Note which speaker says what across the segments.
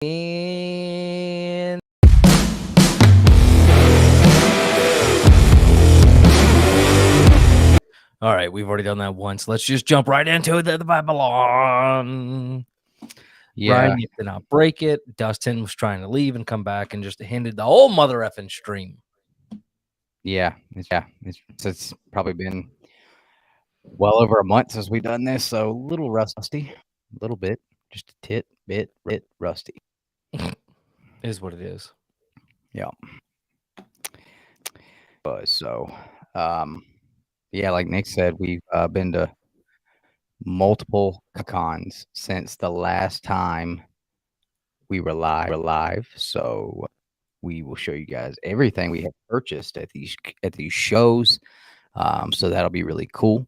Speaker 1: And all right, we've already done that once. Let's just jump right into the Babylon.
Speaker 2: Yeah,
Speaker 1: Ryan, you did not break it. Dustin was trying to leave and come back and just ended the whole mother effing stream.
Speaker 2: it's probably been well over a month since we've done this, so a little rusty, a little bit, just a bit rusty.
Speaker 1: Is what it is.
Speaker 2: Yeah. But so, yeah, like Nick said, we've been to multiple cons since the last time we were live. So we will show you guys everything we have purchased at these shows. So that'll be really cool.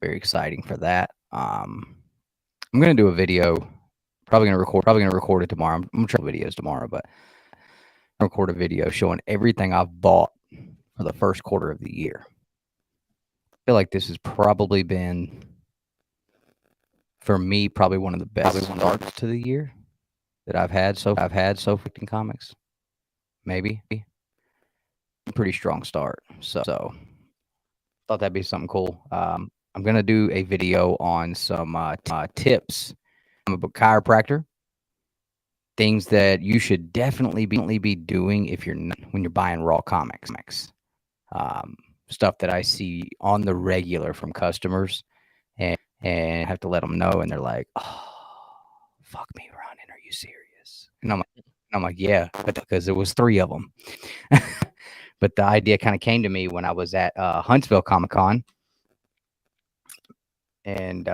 Speaker 2: Very exciting for that. I'm gonna do a video. Probably gonna record it tomorrow. I'm gonna try videos tomorrow, but I'll record a video showing everything I've bought for the first quarter of the year. I feel like this has probably been, for me, probably one of the best starts to the year that I've had so far in comics. Maybe a pretty strong start. So thought that'd be something cool. I'm gonna do a video on some tips. I'm a chiropractor. Things that you should definitely be doing if you're when you're buying raw comics. Stuff that I see on the regular from customers, and I have to let them know, and they're like, "Oh, fuck me running. Are you serious?" And I'm like, "Yeah," but because there was 3 of them. But the idea kind of came to me when I was at Huntsville Comic Con, and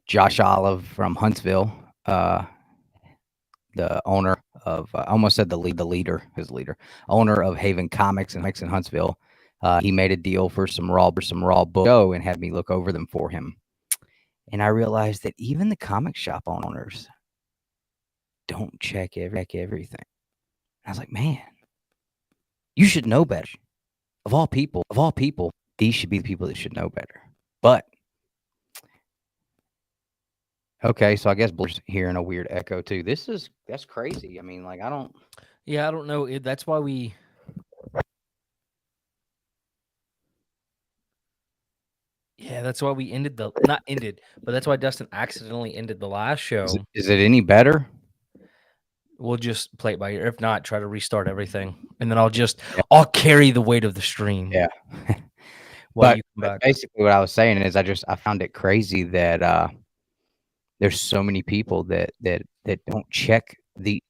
Speaker 2: Josh Olive from Huntsville, the owner of I almost said his leader, owner of Haven Comics in Huntsville. He made a deal for some raw books and had me look over them for him. And I realized that even the comic shop owners don't check everything. I was like, man, you should know better. Of all people, these should be the people that should know better. But okay, so I guess Blair's hearing a weird echo too. That's crazy. I mean, like I don't
Speaker 1: know. That's why we. Yeah, that's why we ended not ended, but that's why Dustin accidentally ended the last show.
Speaker 2: Is it any better?
Speaker 1: We'll just play it by ear. If not, try to restart everything, and then I'll carry the weight of the stream.
Speaker 2: Yeah.
Speaker 1: While you come back.
Speaker 2: Basically, what I was saying is, I found it crazy that there's so many people that don't check the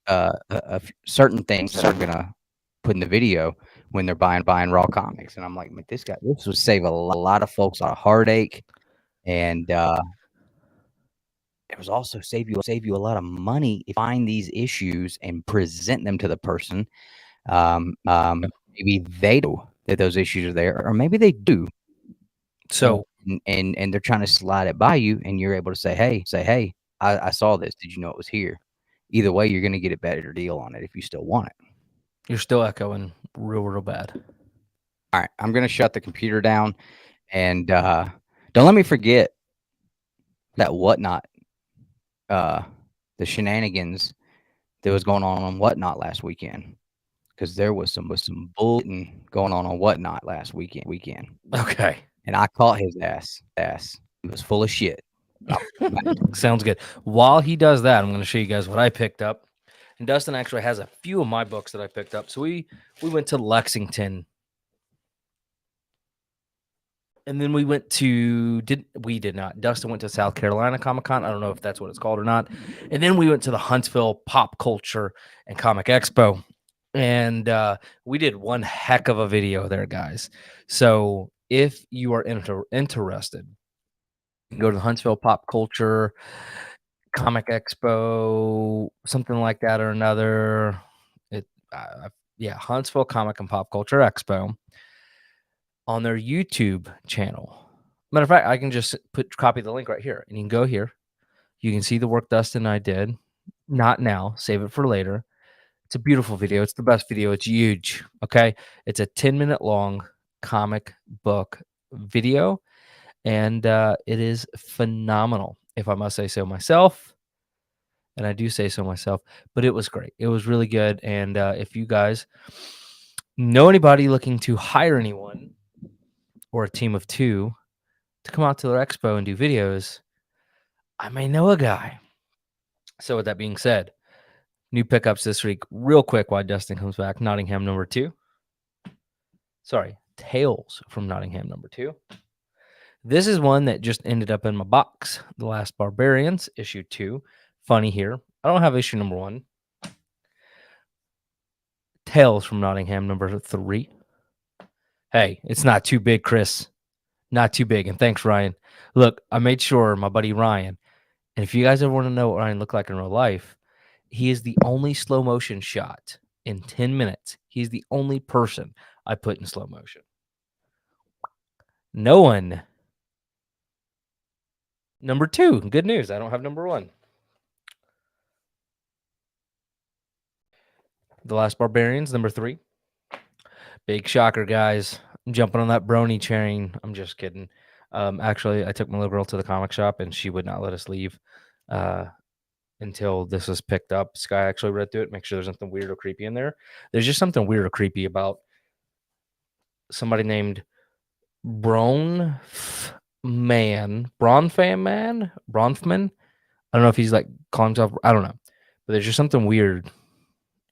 Speaker 2: certain things that are gonna put in the video when they're buying raw comics, and I'm like, this would save a lot of folks a lot of heartache, and it was also save you a lot of money if you find these issues and present them to the person. Maybe they know that those issues are there, or maybe they do.
Speaker 1: So
Speaker 2: and they're trying to slide it by you, and you're able to say, hey, I saw this. Did you know it was here? Either way, you're going to get a better deal on it if you still want it.
Speaker 1: You're still echoing real bad.
Speaker 2: All right, I'm going to shut the computer down, and don't let me forget that Whatnot, the shenanigans that was going on Whatnot last weekend, because there was some bulletin going on Whatnot last weekend.
Speaker 1: Okay.
Speaker 2: And I caught his ass. He was full of shit.
Speaker 1: Sounds good. While he does that, I'm going to show you guys what I picked up. And Dustin actually has a few of my books that I picked up. So we went to Lexington. And then we went to Dustin went to South Carolina Comic-Con. I don't know if that's what it's called or not. And then we went to the Huntsville Pop Culture and Comic Expo. And we did one heck of a video there, guys. So if you are interested, go to the Huntsville Pop Culture Comic Expo, something like that or another. Huntsville Comic and Pop Culture Expo on their YouTube channel. Matter of fact, I can just copy the link right here, and you can go here. You can see the work Dustin and I did. Not now, save it for later. It's a beautiful video. It's the best video. It's huge. Okay, it's a 10-minute long comic book video, and it is phenomenal, if I must say so myself. and I do say so myself, but it was great. It was really good. And if you guys know anybody looking to hire anyone or a team of 2 to come out to their expo and do videos, I may know a guy. So with that being said, new pickups this week, real quick while Dustin comes back. Nottingham number 2. Sorry, Tales from Nottingham number 2. This is one that just ended up in my box. The Last Barbarians, issue 2. Funny here, I don't have issue number 1. Tales from Nottingham number 3. Hey, it's not too big, Chris. Not too big. And thanks, Ryan. Look, I made sure my buddy Ryan, and if you guys ever want to know what Ryan looked like in real life, he is the only slow motion shot in 10 minutes. He's the only person I put in slow motion. No one. Number 2. Good news. I don't have number 1. The Last Barbarians, number 3. Big shocker, guys. I'm jumping on that brony train. I'm just kidding. Actually, I took my little girl to the comic shop, and she would not let us leave until this was picked up. Sky actually read through it, make sure there's nothing weird or creepy in there. There's just something weird or creepy about somebody named Bronfman. Bronfman? I don't know if he's like calling himself, I don't know. But there's just something weird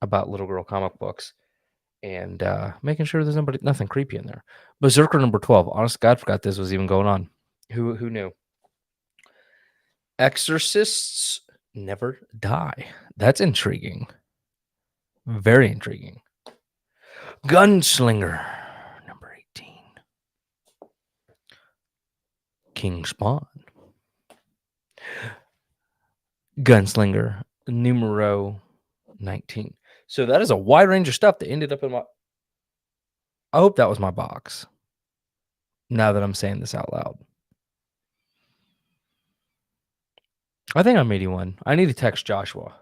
Speaker 1: about little girl comic books. And making sure there's nothing creepy in there. Berserker number 12. Honest to God, forgot this was even going on. Who knew? Exorcists never die. That's intriguing. Very intriguing. Gunslinger number 18. King Spawn. Gunslinger numero 19. So that is a wide range of stuff that ended up in my... I hope that was my box. Now that I'm saying this out loud. I think I'm 81. I need to text Joshua.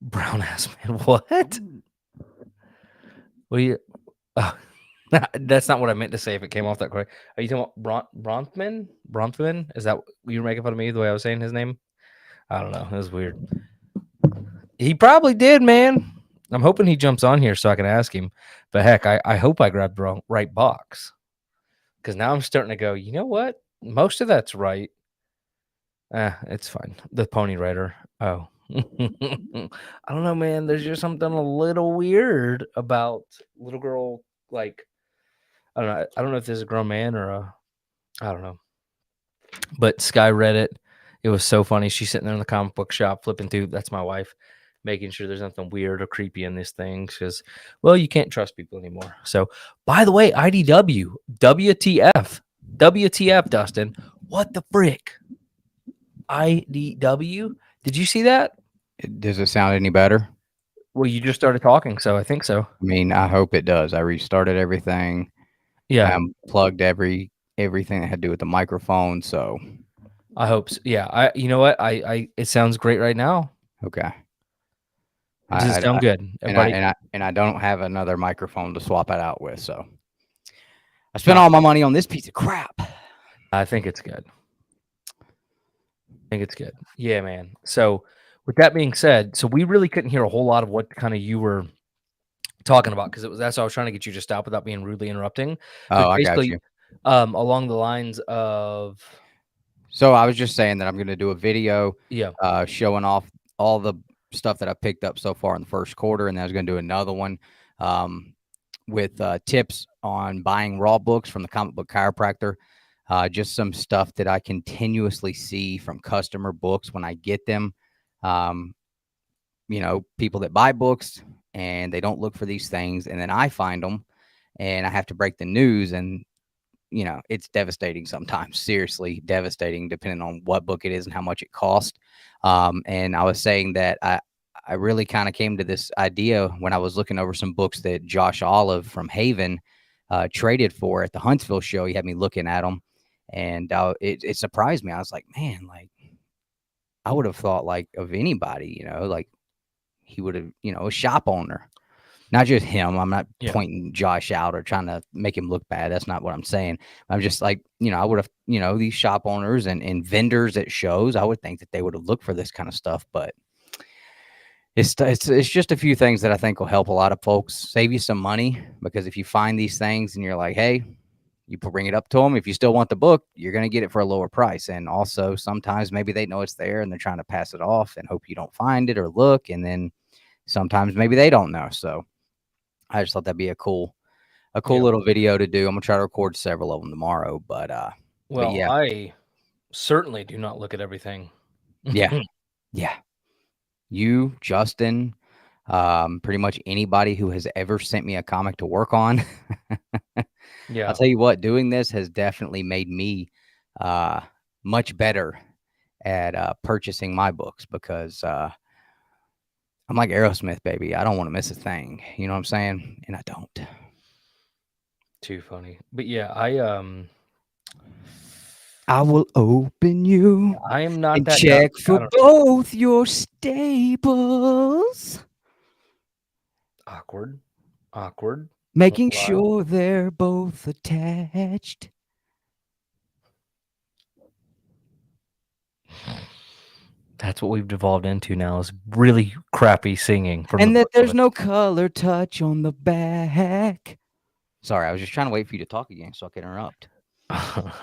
Speaker 1: Brown ass man. What? What do you... that's not what I meant to say if it came off that quick. Are you talking about Bronfman? Bronfman? Is that... You were making fun of me the way I was saying his name? I don't know. It was weird. He probably did, man. I'm hoping he jumps on here so I can ask him. But heck, I hope I grabbed the right box. Because now I'm starting to go, you know what? Most of that's right. It's fine. The Pony Rider. Oh. I don't know, man. There's just something a little weird about little girl, like, I don't know. I don't know if there's a grown man or I don't know. But Sky read it. It was so funny. She's sitting there in the comic book shop flipping through. That's my wife, making sure there's nothing weird or creepy in this thing. Because, well, you can't trust people anymore. So, by the way, IDW, WTF, Dustin. What the frick? IDW? Did you see that?
Speaker 2: Does it sound any better?
Speaker 1: Well, you just started talking, so I think so.
Speaker 2: I mean, I hope it does. I restarted everything.
Speaker 1: Yeah.
Speaker 2: Plugged everything that had to do with the microphone. So
Speaker 1: I hope so. Yeah. You know what? It sounds great right now.
Speaker 2: Okay.
Speaker 1: Does it sound good?
Speaker 2: And I don't have another microphone to swap it out with. So I spent all my money on this piece of crap.
Speaker 1: I think it's good. Yeah, man. So with that being said, so we really couldn't hear a whole lot of what kind of you were talking about because that's why I was trying to get you to stop without being rudely interrupting.
Speaker 2: Oh, I got you.
Speaker 1: Along the lines of...
Speaker 2: So I was just saying that I'm going to do a video showing off all the stuff that I picked up so far in the first quarter, and then I was going to do another one with tips on buying raw books from the Comic Book Chiropractor. Just some stuff that I continuously see from customer books when I get them. You know, people that buy books and they don't look for these things, and then I find them and I have to break the news, and you know, it's devastating sometimes, seriously devastating, depending on what book it is and how much it cost. And I was saying that I really kind of came to this idea when I was looking over some books that Josh Olive from Haven traded for at the Huntsville show. He had me looking at them, and it surprised me. I was like, man, like I would have thought like of anybody, you know, like he would have, you know, a shop owner. Not just him. I'm not
Speaker 1: Yeah.
Speaker 2: pointing Josh out or trying to make him look bad. That's not what I'm saying. I'm just like, I would have, these shop owners and vendors at shows, I would think that they would have looked for this kind of stuff, but it's just a few things that I think will help a lot of folks, save you some money, because if you find these things and you're like, hey, you bring it up to them. If you still want the book, you're going to get it for a lower price. And also sometimes maybe they know it's there and they're trying to pass it off and hope you don't find it or look. And then sometimes maybe they don't know. So I just thought that'd be a cool little video to do. I'm gonna try to record several of them tomorrow, but yeah.
Speaker 1: I certainly do not look at everything.
Speaker 2: Yeah. You, Justin, pretty much anybody who has ever sent me a comic to work on.
Speaker 1: Yeah.
Speaker 2: I'll tell you what, doing this has definitely made me much better at purchasing my books, because I'm like Aerosmith, baby. I don't want to miss a thing. You know what I'm saying? And I don't.
Speaker 1: Too funny. But yeah,
Speaker 2: I will open you.
Speaker 1: I am not
Speaker 2: and
Speaker 1: that
Speaker 2: check
Speaker 1: guy.
Speaker 2: for both your staples.
Speaker 1: Awkward.
Speaker 2: Making sure they're both attached.
Speaker 1: That's what we've devolved into now, is really crappy singing.
Speaker 2: And that there's no color touch on the back. Sorry, I was just trying to wait for you to talk again so I could interrupt.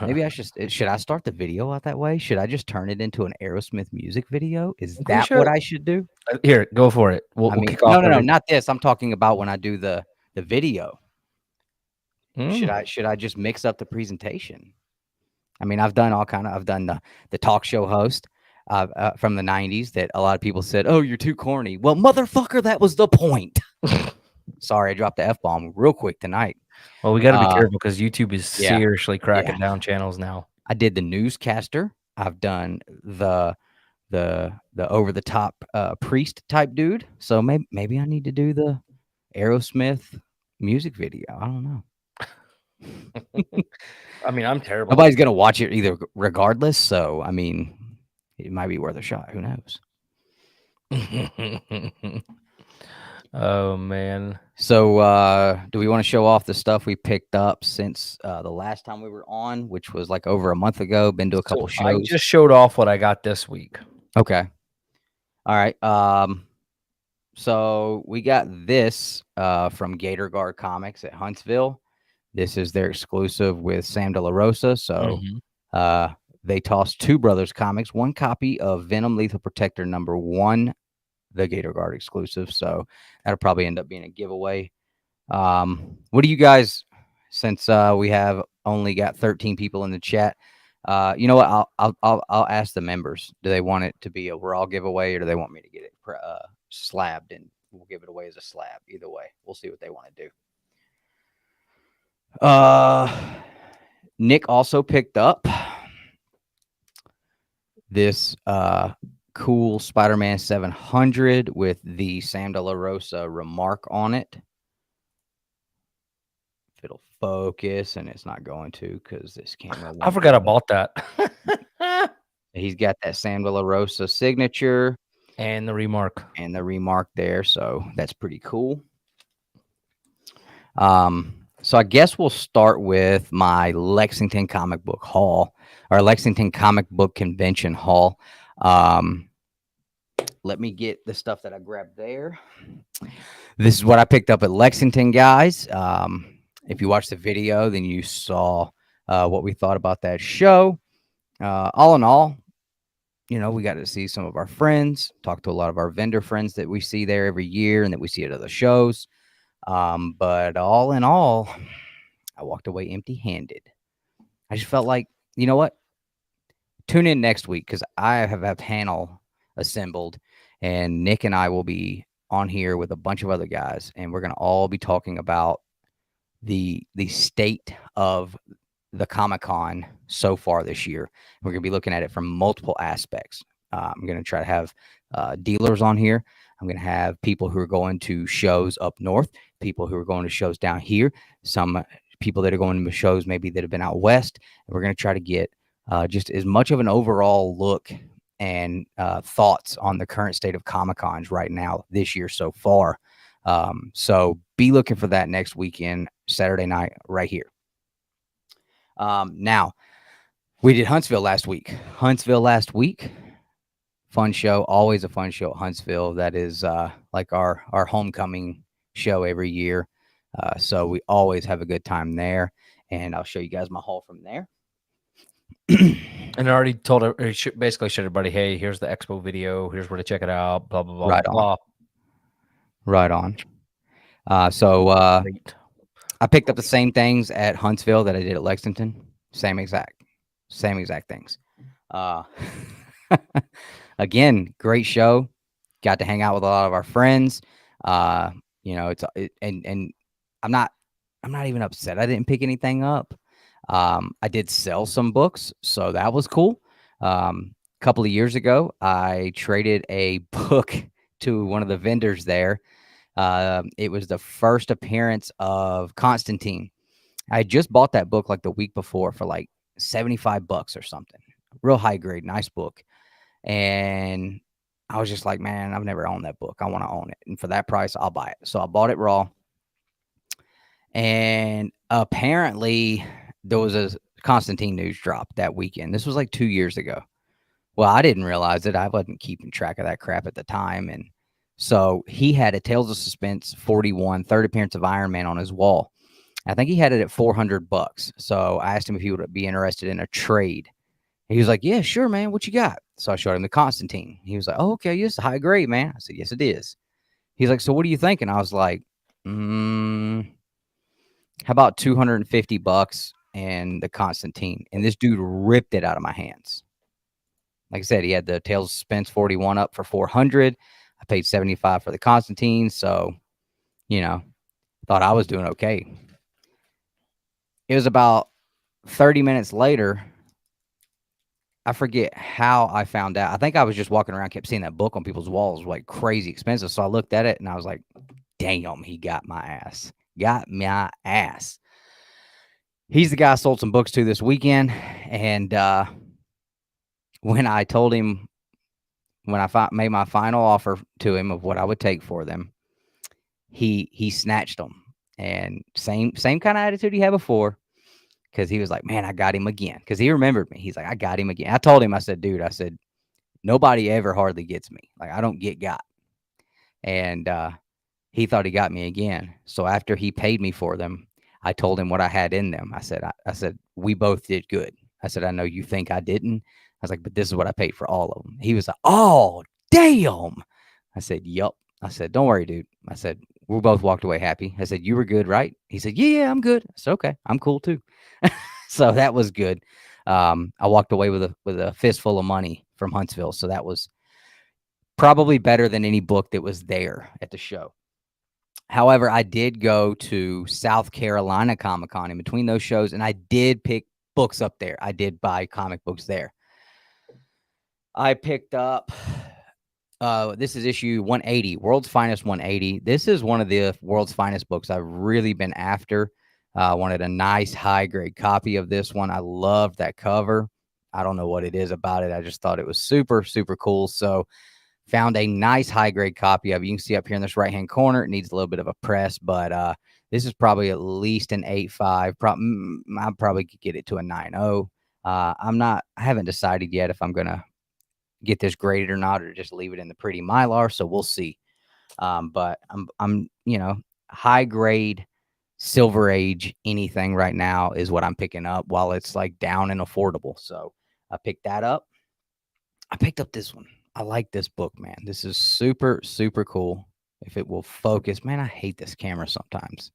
Speaker 2: Maybe I should I start the video out that way? Should I just turn it into an Aerosmith music video? Is that what I should do?
Speaker 1: Here, go for it. We'll kick off.
Speaker 2: No, not this. I'm talking about when I do the video. Should I just mix up the presentation? I mean, I've done the talk show host from the 90s that a lot of people said, oh, you're too corny. Well, motherfucker, that was the point. Sorry, I dropped the F-bomb real quick tonight.
Speaker 1: Well, we got to be careful because YouTube is seriously cracking down channels now.
Speaker 2: I did the newscaster. I've done the over the top priest type dude. So maybe I need to do the Aerosmith music video. I don't know.
Speaker 1: I mean, I'm terrible.
Speaker 2: Nobody's gonna watch it either, regardless. So I mean, it might be worth a shot. Who knows?
Speaker 1: Oh man.
Speaker 2: So do we want to show off the stuff we picked up since the last time we were on, which was like over a month ago? Been to a couple shows.
Speaker 1: I just showed off what I got this week.
Speaker 2: Okay. All right. So we got this from Gator Guard Comics at Huntsville. This is their exclusive with Sam De La Rosa. So they tossed Two Brothers Comics, one copy of Venom Lethal Protector #1, the Gator Guard exclusive. So that'll probably end up being a giveaway. What do you guys, since we have only got 13 people in the chat, you know what? I'll ask the members. Do they want it to be a raw giveaway, or do they want me to get it slabbed and we'll give it away as a slab? Either way, we'll see what they want to do. Nick also picked up this cool Spider-Man 700 with the Sam De La Rosa remark on it. If it'll focus, and it's not going to because this camera.
Speaker 1: I forgot I bought that.
Speaker 2: He's got that Sam De La Rosa signature
Speaker 1: and the remark
Speaker 2: there, so that's pretty cool. So I guess we'll start with my Lexington comic book haul, or Lexington comic book convention haul. Let me get the stuff that I grabbed there. This is what I picked up at Lexington, guys. If you watched the video, then you saw what we thought about that show. All in all, we got to see some of our friends, talk to a lot of our vendor friends that we see there every year and that we see at other shows. But all in all, I walked away empty-handed. I just felt like, you know what? Tune in next week because I have a panel assembled, and Nick and I will be on here with a bunch of other guys, and we're going to all be talking about the state of the Comic-Con so far this year. We're going to be looking at it from multiple aspects. I'm going to try to have dealers on here. I'm going to have people who are going to shows up north, people who are going to shows down here, some people that are going to shows maybe that have been out west. And we're going to try to get just as much of an overall look and thoughts on the current state of Comic-Cons right now this year so far. So be looking for that next weekend, Saturday night, right here. Now, we did Huntsville last week. Fun show, always a fun show at Huntsville. That is like our homecoming show every year. So we always have a good time there. And I'll show you guys my haul from there.
Speaker 1: And I already told basically showed everybody, hey, here's the expo video. Here's where to check it out. Blah, blah, blah,
Speaker 2: Right
Speaker 1: blah,
Speaker 2: on. Right on. So
Speaker 1: Great.
Speaker 2: I picked up the same things at Huntsville that I did at Lexington. Same exact things. Again, great show. Got to hang out with a lot of our friends. And I'm not even upset I didn't pick anything up. I did sell some books, so that was cool. A couple of years ago, I traded a book to one of the vendors there. It was the first appearance of Constantine. I just bought that book like the week before for like $75 or something. Real high grade, nice book. And I was just like, man, I've never owned that book. I want to own it. And for that price, I'll buy it. So I bought it raw. And apparently there was a Constantine news drop that weekend. This was like 2 years ago. Well, I didn't realize it. I wasn't keeping track of that crap at the time. And so he had a Tales of Suspense 41, third appearance of Iron Man on his wall. I think he had it at $400. So I asked him if he would be interested in a trade. He was like, yeah, sure, man. What you got? So I showed him the Constantine. He was like, oh, okay, it's high grade, man. I said, yes, it is. He's like, so what are you thinking? I was like, how about $250 and the Constantine? And this dude ripped it out of my hands. Like I said, he had the Tales of Suspense 41 up for $400. I paid $75 for the Constantine. So, thought I was doing okay. It was about 30 minutes later. I forget how I found out. I think I was just walking around, kept seeing that book on people's walls, like crazy expensive. So I looked at it and I was like, damn, he got my ass. Got my ass. He's the guy I sold some books to this weekend. And when I told him, when I made my final offer to him of what I would take for them, he snatched them. And same kind of attitude he had before. Because he was like, man, I got him again. Because he remembered me. He's like, I got him again. I told him, I said, dude, nobody ever hardly gets me. Like, I don't get got. And he thought he got me again. So after he paid me for them, I told him what I had in them. I said, we both did good. I said, I know you think I didn't. I was like, but this is what I paid for all of them. He was like, oh, damn. I said, yup. I said, don't worry, dude. I said, we both walked away happy. I said, you were good, right? He said, yeah, I'm good. I said, okay, I'm cool too. So that was good. I walked away with a fistful of money from Huntsville. So that was probably better than any book that was there at the show. However, I did go to South Carolina Comic-Con in between those shows, and I did pick books up there. I did buy comic books there. I picked up, this is issue 180, World's Finest 180. This is one of the World's Finest books I've really been after. Wanted a nice high-grade copy of this one. I loved that cover. I don't know what it is about it. I just thought it was super, super cool. So found a nice high-grade copy of it. You can see up here in this right-hand corner, it needs a little bit of a press, but this is probably at least an 8.5. I probably could get it to a 9.0. I haven't decided yet if I'm going to get this graded or not, or just leave it in the pretty Mylar. So we'll see. But I'm high-grade Silver Age anything right now is what I'm picking up while it's like down and affordable. So I picked that up. I picked up this one. I like this book, man. This is super, super cool. If it will focus, man, I hate this camera sometimes.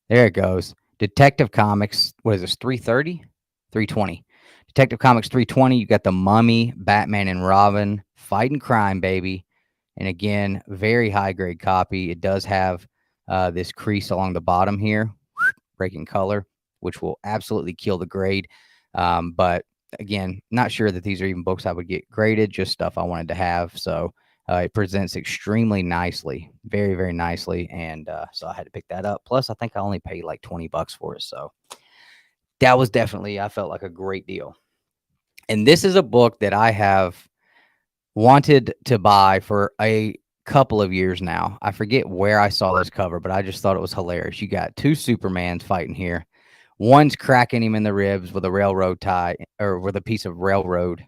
Speaker 2: There it goes. Detective Comics. What is this? 330? 320. Detective Comics 320. You got the Mummy, Batman, and Robin fighting crime, baby. And again, very high grade copy. It does have this crease along the bottom here, breaking color, which will absolutely kill the grade. But again, not sure that these are even books I would get graded, just stuff I wanted to have. So it presents extremely nicely, very, very nicely. And so I had to pick that up. Plus, I think I only paid like $20 for it. So that was definitely, I felt like a great deal. And this is a book that I have wanted to buy for a couple of years now. I forget where I saw this cover, but I just thought it was hilarious. You got two Supermans fighting here. One's cracking him in the ribs with a railroad tie or with a piece of railroad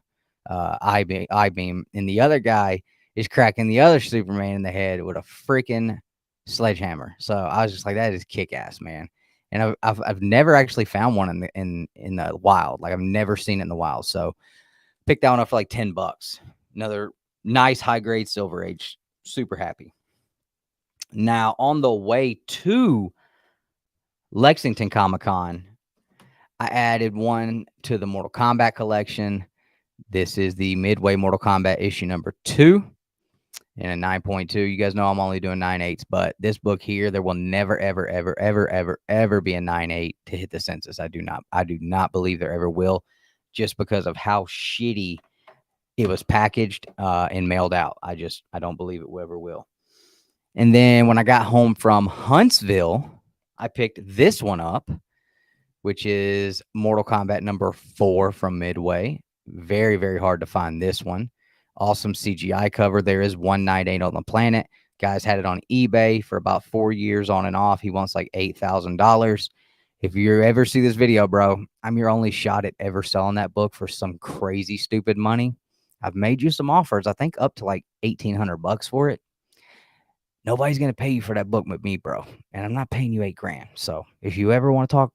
Speaker 2: I-beam, and the other guy is cracking the other Superman in the head with a freaking sledgehammer. So I was just like, that is kick-ass, man. And I've never actually found one in the wild. Like, I've never seen it in the wild. So picked that one up for like $10. Another nice high-grade Silver Age. Super happy. Now, on the way to Lexington Comic-Con, I added one to the Mortal Kombat collection. This is the Midway Mortal Kombat issue number 2 in a 9.2. You guys know I'm only doing 9.8s, but this book here, there will never, ever, ever, ever, ever, ever be a 9.8 to hit the census. I do not believe there ever will, just because of how shitty it was packaged and mailed out. I don't believe it ever will. And then when I got home from Huntsville, I picked this one up, which is Mortal Kombat number 4 from Midway. Very, very hard to find this one. Awesome CGI cover. There is one 9.8 on the planet. Guys had it on eBay for about 4 years on and off. He wants like $8,000. If you ever see this video, bro, I'm your only shot at ever selling that book for some crazy, stupid money. I've made you some offers, I think up to like $1,800 for it. Nobody's going to pay you for that book with me, bro. And I'm not paying you $8,000. So if you ever want to talk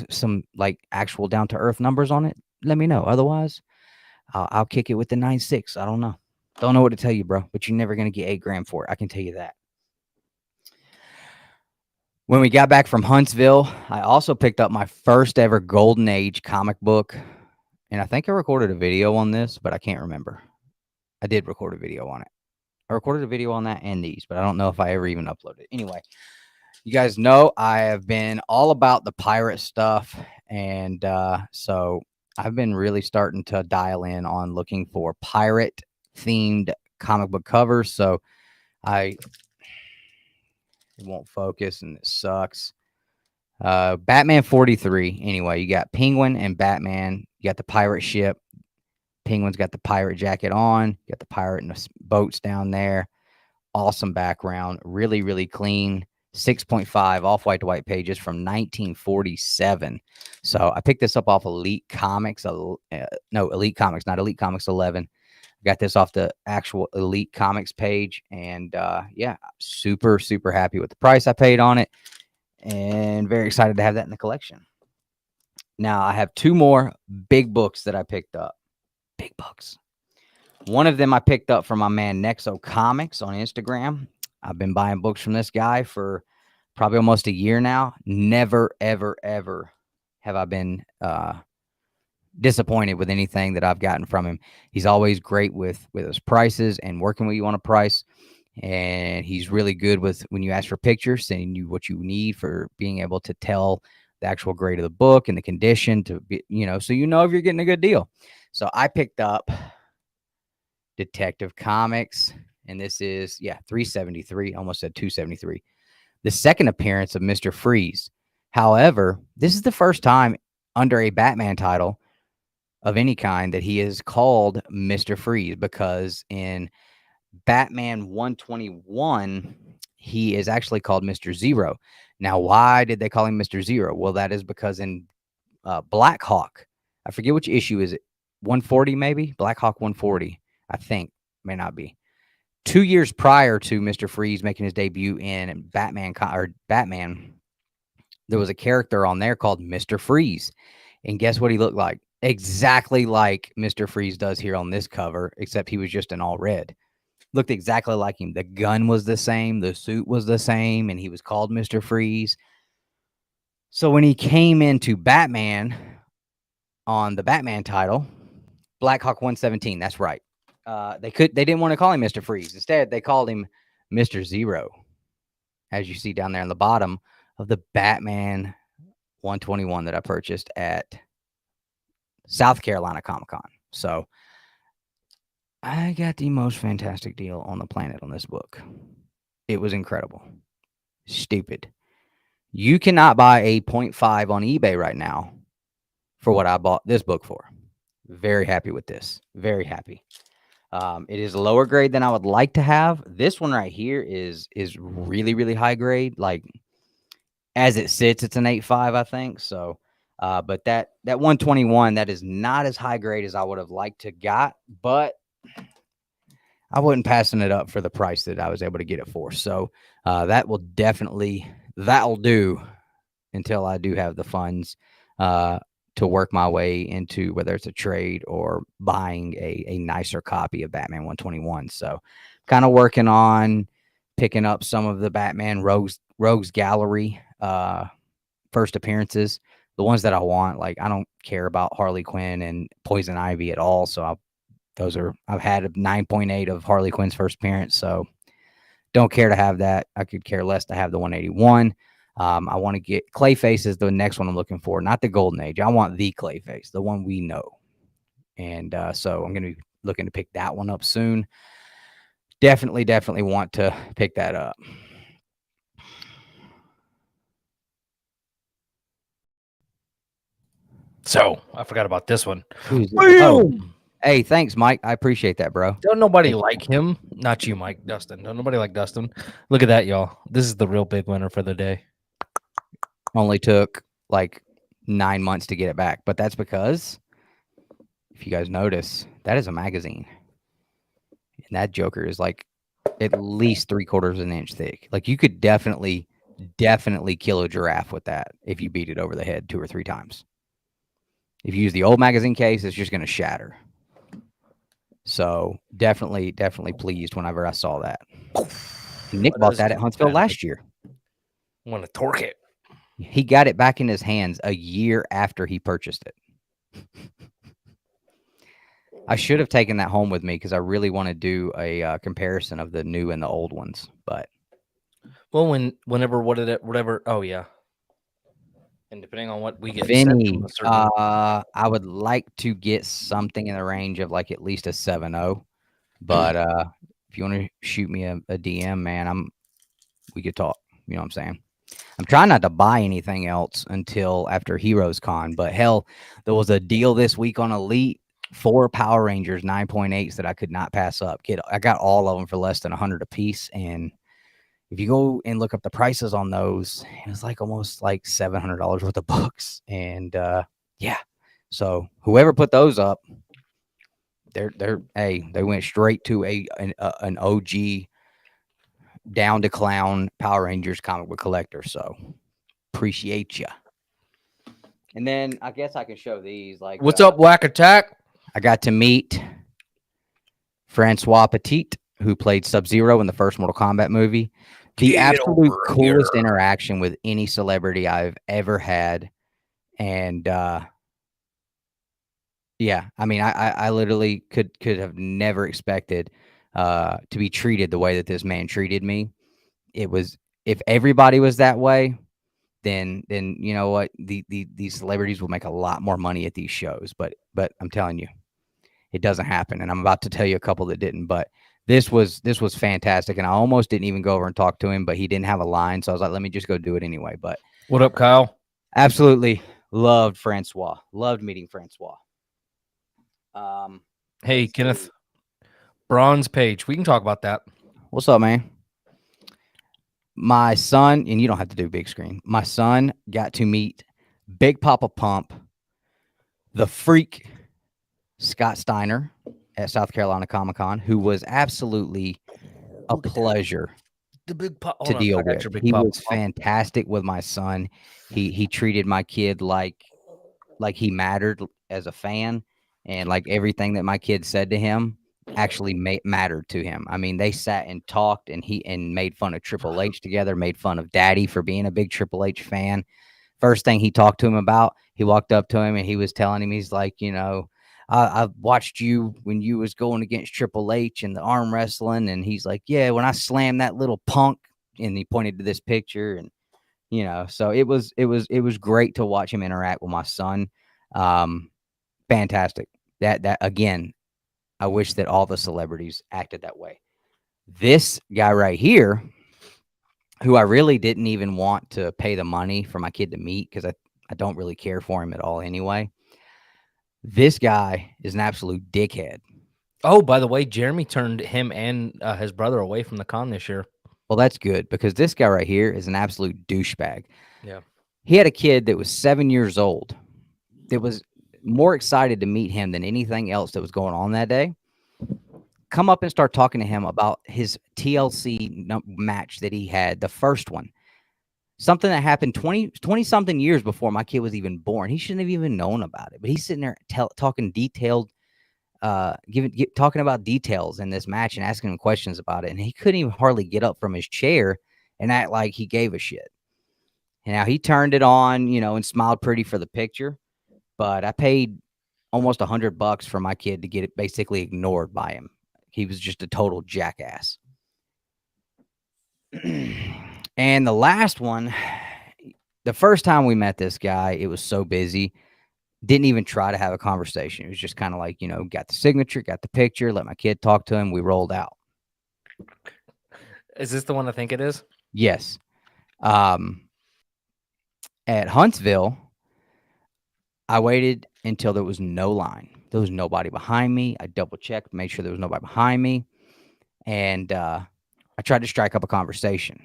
Speaker 2: some like actual down to earth numbers on it, let me know. Otherwise, I'll kick it with the 9.6. I don't know. Don't know what to tell you, bro, but you're never going to get $8,000 for it. I can tell you that. When we got back from Huntsville, I also picked up my first ever Golden Age comic book. And I think I recorded a video on this, but I can't remember. I did record a video on it. I recorded a video on that and these, but I don't know if I ever even uploaded it. Anyway, you guys know I have been all about the pirate stuff. And so I've been really starting to dial in on looking for pirate-themed comic book covers. So it won't focus, and it sucks. Batman 43. Anyway, you got Penguin and Batman. You got the pirate ship. Penguin's got the pirate jacket on. You got the pirate and the boats down there. Awesome background. Really, really clean. 6.5 off-white to white pages from 1947. So I picked this up off Elite Comics. Elite Comics, not Elite Comics 11. Got this off the actual Elite Comics page. And yeah, super, super happy with the price I paid on it. And very excited to have that in the collection. Now, I have 2 more big books that I picked up. Big books. One of them I picked up from my man Nexo Comics on Instagram. I've been buying books from this guy for probably almost a year now. Never, ever, ever have I been disappointed with anything that I've gotten from him. He's always great with his prices and working with you on a price. And he's really good with when you ask for pictures, sending you what you need for being able to tell the actual grade of the book and the condition to be, so if you're getting a good deal. So I picked up Detective Comics, and this is, $373. Almost said $273. The second appearance of Mr. Freeze. However, this is the first time under a Batman title of any kind that he is called Mr. Freeze, because in Batman 121, he is actually called Mr. Zero. Now, why did they call him Mr. Zero? Well, that is because in Black Hawk, I forget which issue is it, 140 maybe? Black Hawk 140, I think. May not be. 2 years prior to Mr. Freeze making his debut in Batman, there was a character on there called Mr. Freeze. And guess what he looked like? Exactly like Mr. Freeze does here on this cover, except he was just in all red. Looked exactly like him. The gun was the same. The suit was the same. And he was called Mr. Freeze. So when he came into Batman on the Batman title, Black Hawk 117, that's right. They didn't want to call him Mr. Freeze. Instead, they called him Mr. Zero, as you see down there on the bottom of the Batman 121 that I purchased at South Carolina Comic-Con. So I got the most fantastic deal on the planet on this book. It was incredible. Stupid. You cannot buy a 0.5 on eBay right now for what I bought this book for. Very happy with this. Very happy. It is a lower grade than I would like to have. This one right here is really, really high grade. Like as it sits, it's an 8.5, I think. So, but that 121, that is not as high grade as I would have liked to got, but I wasn't passing it up for the price that I was able to get it for. So that'll do until I do have the funds to work my way into whether it's a trade or buying a nicer copy of Batman 121. So kind of working on picking up some of the Batman Rogues Gallery first appearances, the ones that I want. Like I don't care about Harley Quinn and Poison Ivy at all. So I've had a 9.8 of Harley Quinn's first appearance. So don't care to have that. I could care less to have the 181. I want to get Clayface is the next one I'm looking for, not the Golden Age. I want the Clayface, the one we know. And so I'm going to be looking to pick that one up soon. Definitely want to pick that up.
Speaker 1: So I forgot about this one.
Speaker 2: Oh, hey, thanks, Mike. I appreciate that, bro.
Speaker 1: Don't nobody like him. Not you, Mike. Dustin. Don't nobody like Dustin. Look at that, y'all. This is the real big winner for the day.
Speaker 2: Only took like 9 months to get it back, but that's because if you guys notice, that is a magazine, and that Joker is like at least 3/4 of an inch thick. Like you could definitely kill a giraffe with that if you beat it over the head 2 or 3 times. If you use the old magazine case, it's just going to shatter. So definitely pleased whenever I saw that. Nick bought that at Huntsville last year.
Speaker 1: I want to torque it.
Speaker 2: He got it back in his hands a year after he purchased it. I should have taken that home with me because I really want to do a comparison of the new and the old ones. But
Speaker 1: well, whatever. Oh yeah. And depending on what we get,
Speaker 2: Vinny, I would like to get something in the range of like at least a 7.0. But if you want to shoot me a DM, man, we could talk. You know what I'm saying? I'm trying not to buy anything else until after Heroes Con. But hell, there was a deal this week on Elite, 4 Power Rangers 9.8s that I could not pass up. I got all of them for less than 100 a piece, and if you go and look up the prices on those, it was like almost like $700 worth of books. And yeah, so whoever put those up, they went straight to an OG down to clown Power Rangers comic book collector. So appreciate you. And then I guess I can show these. Like,
Speaker 1: what's up, Whack Attack?
Speaker 2: I got to meet Francois Petit, who played Sub-Zero in the first Mortal Kombat movie. The absolute coolest interaction with any celebrity I've ever had. And yeah, I mean, I literally could have never expected to be treated the way that this man treated me. It was, if everybody was that way, then you know what, these celebrities will make a lot more money at these shows. But I'm telling you, it doesn't happen. And I'm about to tell you a couple that didn't. But this was fantastic, and I almost didn't even go over and talk to him, but he didn't have a line, so I was like, let me just go do it anyway. But
Speaker 1: what up, Kyle?
Speaker 2: Absolutely loved Francois. Loved meeting Francois.
Speaker 1: Hey, Kenneth, Bronze Page. We can talk about that.
Speaker 2: What's up, man? My son, and you don't have to do big screen. My son got to meet Big Papa Pump, the freak Scott Steiner at South Carolina Comic-Con, who was absolutely a pleasure
Speaker 1: to
Speaker 2: deal with. He was fantastic with my son. He treated my kid like he mattered as a fan, and like everything that my kid said to him actually mattered to him. I mean, they sat and talked, and made fun of Triple H together, made fun of Daddy for being a big Triple H fan. First thing he talked to him about, he walked up to him and he was telling him, he's like, you know, I watched you when you was going against Triple H and the arm wrestling. And he's like, yeah, when I slammed that little punk, and he pointed to this picture, and, you know, so it was great to watch him interact with my son. Fantastic. That again, I wish that all the celebrities acted that way. This guy right here, who I really didn't even want to pay the money for my kid to meet, because I don't really care for him at all anyway. This guy is an absolute dickhead.
Speaker 1: Oh, by the way, Jeremy turned him and his brother away from the con this year.
Speaker 2: Well, that's good because this guy right here is an absolute douchebag.
Speaker 1: Yeah.
Speaker 2: He had a kid that was 7 years old that was more excited to meet him than anything else that was going on that day. Come up and start talking to him about his TLC match that he had, the first one. Something that happened 20 something years before my kid was even born. He shouldn't have even known about it. But he's sitting there talking detailed, talking about details in this match and asking him questions about it. And he couldn't even hardly get up from his chair and act like he gave a shit. And now he turned it on, and smiled pretty for the picture. But I paid almost $100 for my kid to get it basically ignored by him. He was just a total jackass. And the last one, the first time we met this guy, it was so busy, didn't even try to have a conversation. It was just kind of like, got the signature, got the picture, let my kid talk to him. We rolled out.
Speaker 1: Is this the one I think it is?
Speaker 2: Yes. At Huntsville, I waited until there was no line. There was nobody behind me. I double checked, made sure there was nobody behind me. And I tried to strike up a conversation.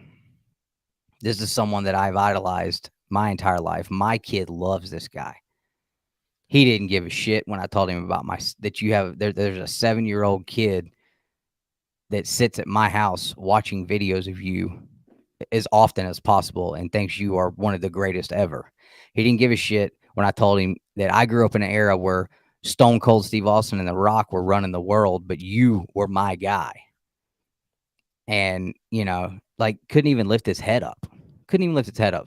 Speaker 2: This is someone that I've idolized my entire life. My kid loves this guy. He didn't give a shit when I told him about there's a 7-year-old kid that sits at my house watching videos of you as often as possible and thinks you are one of the greatest ever. He didn't give a shit when I told him that I grew up in an era where Stone Cold Steve Austin and The Rock were running the world, but you were my guy. And, couldn't even lift his head up.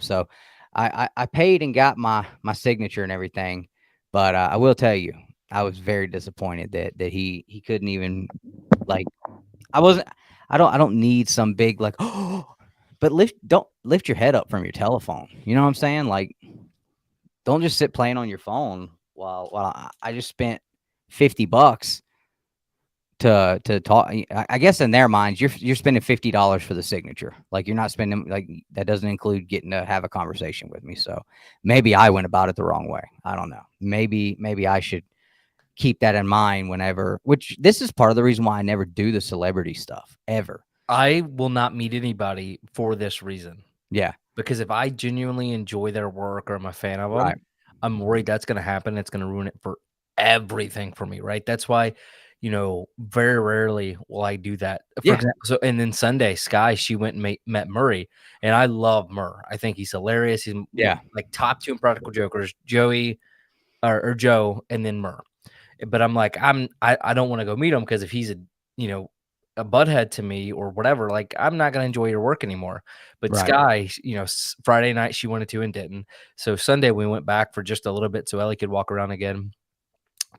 Speaker 2: So I paid and got my signature and everything. But I will tell you, I was very disappointed that he couldn't even, I don't need some big, but don't lift your head up from your telephone. You know what I'm saying? Like, don't just sit playing on your phone while I just spent $50 to talk. I guess in their minds, you're spending $50 for the signature. Like, you're not spending, that doesn't include getting to have a conversation with me. So maybe I went about it the wrong way. I don't know. Maybe I should keep that in mind which this is part of the reason why I never do the celebrity stuff ever.
Speaker 1: I will not meet anybody for this reason.
Speaker 2: Yeah.
Speaker 1: Because if I genuinely enjoy their work or I'm a fan of them,
Speaker 2: Right.
Speaker 1: I'm worried that's going to happen. It's going to ruin it for everything for me, right? That's why, very rarely will I do that. For example, so and then Sunday, Sky, she went and met Murray, and I love Murr. I think he's hilarious. He's like top 2 Impractical Jokers, Joey or Joe, and then Murr. But I'm like, I don't want to go meet him because if he's a butthead to me or whatever, like, I'm not going to enjoy your work anymore. But
Speaker 2: Right.
Speaker 1: Sky, Friday night she wanted to and didn't. So Sunday we went back for just a little bit so Ellie could walk around again.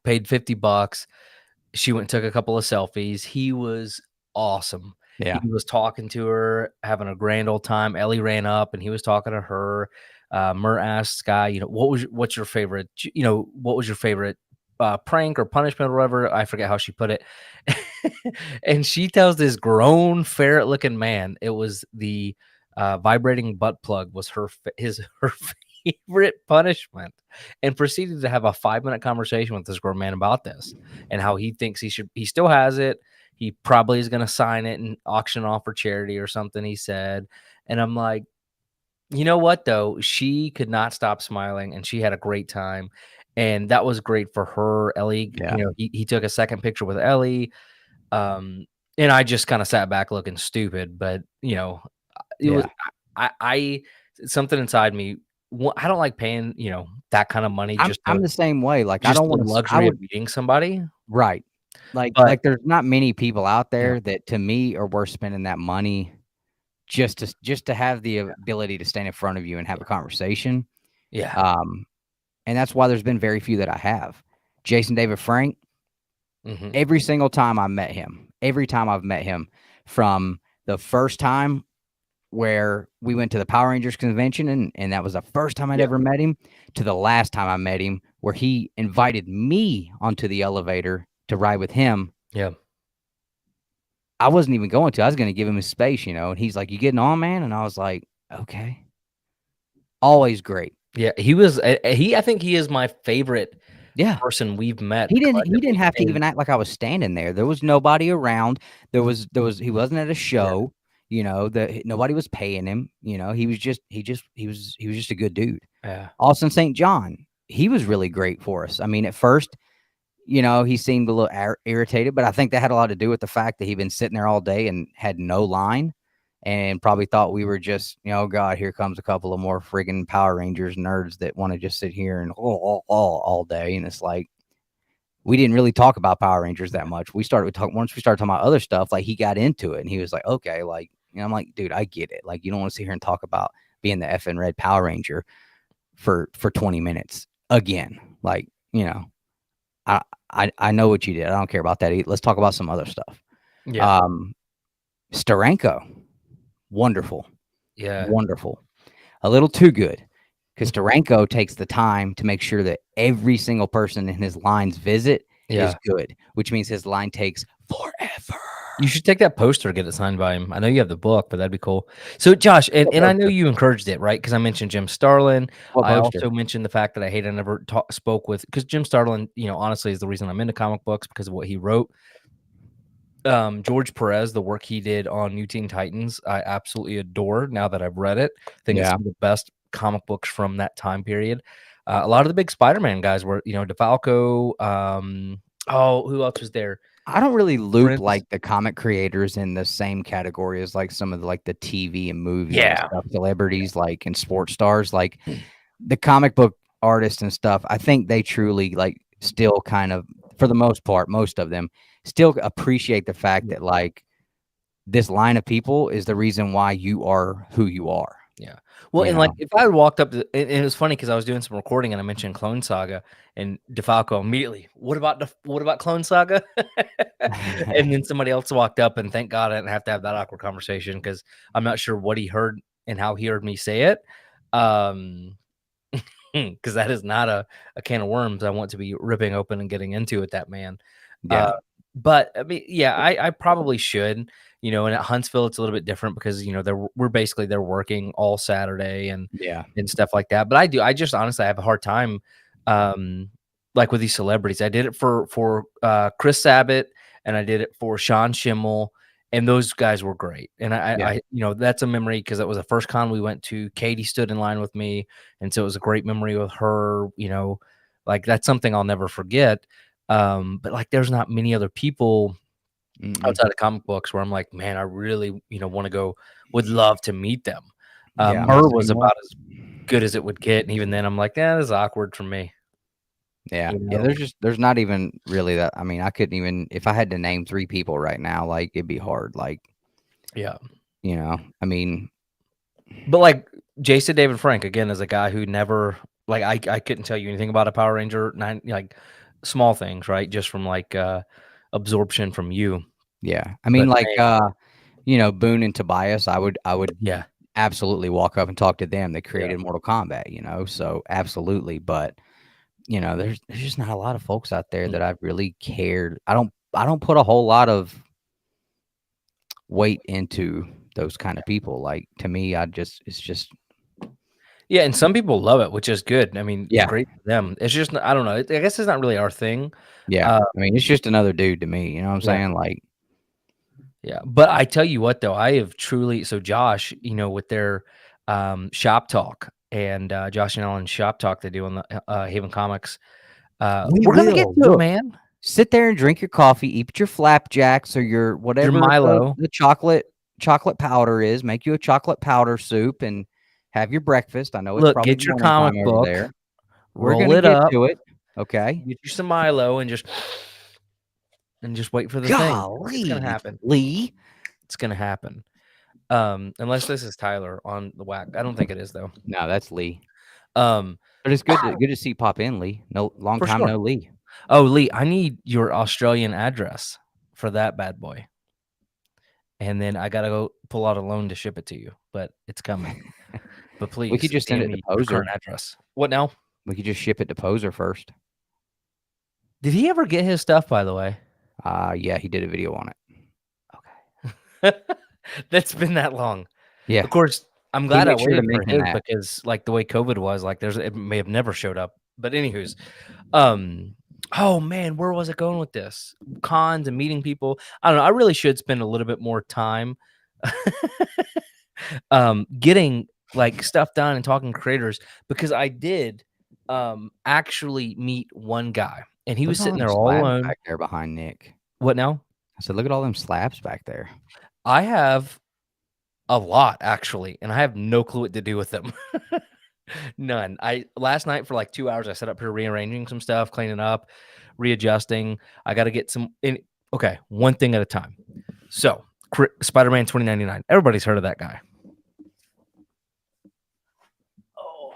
Speaker 1: Paid $50. She went and took a couple of selfies. He was awesome.
Speaker 2: Yeah.
Speaker 1: He was talking to her, having a grand old time. Ellie ran up and he was talking to her. Murr asked Sky, what's your favorite, what was your favorite prank or punishment or whatever? I forget how she put it. And she tells this grown ferret looking man, it was the vibrating butt plug was her favorite punishment, and proceeded to have a 5-minute conversation with this grown man about this and how he thinks he still has it. He probably is going to sign it and auction off for charity or something, he said. And I'm like, you know what, though? She could not stop smiling and she had a great time. And that was great for her. Ellie, he took a second picture with Ellie. And I just kind of sat back looking stupid, but it was, I something inside me. I don't like paying, that kind of money.
Speaker 2: I'm the same way. Like, I
Speaker 1: just
Speaker 2: don't
Speaker 1: the
Speaker 2: want
Speaker 1: luxury of meeting somebody.
Speaker 2: Right. Like,
Speaker 1: But
Speaker 2: there's not many people out
Speaker 1: yeah,
Speaker 2: there that to me are worth spending that money just to have the ability to stand in front of you and have a conversation.
Speaker 1: yeah.
Speaker 2: And that's why there's been very few that I have. Jason David Frank,
Speaker 1: Mhm.
Speaker 2: every single time I've met him, from the first time where we went to the Power Rangers convention and that was the first time I'd
Speaker 1: Yeah.
Speaker 2: ever met him, to the last time I met him where he invited me onto the elevator to ride with him.
Speaker 1: Yeah.
Speaker 2: I wasn't even going to. I was going to give him his space, and he's like, "You getting on, man?" And I was like, "Okay." Always great.
Speaker 1: Yeah, he was I think he is my favorite
Speaker 2: Yeah.
Speaker 1: person we've met.
Speaker 2: He didn't
Speaker 1: collectively,
Speaker 2: have to
Speaker 1: and
Speaker 2: even act like I was standing there. There was nobody around. He wasn't at a show, you know, nobody was paying him, you know. He was just a good dude.
Speaker 1: yeah,
Speaker 2: Austin St. John, he was really great for us. I mean, at first, you know, he seemed a little irritated, but I think that had a lot to do with the fact that he'd been sitting there all day and had no line and probably thought we were just, you know, God, here comes a couple of more friggin' Power Rangers nerds that want to just sit here and all day. And it's like, we didn't really talk about Power Rangers that much. Once we started talking about other stuff, like he got into it and he was like, okay, like, you know, I'm like, dude, I get it. Like, you don't want to sit here and talk about being the effing red Power Ranger for 20 minutes again. Like, you know, I know what you did. I don't care about that. Let's talk about some other stuff.
Speaker 1: yeah,
Speaker 2: Steranko, wonderful,
Speaker 1: yeah,
Speaker 2: wonderful. A little too good because Steranko takes the time to make sure that every single person in his line's visit is good, which means his line takes forever.
Speaker 1: You should take that poster and get it signed by him. I know you have the book, but that'd be cool. So, Josh, and I know you encouraged it, right? Because I mentioned Jim Starlin. I also mentioned the fact that I never spoke with, because Jim Starlin, you know, honestly, is the reason I'm into comic books because of what he wrote. George Perez, the work he did on New Teen Titans, I absolutely adore now that I've read it. I think it's some of the best comic books from that time period. A lot of the big Spider-Man guys were, you know, DeFalco. Who else was there?
Speaker 2: I don't really loop like the comic creators in the same category as like some of the, like the TV and movie and stuff, celebrities like and sports stars, like the comic book artists and stuff. I think they truly like still kind of, for the most part, most of them still appreciate the fact that like this line of people is the reason why you are who you are.
Speaker 1: Yeah. Well, and like if I had walked up to, and it was funny because I was doing some recording and I mentioned Clone Saga and DeFalco immediately. What about Clone Saga? And then somebody else walked up, and thank God I didn't have to have that awkward conversation because I'm not sure what he heard and how he heard me say it. Because that is not a can of worms I want to be ripping open and getting into with that man.
Speaker 2: Yeah.
Speaker 1: But I mean, yeah, I probably should. You know, and at Huntsville, it's a little bit different because, you know, they're working all Saturday and stuff like that. But I just honestly have a hard time, like with these celebrities. I did it for Chris Sabat and I did it for Sean Schimmel, and those guys were great. And I you know, that's a memory because that was the first con we went to. Katie stood in line with me, and so it was a great memory with her. You know, like that's something I'll never forget. But like, there's not many other people outside of comic books where I'm like, man, I really, you know, would love to meet them. Her was about as good as it would get. And even then I'm like, this is awkward for me.
Speaker 2: Yeah. You know? Yeah. There's not even really that. I mean, I couldn't even, if I had to name 3 people right now, like it'd be hard. Like,
Speaker 1: yeah,
Speaker 2: you know, I mean,
Speaker 1: but like Jason David Frank, again, is a guy who never, like, I couldn't tell you anything about a Power Ranger, like small things, right? Just from like, absorption from you.
Speaker 2: Yeah. I mean, but like you know, Boone and Tobias, I would absolutely walk up and talk to them. They created Mortal Kombat, you know, so absolutely. But you know, there's just not a lot of folks out there that I've really cared. I don't put a whole lot of weight into those kind of people. Like, to me, it's just.
Speaker 1: Yeah, and some people love it, which is good. I mean, it's great for them. It's just, I don't know. I guess it's not really our thing.
Speaker 2: Yeah, I mean, it's just another dude to me. You know what I'm saying? Like,
Speaker 1: yeah. But I tell you what, though, I have truly. So Josh, you know, with their shop talk and Josh and Ellen's shop talk they do on the Haven Comics, we're gonna get to it, man.
Speaker 2: Sit there and drink your coffee, eat your flapjacks or your whatever
Speaker 1: your Milo,
Speaker 2: the chocolate powder is. Make you a chocolate powder soup and have your breakfast. I know it's probably
Speaker 1: get your comic book
Speaker 2: there.
Speaker 1: Roll it up
Speaker 2: to it. Okay.
Speaker 1: Get you some Milo and just wait for the thing. It's gonna happen. It's gonna happen. Unless this is Tyler on the whack. I don't think it is though.
Speaker 2: No, that's Lee. But it's good to see pop in, Lee. No long time no Lee.
Speaker 1: Oh, Lee, I need your Australian address for that bad boy. And then I gotta go pull out a loan to ship it to you, but it's coming. But please,
Speaker 2: we could just send it to Poser.
Speaker 1: Address. What now?
Speaker 2: We could just ship it to Poser first.
Speaker 1: Did he ever get his stuff, by the way?
Speaker 2: Yeah, he did a video on
Speaker 1: it. Okay. That's been that long.
Speaker 2: Yeah.
Speaker 1: Of course, I'm glad I waited for his because, like, the way COVID was, like, it may have never showed up. But anywho's, Oh man, where was it going with this? Cons and meeting people. I don't know. I really should spend a little bit more time getting like stuff done and talking to creators because I did actually meet one guy and he
Speaker 2: Look
Speaker 1: was
Speaker 2: at all
Speaker 1: sitting
Speaker 2: them
Speaker 1: there all
Speaker 2: slabs
Speaker 1: alone.
Speaker 2: back there behind Nick.
Speaker 1: What now?
Speaker 2: I said, look at all them slabs back there.
Speaker 1: I have a lot actually, and I have no clue what to do with them. None. I last night for like 2 hours, I set up here rearranging some stuff, cleaning up, readjusting. I got to get some in. Okay, one thing at a time. So, Spider-Man 2099. Everybody's heard of that guy. Oh,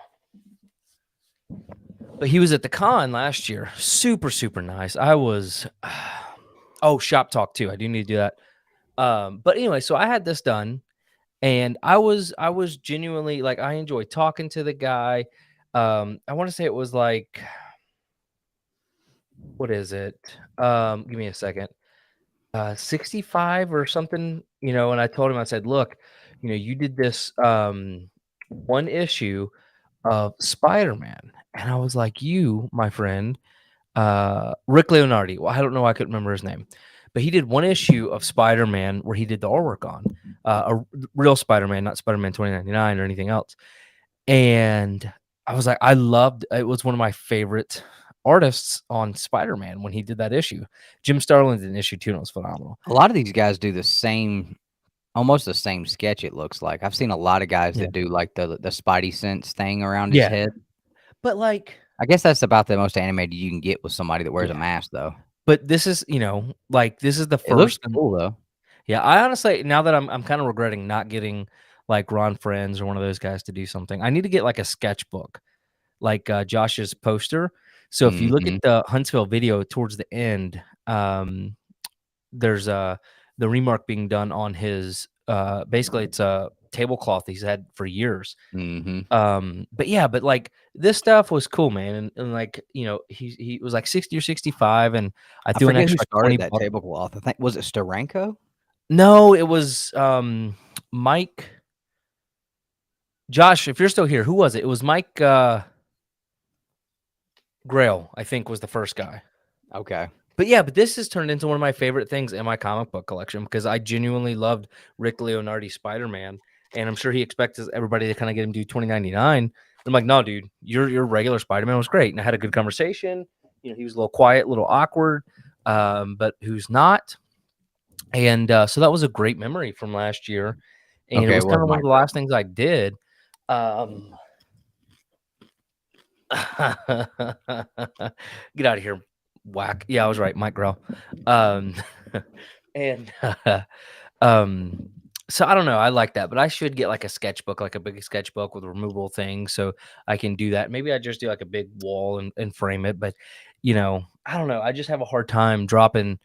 Speaker 1: but he was at the con last year. Super, super nice. I was. Oh, Shop Talk too. I do need to do that. But anyway, so I had this done. And I was genuinely like I enjoyed talking to the guy. I want to say it was like what is it? Give me a second. 65 or something, and I told him, I said, look, you did this one issue of Spider-Man. And I was like, you, my friend, Rick Leonardi. Well, I don't know why I couldn't remember his name, but he did one issue of Spider-Man where he did the artwork on a real Spider-Man, not Spider-Man 2099 or anything else. And I was like, I loved it. Was one of my favorite artists on Spider-Man when he did that issue. Jim Starlin did an issue too, and it was phenomenal.
Speaker 2: A lot of these guys do the same, almost the same sketch. It looks like I've seen a lot of guys
Speaker 1: Yeah.
Speaker 2: that do like the Spidey sense thing around his
Speaker 1: Yeah.
Speaker 2: head.
Speaker 1: But like,
Speaker 2: I guess that's about the most animated you can get with somebody that wears a
Speaker 1: yeah.
Speaker 2: mask, though.
Speaker 1: But this is, like this is the
Speaker 2: It looks
Speaker 1: first.
Speaker 2: cool though.
Speaker 1: Yeah, I honestly now that I'm kind of regretting not getting like Ron Friends or one of those guys to do something. I need to get like a sketchbook, like Josh's poster. So if you look at
Speaker 2: Mhm.
Speaker 1: the Huntsville video towards the end, there's the remark being done on his basically it's a tablecloth he's had for years.
Speaker 2: Mhm.
Speaker 1: But yeah, but like this stuff was cool, man. And like, he was like 60 or 65 and I
Speaker 2: I
Speaker 1: threw an
Speaker 2: forget who
Speaker 1: extra like
Speaker 2: started
Speaker 1: 20
Speaker 2: that
Speaker 1: bucks.
Speaker 2: tablecloth. I think was it Steranko?
Speaker 1: No, it was Mike. Josh, if you're still here, who was it? It was Mike Grail, I think was the first guy.
Speaker 2: Okay.
Speaker 1: But yeah, but this has turned into one of my favorite things in my comic book collection because I genuinely loved Rick Leonardi Spider-Man, and I'm sure he expects everybody to kind of get him to do 2099. I'm like, no, dude, your regular Spider-Man was great, and I had a good conversation. He was a little quiet, a little awkward, but who's not? And so that was a great memory from last year, and it
Speaker 2: Okay,
Speaker 1: was
Speaker 2: it
Speaker 1: kind
Speaker 2: was
Speaker 1: of one of
Speaker 2: Mike.
Speaker 1: the last things I did. Get out of here, whack. Yeah, I was right, Mike Grell. Um, and so I don't know. I like that, but I should get like a sketchbook, like a big sketchbook with removable things, so I can do that. Maybe I just do like a big wall and frame it. But I don't know. I just have a hard time dropping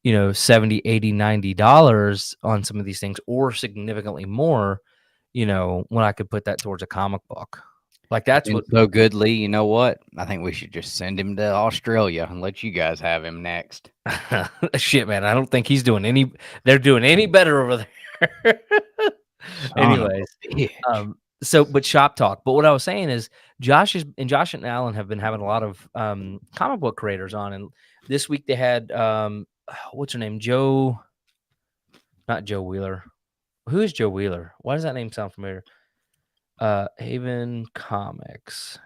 Speaker 1: 70, 80, $90 on some of these things, or significantly more. When I could put that towards a comic book. Like that's
Speaker 2: And
Speaker 1: what
Speaker 2: so good, Lee. You know what? I think we should just send him to Australia and let you guys have him next.
Speaker 1: shit, man. I don't think he's doing any. They're doing any better over there.
Speaker 2: Son of
Speaker 1: Anyways,
Speaker 2: a bitch.
Speaker 1: but shop talk. But what I was saying is, Josh and Alan have been having a lot of comic book creators on, and this week they had what's her name, not Joe Wheeler. Who is Joe Wheeler? Why does that name sound familiar? Haven Comics.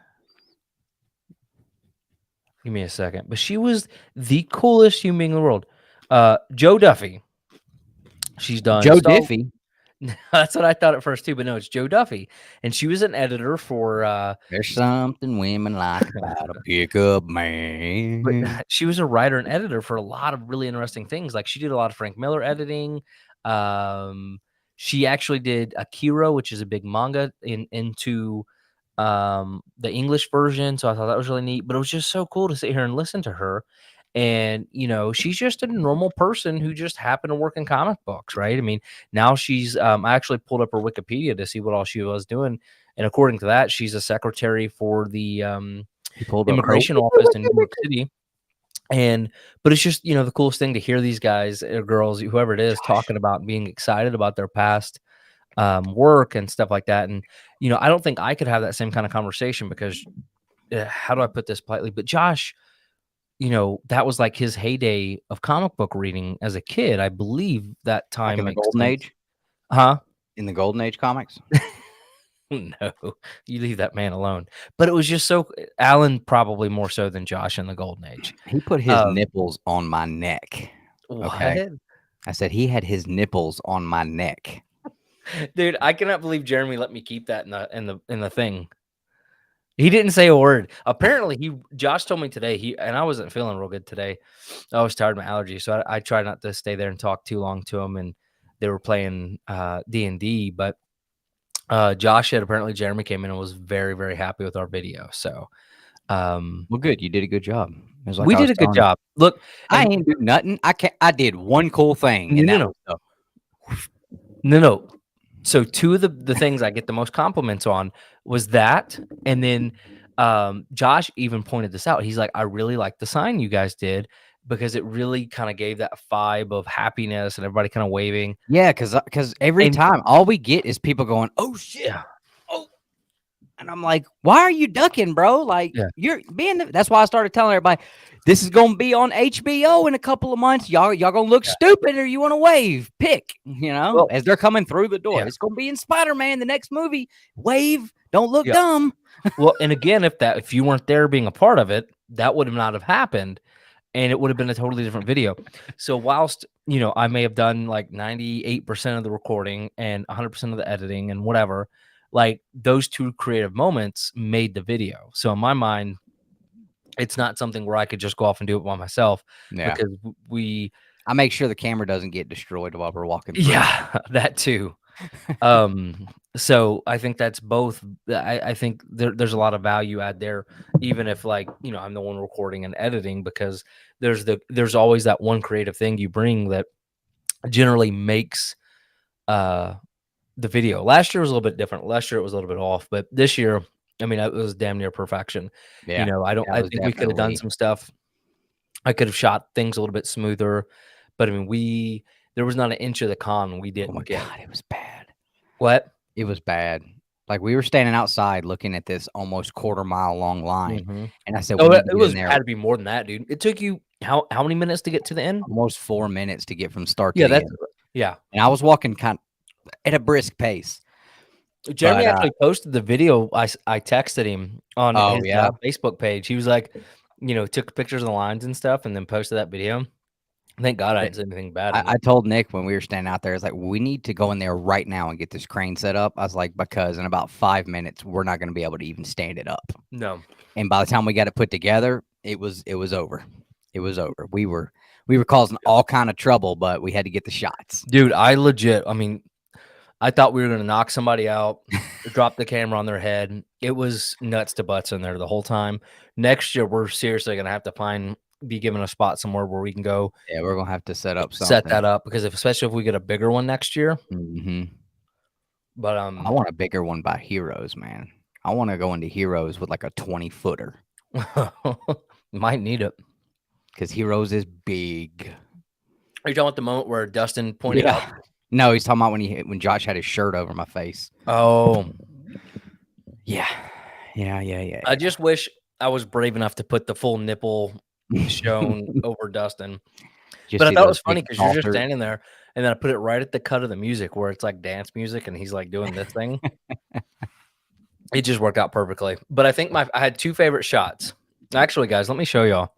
Speaker 1: Give me a second. But she was the coolest human being in the world. Joe Duffy. She's done
Speaker 2: Joe Diffie.
Speaker 1: That's what I thought at first too, but no, it's Joe Duffy, and she was an editor for.
Speaker 2: There's something women like about a pickup
Speaker 1: But
Speaker 2: man.
Speaker 1: she was a writer and editor for a lot of really interesting things. Like she did a lot of Frank Miller editing. She actually did Akira, which is a big manga into the English version. So I thought that was really neat. But it was just so cool to sit here and listen to her. And she's just a normal person who just happened to work in comic books, right? I mean, now she's I actually pulled up her Wikipedia to see what all she was doing. And according to that, she's a secretary for the
Speaker 2: He pulled up her
Speaker 1: immigration office in New York City. But it's just, the coolest thing to hear these guys or girls, whoever it is, talking about being excited about their past work and stuff like that. And, I don't think I could have that same kind of conversation because how do I put this politely? But Josh, that was like his heyday of comic book reading as a kid. I believe that
Speaker 2: Like
Speaker 1: time
Speaker 2: in the
Speaker 1: makes
Speaker 2: golden
Speaker 1: sense.
Speaker 2: age?
Speaker 1: Huh?
Speaker 2: In the golden age comics?
Speaker 1: No, you leave that man alone. But it was just so Alan probably more so than Josh in the golden age.
Speaker 2: He put his nipples on my neck. Okay.
Speaker 1: What?
Speaker 2: I said he had his nipples on my neck.
Speaker 1: Dude, I cannot believe Jeremy let me keep that in the thing. He didn't say a word. Apparently, Josh told me today, and I wasn't feeling real good today. I was tired of my allergies, so I tried not to stay there and talk too long to him, and they were playing D&D, but Josh said apparently Jeremy came in and was very, very happy with our video. So
Speaker 2: Well, good. You did a good job. It was like
Speaker 1: we
Speaker 2: I
Speaker 1: did
Speaker 2: was
Speaker 1: a good
Speaker 2: telling you.
Speaker 1: job. Look,
Speaker 2: I
Speaker 1: and
Speaker 2: ain't do nothing. I did one cool thing, and that
Speaker 1: no.
Speaker 2: was
Speaker 1: No. So two of the things I get the most compliments on was that, and then Josh even pointed this out. He's like, I really like the sign you guys did because it really kind of gave that vibe of happiness and everybody kind of waving.
Speaker 2: yeah, because every
Speaker 1: And
Speaker 2: time all we get is people going, "Oh shit,
Speaker 1: yeah,
Speaker 2: oh," and I'm like, "Why are you ducking, bro? Like
Speaker 1: Yeah.
Speaker 2: you're being." That's why I started telling everybody, "This is gonna be on HBO in a couple of months. Y'all gonna look stupid, or you want to wave? Pick,
Speaker 1: Well,
Speaker 2: as they're coming through the door.
Speaker 1: yeah.
Speaker 2: It's gonna be in Spider-Man, the next movie. Wave, don't look
Speaker 1: Yeah.
Speaker 2: dumb."
Speaker 1: Well, and again, if you weren't there being a part of it, that would have not have happened. And it would have been a totally different video. So whilst, I may have done like 98% of the recording and 100% of the editing and whatever, like those two creative moments made the video. So in my mind, it's not something where I could just go off and do it by myself
Speaker 2: Yeah,
Speaker 1: because
Speaker 2: I make sure the camera doesn't get destroyed while we're walking through.
Speaker 1: yeah, that too. So I think that's both. I think there's a lot of value add there, even if I'm the one recording and editing, because there's always that one creative thing you bring that generally makes the video. Last year was a little bit different. Last year it was a little bit off, but this year, I mean, it was damn near perfection.
Speaker 2: Yeah,
Speaker 1: I think we could have done some stuff. I could have shot things a little bit smoother, but I mean, there was not an inch of the con we
Speaker 2: Oh
Speaker 1: didn't
Speaker 2: my
Speaker 1: get.
Speaker 2: god, it was bad.
Speaker 1: What?
Speaker 2: It was bad. Like we were standing outside looking at this almost quarter-mile long line,
Speaker 1: Mhm.
Speaker 2: and I said,
Speaker 1: Oh,
Speaker 2: "We need
Speaker 1: it
Speaker 2: to get
Speaker 1: was
Speaker 2: in there."
Speaker 1: had to be more than that, dude. It took you how many minutes to get to the end?
Speaker 2: Almost 4 minutes to get from start to
Speaker 1: Yeah,
Speaker 2: the end.
Speaker 1: yeah.
Speaker 2: And I was walking kind of at a brisk pace.
Speaker 1: Jeremy
Speaker 2: But,
Speaker 1: actually posted the video. I texted him on
Speaker 2: Oh,
Speaker 1: his
Speaker 2: yeah?
Speaker 1: Facebook page. He was like, took pictures of the lines and stuff, and then posted that video. Thank God I didn't say anything bad.
Speaker 2: I told Nick when we were standing out there, it's like, "We need to go in there right now and get this crane set up." I was like, "Because in about 5 minutes, we're not gonna be able to even stand it up."
Speaker 1: No.
Speaker 2: And by the time we got it put together, it was over. It was over. We were causing all kind of trouble, but we had to get the shots.
Speaker 1: Dude, I mean, I thought we were gonna knock somebody out, drop the camera on their head. It was nuts to butts in there the whole time. Next year, we're seriously gonna have to be given a spot somewhere where we can go
Speaker 2: Yeah, we're gonna have to set up something.
Speaker 1: set that up because especially if we get a bigger one next year.
Speaker 2: Mhm.
Speaker 1: But
Speaker 2: I want a bigger one by Heroes, man. I want to go into Heroes with like a 20-footer
Speaker 1: might need it.
Speaker 2: because Heroes is big.
Speaker 1: Are you talking about the moment where Dustin pointed out?
Speaker 2: No, he's talking about when Josh had his shirt over my face.
Speaker 1: Oh,
Speaker 2: Yeah.
Speaker 1: I just wish I was brave enough to put the full nipple shown over Dustin.
Speaker 2: Just
Speaker 1: But I
Speaker 2: see
Speaker 1: thought it
Speaker 2: those
Speaker 1: was funny
Speaker 2: big
Speaker 1: because you're just
Speaker 2: saucers.
Speaker 1: standing there, and then I put it right at the cut of the music where it's like dance music, and he's like doing this thing. It just worked out perfectly. But I think I had two favorite shots. Actually, guys, let me show y'all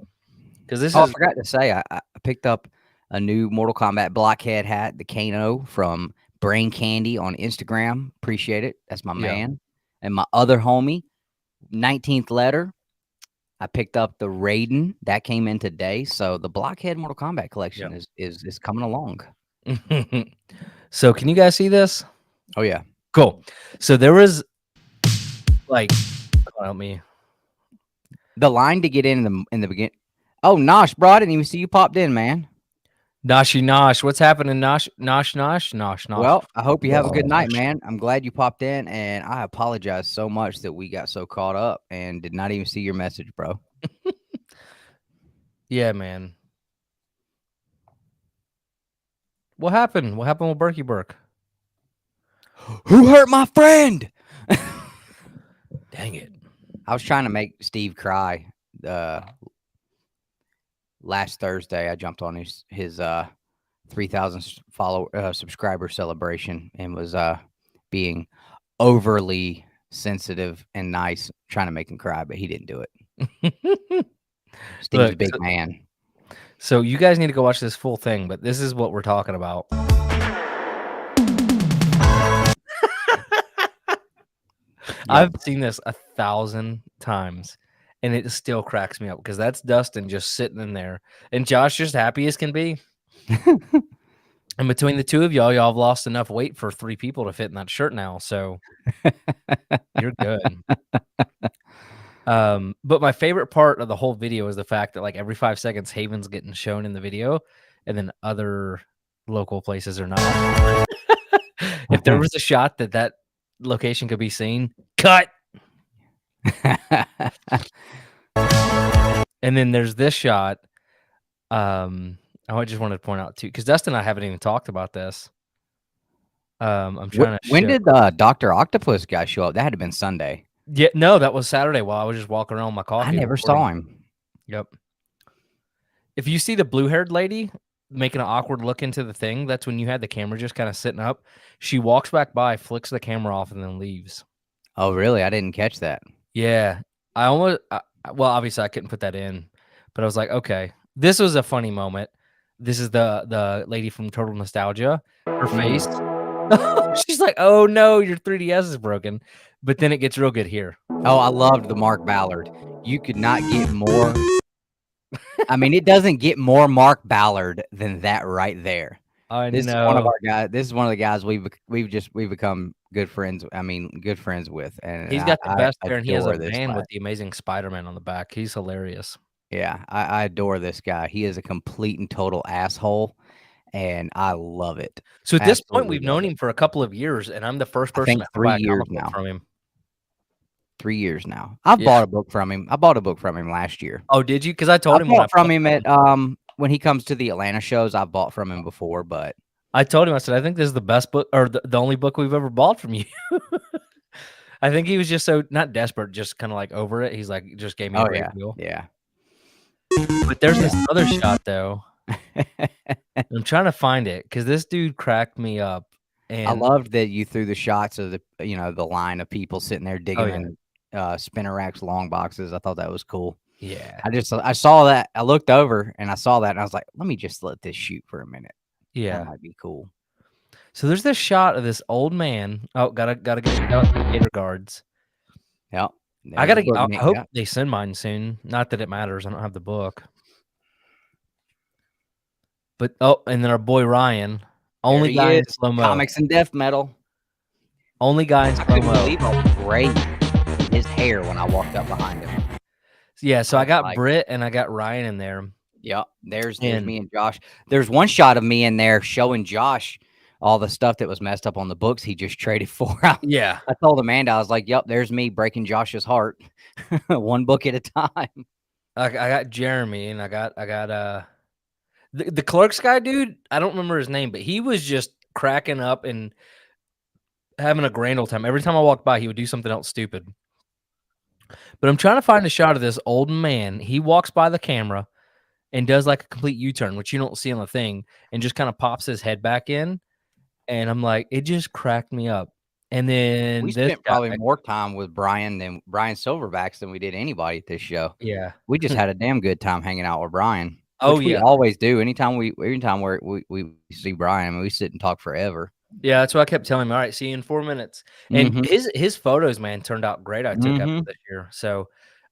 Speaker 1: because this
Speaker 2: I
Speaker 1: is
Speaker 2: forgot to say, I picked up a new Mortal Kombat blockhead hat, the Kano from Brain Candy on Instagram. Appreciate it. That's my man. And my other homie, 19th letter. I picked up the Raiden that came in today. So the blockhead Mortal Kombat collection is coming along.
Speaker 1: So can you guys see this?
Speaker 2: Oh yeah.
Speaker 1: Cool. So there was help me.
Speaker 2: The line to get in the beginning. Oh, Nosh, bro, I didn't even see you popped in, man.
Speaker 1: Noshi Nosh. What's happening, Nosh? Nosh.
Speaker 2: Well, I hope you have a good night, man. I'm glad you popped in, and I apologize so much that we got so caught up and did not even see your message, bro.
Speaker 1: Yeah, man. What happened? What happened with Berkey Burke?
Speaker 2: Who hurt my friend?
Speaker 1: Dang it.
Speaker 2: I was trying to make Steve cry. Last Thursday, I jumped on his 3,000 subscriber celebration and was being overly sensitive and nice, trying to make him cry, but he didn't do it. Steve's a big man.
Speaker 1: So you guys need to go watch this full thing, but this is what we're talking about. I've seen this 1,000 times, and it still cracks me up because that's Dustin just sitting in there, and Josh just happy as can be. And between the two of y'all have lost enough weight for 3 people to fit in that shirt now, so you're good. But my favorite part of the whole video is the fact that like every 5 seconds, Haven's getting shown in the video, and then other local places are not. If there was a shot that location could be seen, cut. And then there's this shot. I just wanted to point out too, because Dustin and I haven't even talked about this. I'm trying to.
Speaker 2: When did Dr. Octopus guy show up? That had to have been Sunday.
Speaker 1: Yeah, no, that was Saturday while I was just walking around with my coffee.
Speaker 2: I never saw him.
Speaker 1: Yep. If you see the blue-haired lady making an awkward look into the thing, that's when you had the camera just kind of sitting up. She walks back by, flicks the camera off, and then leaves.
Speaker 2: Oh, really? I didn't catch that.
Speaker 1: Yeah. Well, obviously I couldn't put that in, but I was like, okay, this was a funny moment. This is the lady from Total Nostalgia. Her face. She's like, oh no, your 3DS is broken. But then it gets real good here.
Speaker 2: Oh, I loved the Mark Ballard. You could not get more. I mean, it doesn't get more Mark Ballard than that right there. This is one of our guys. This is one of the guys we've become good friends. I mean, good friends with. And
Speaker 1: he's got the best hair, and he has a van with the Amazing Spider-Man on the back. He's hilarious.
Speaker 2: Yeah, I adore this guy. He is a complete and total asshole, and I love it.
Speaker 1: So at this point, we've known him for a couple of years, and I'm the first person to buy a comic book from him.
Speaker 2: 3 years now. I've bought a book from him. I bought a book from him last year.
Speaker 1: Oh, did you? Because I told him
Speaker 2: from him at when he comes to the Atlanta shows. I've bought from him before, but
Speaker 1: I told him, I said, I think this is the best book or the only book we've ever bought from you. I think he was just so not desperate, just kind of like over it. He's like, just gave me a great deal.
Speaker 2: Yeah.
Speaker 1: But there's this other shot though. I'm trying to find it because this dude cracked me up. And
Speaker 2: I loved that you threw the shots of the line of people sitting there digging in spinner racks, long boxes. I thought that was cool.
Speaker 1: Yeah.
Speaker 2: I saw that. I looked over and I saw that and I was like, let me just let this shoot for a minute.
Speaker 1: Yeah.
Speaker 2: That might be cool.
Speaker 1: So there's this shot of this old man. Oh, gotta get the gator guards.
Speaker 2: Yep.
Speaker 1: I hope they send mine soon. Not that it matters. I don't have the book. But and then our boy Ryan, only guy in slow-mo.
Speaker 2: Comics and death metal.
Speaker 1: Only guy in slow-mo.
Speaker 2: I couldn't believe how great his hair when I walked up behind him.
Speaker 1: Yeah, so I got Britt and I got Ryan in there.
Speaker 2: Yep. There's me and Josh. There's one shot of me in there showing Josh all the stuff that was messed up on the books he just traded for.
Speaker 1: Yeah.
Speaker 2: I told Amanda, I was like, yep, there's me breaking Josh's heart one book at a time.
Speaker 1: I got Jeremy and I got the Clerks guy, dude. I don't remember his name, but he was just cracking up and having a grand old time. Every time I walked by, he would do something else stupid. But I'm trying to find a shot of this old man. He walks by the camera and does like a complete U-turn, which you don't see on the thing, and just kind of pops his head back in. And I'm like, it just cracked me up. And then
Speaker 2: we spent probably more time with Brian Silverbacks than we did anybody at this show.
Speaker 1: Yeah.
Speaker 2: We just had a damn good time hanging out with Brian.
Speaker 1: Oh,
Speaker 2: we always do. Anytime we see Brian, I mean, we sit and talk forever.
Speaker 1: Yeah, that's what I kept telling him. All right, see you in 4 minutes. And his photos, man, turned out great. I took after this year. So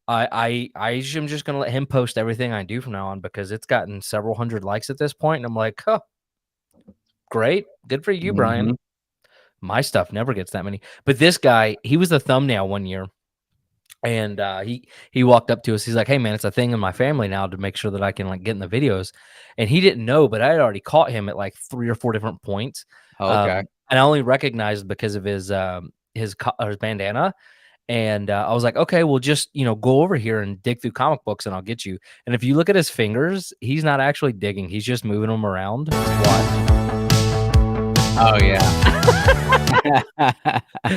Speaker 1: I am just gonna let him post everything I do from now on because it's gotten several hundred likes at this point. And I'm like, oh, great. Good for you, Brian. My stuff never gets that many. But this guy, he was the thumbnail one year. And he walked up to us. He's like, hey, man, it's a thing in my family now to make sure that I can like get in the videos. And he didn't know, but I had already caught him at like 3 or 4 different points.
Speaker 2: Okay.
Speaker 1: And I only recognized because of his bandana. And I was like, okay, well, just, go over here and dig through comic books and I'll get you. And if you look at his fingers, he's not actually digging. He's just moving them around.
Speaker 2: Oh, yeah.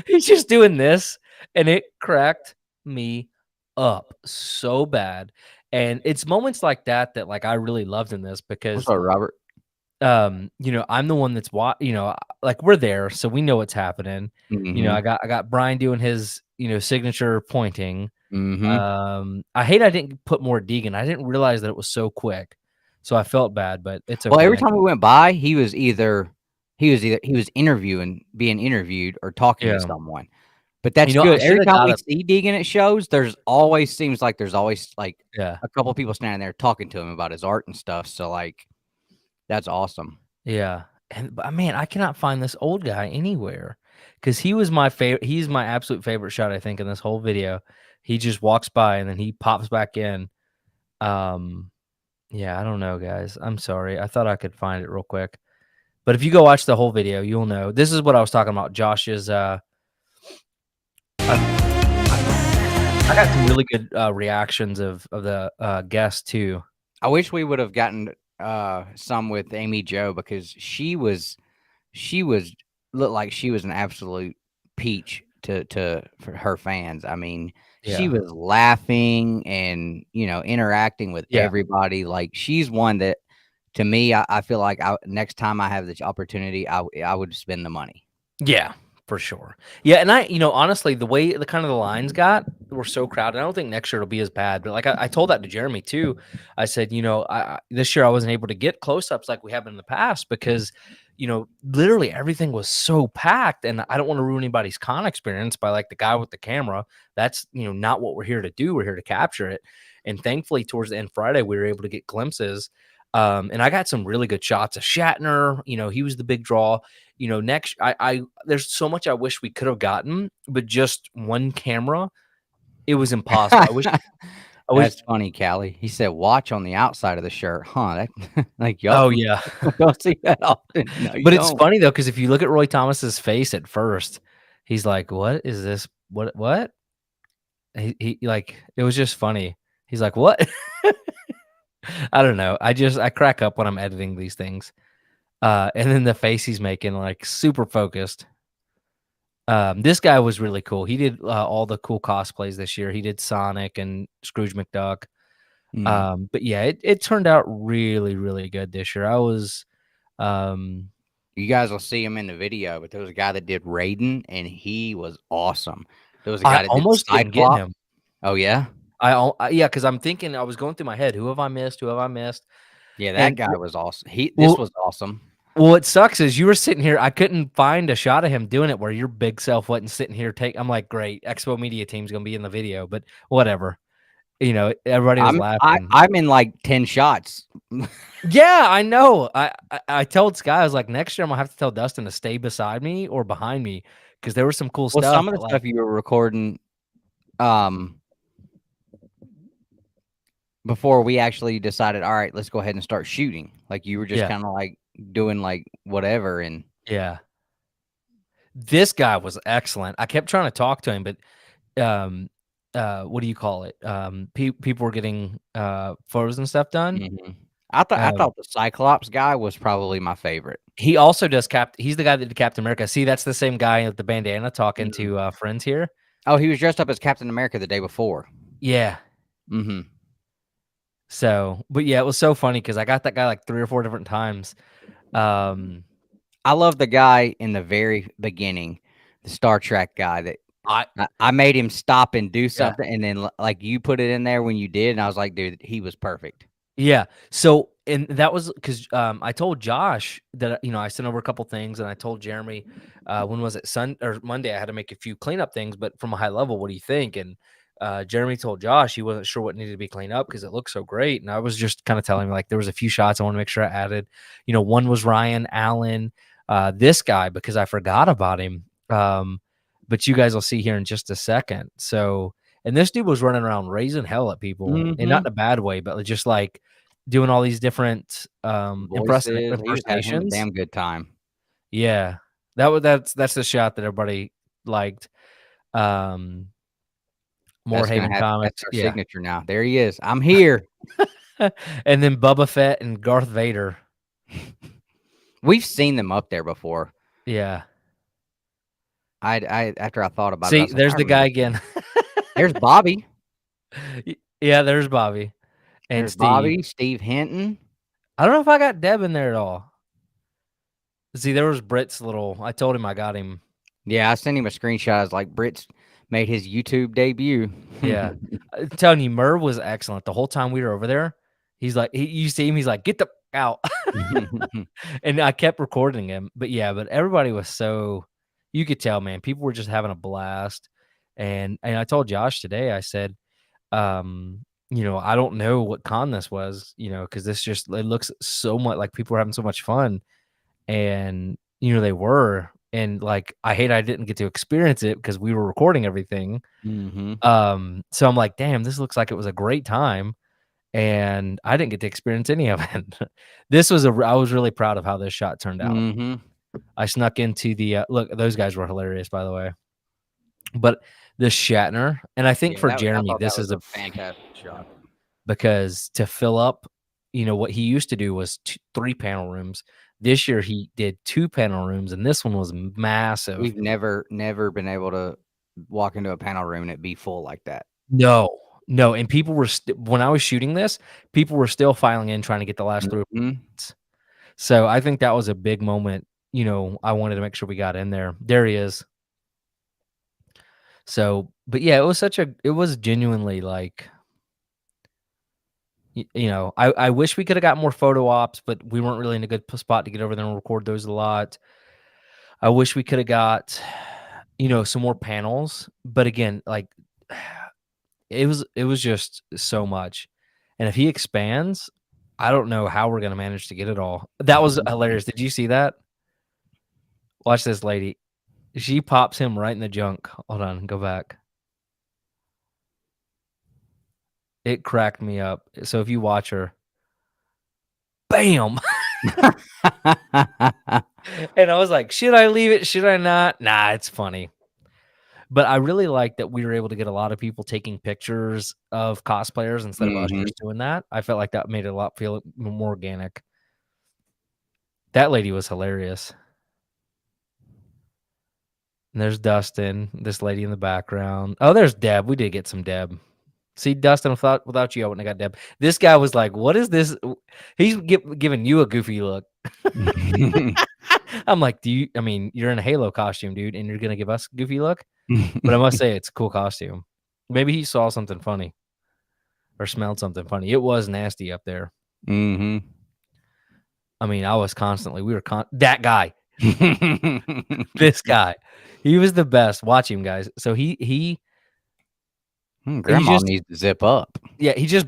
Speaker 1: He's just doing this. And it cracked me up so bad. And it's moments like that that like I really loved in this
Speaker 2: What's
Speaker 1: because
Speaker 2: up, Robert?
Speaker 1: I'm the one that's like we're there, so we know what's happening.
Speaker 2: Mhm.
Speaker 1: I got Brian doing his, signature pointing.
Speaker 2: Mhm.
Speaker 1: I hate I didn't put more Deegan. I didn't realize that it was so quick. So I felt bad, but it's
Speaker 2: Well, every
Speaker 1: okay.
Speaker 2: time we went by, he was being interviewed or talking to
Speaker 1: Yeah.
Speaker 2: someone. But that's
Speaker 1: I
Speaker 2: good.
Speaker 1: should
Speaker 2: Every
Speaker 1: have
Speaker 2: time
Speaker 1: got
Speaker 2: we
Speaker 1: a
Speaker 2: see Deegan at shows, there's always, like,
Speaker 1: yeah.
Speaker 2: a couple people standing there talking to him about his art and stuff, so, like, that's awesome.
Speaker 1: Yeah. But man, I cannot find this old guy anywhere because he was my favorite. He's my absolute favorite shot, I think, in this whole video. He just walks by and then he pops back in. Um, yeah, I don't know, guys. I'm sorry. I thought I could find it real quick. But if you go watch the whole video, you'll know. This is what I was talking about. Josh's I, I got some really good reactions of the guests too.
Speaker 2: I wish we would have gotten, some with Amy Jo because she was looked like she was an absolute peach to for her fans. I mean, she
Speaker 1: Yeah.
Speaker 2: was laughing and, interacting with
Speaker 1: Yeah.
Speaker 2: everybody. Like, she's one that, to me, I feel like next time I have this opportunity, I would spend the money.
Speaker 1: Yeah, for sure. Yeah, and honestly, the way the kind of the lines got were so crowded. I don't think next year it'll be as bad. But like I told that to Jeremy too. I said, this year I wasn't able to get close ups like we have in the past because, literally everything was so packed, and I don't want to ruin anybody's con experience by like the guy with the camera. That's not what we're here to do. We're here to capture it. And thankfully, towards the end Friday, we were able to get glimpses. And I got some really good shots of Shatner. He was the big draw. Next, I there's so much I wish we could have gotten, but just one camera, it was impossible. I wish.
Speaker 2: That's funny, Callie. He said, "Watch on the outside of the shirt." Huh, that like, yup.
Speaker 1: Oh yeah,
Speaker 2: Don't see that often. No, you
Speaker 1: but it's
Speaker 2: don't.
Speaker 1: funny though because if you look at Roy Thomas's face at first, he's like, "What is this? What?" He like it was just funny. He's like, "What?" I don't know. I crack up when I'm editing these things. And then the face he's making, like super focused. This guy was really cool. He did all the cool cosplays this year. He did Sonic and Scrooge McDuck.
Speaker 2: Mm.
Speaker 1: But yeah, it turned out really, really good this year. Um,
Speaker 2: You guys will see him in the video, but there was a guy that did Raiden, and he was awesome. There was a
Speaker 1: I
Speaker 2: guy that did
Speaker 1: almost didn't get
Speaker 2: Cyclops.
Speaker 1: him.
Speaker 2: Oh, yeah?
Speaker 1: Yeah, because I'm thinking I was going through my head, who have I missed? Who have I missed?
Speaker 2: Yeah, that
Speaker 1: And
Speaker 2: guy was awesome. This
Speaker 1: well,
Speaker 2: was awesome.
Speaker 1: what sucks is you were sitting here. I couldn't find a shot of him doing it where your big self wasn't sitting here. I'm like, great, Expo Media Team's gonna be in the video, but whatever. Everybody was laughing.
Speaker 2: I'm in, like, 10 shots.
Speaker 1: Yeah, I know. I told Sky, I was like, next year I'm gonna have to tell Dustin to stay beside me or behind me because there was some cool
Speaker 2: Well,
Speaker 1: stuff.
Speaker 2: some of the
Speaker 1: That, like,
Speaker 2: stuff you were recording, um, before we actually decided, "Alright, let's go ahead and start shooting." Like, you were just
Speaker 1: yeah,
Speaker 2: kinda, like, doing, like, whatever, and
Speaker 1: yeah. This guy was excellent. I kept trying to talk to him, but um, what do you call it? People were getting photos and stuff done.
Speaker 2: mhm. I
Speaker 1: Um,
Speaker 2: thought the Cyclops guy was probably my favorite.
Speaker 1: he also does He's the guy that did Captain America. See, that's the same guy with the bandana talking
Speaker 2: Mhm.
Speaker 1: to friends here.
Speaker 2: Oh, he was dressed up as Captain America the day before.
Speaker 1: Yeah.
Speaker 2: Mhm.
Speaker 1: So, but yeah, it was so funny because I got that guy like 3 or 4 different times. Um,
Speaker 2: I love the guy in the very beginning, the Star Trek guy that
Speaker 1: I
Speaker 2: I made him stop and do
Speaker 1: yeah.
Speaker 2: something, and then, like, you put it in there when you did, and I was like, "Dude, he was perfect."
Speaker 1: Yeah. So, and that was because I told Josh that I sent over a couple things, and I told Jeremy when was it or Monday? I had to make a few cleanup things, but from a high level, what do you think? And Jeremy told Josh he wasn't sure what needed to be cleaned up because it looked so great, and I was just kind of telling him like there was a few shots I want to make sure I added. One was Ryan Allen, this guy because I forgot about him. But you guys will see here in just a second. So, and this dude was running around raising hell at people, and not
Speaker 2: Mhm.
Speaker 1: in a bad way, but just like doing all these different
Speaker 2: Voices, he was having him a
Speaker 1: impersonations.
Speaker 2: damn good time.
Speaker 1: Yeah. That's the shot that everybody liked. Um Moorhaven
Speaker 2: That's
Speaker 1: Comics.
Speaker 2: our
Speaker 1: Yeah.
Speaker 2: signature now. There he is. I'm here.
Speaker 1: And then Bubba Fett and Darth Vader.
Speaker 2: We've seen them up there before.
Speaker 1: Yeah.
Speaker 2: I after I thought about it, I
Speaker 1: See,
Speaker 2: was like,
Speaker 1: there's
Speaker 2: "I
Speaker 1: the guy
Speaker 2: remember."
Speaker 1: again.
Speaker 2: There's Bobby.
Speaker 1: Yeah, there's Bobby and
Speaker 2: There's
Speaker 1: Steve.
Speaker 2: Bobby, Steve Hinton.
Speaker 1: I don't know if I got Deb in there at all. See, there was Britt's little. I told him I got him.
Speaker 2: Yeah, I sent him a screenshot. I was like, Britt's made his YouTube debut.
Speaker 1: Yeah, I'm telling you, Merv was excellent the whole time we were over there. He's like, you see him, he's like, get the out, and I kept recording him. But yeah, but everybody was so. You could tell, man. People were just having a blast, and I told Josh today. I said, I don't know what con this was, because this just it looks so much like people were having so much fun, and they were, and like I hate I didn't get to experience it because we were recording everything. So I'm like, damn, this looks like it was a great time, and I didn't get to experience any of it. I was really proud of how this shot turned out. I snuck into the look. Those guys were hilarious, by the way. But the Shatner, and I think for Jeremy, this is a
Speaker 2: fantastic shot
Speaker 1: because to fill up, what he used to do was 3 panel rooms. This year he did 2 panel rooms, and this one was massive.
Speaker 2: We've never been able to walk into a panel room and it be full like that.
Speaker 1: No, and people were when I was shooting this, people were still filing in trying to get the last 3 rooms. So I think that was a big moment. I wanted to make sure we got in there. There he is. So, but yeah, it was genuinely like, I wish we could have got more photo ops, but we weren't really in a good spot to get over there and record those a lot. I wish we could have got, some more panels, but again, like it was just so much. And if he expands, I don't know how we're going to manage to get it all. That was hilarious. Did you see that? Watch this lady. She pops him right in the junk. Hold on, go back. It cracked me up. So if you watch her, bam. And I was like, should I leave it? Should I not? Nah, it's funny. But I really like that we were able to get a lot of people taking pictures of cosplayers instead of us just doing that. I felt like that made it feel more organic. That lady was hilarious. And there's Dustin, this lady in the background. Oh, there's Deb. We did get some Deb. See, Dustin, without you, I wouldn't have got Deb. This guy was like, what is this? He's giving you a goofy look. I'm like, you're in a Halo costume, dude, and you're going to give us a goofy look? But I must say, it's a cool costume. Maybe he saw something funny or smelled something funny. It was nasty up there. I was constantly, that guy, this guy, he was the best. Watch him, guys. So
Speaker 2: Grandma needs to zip up.
Speaker 1: Yeah, he just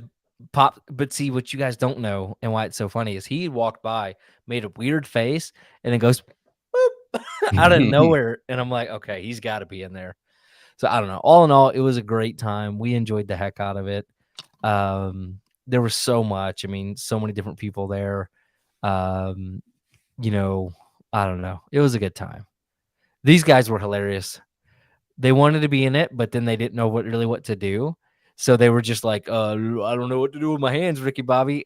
Speaker 1: popped. But see, what you guys don't know and why it's so funny is he walked by, made a weird face, and then goes out of nowhere. And I'm like, okay, he's got to be in there. So I don't know. All in all, it was a great time. We enjoyed the heck out of it. There was so much. So many different people there. I don't know. It was a good time. These guys were hilarious. They wanted to be in it, but then they didn't know what to do. So they were just like, I don't know what to do with my hands, Ricky Bobby.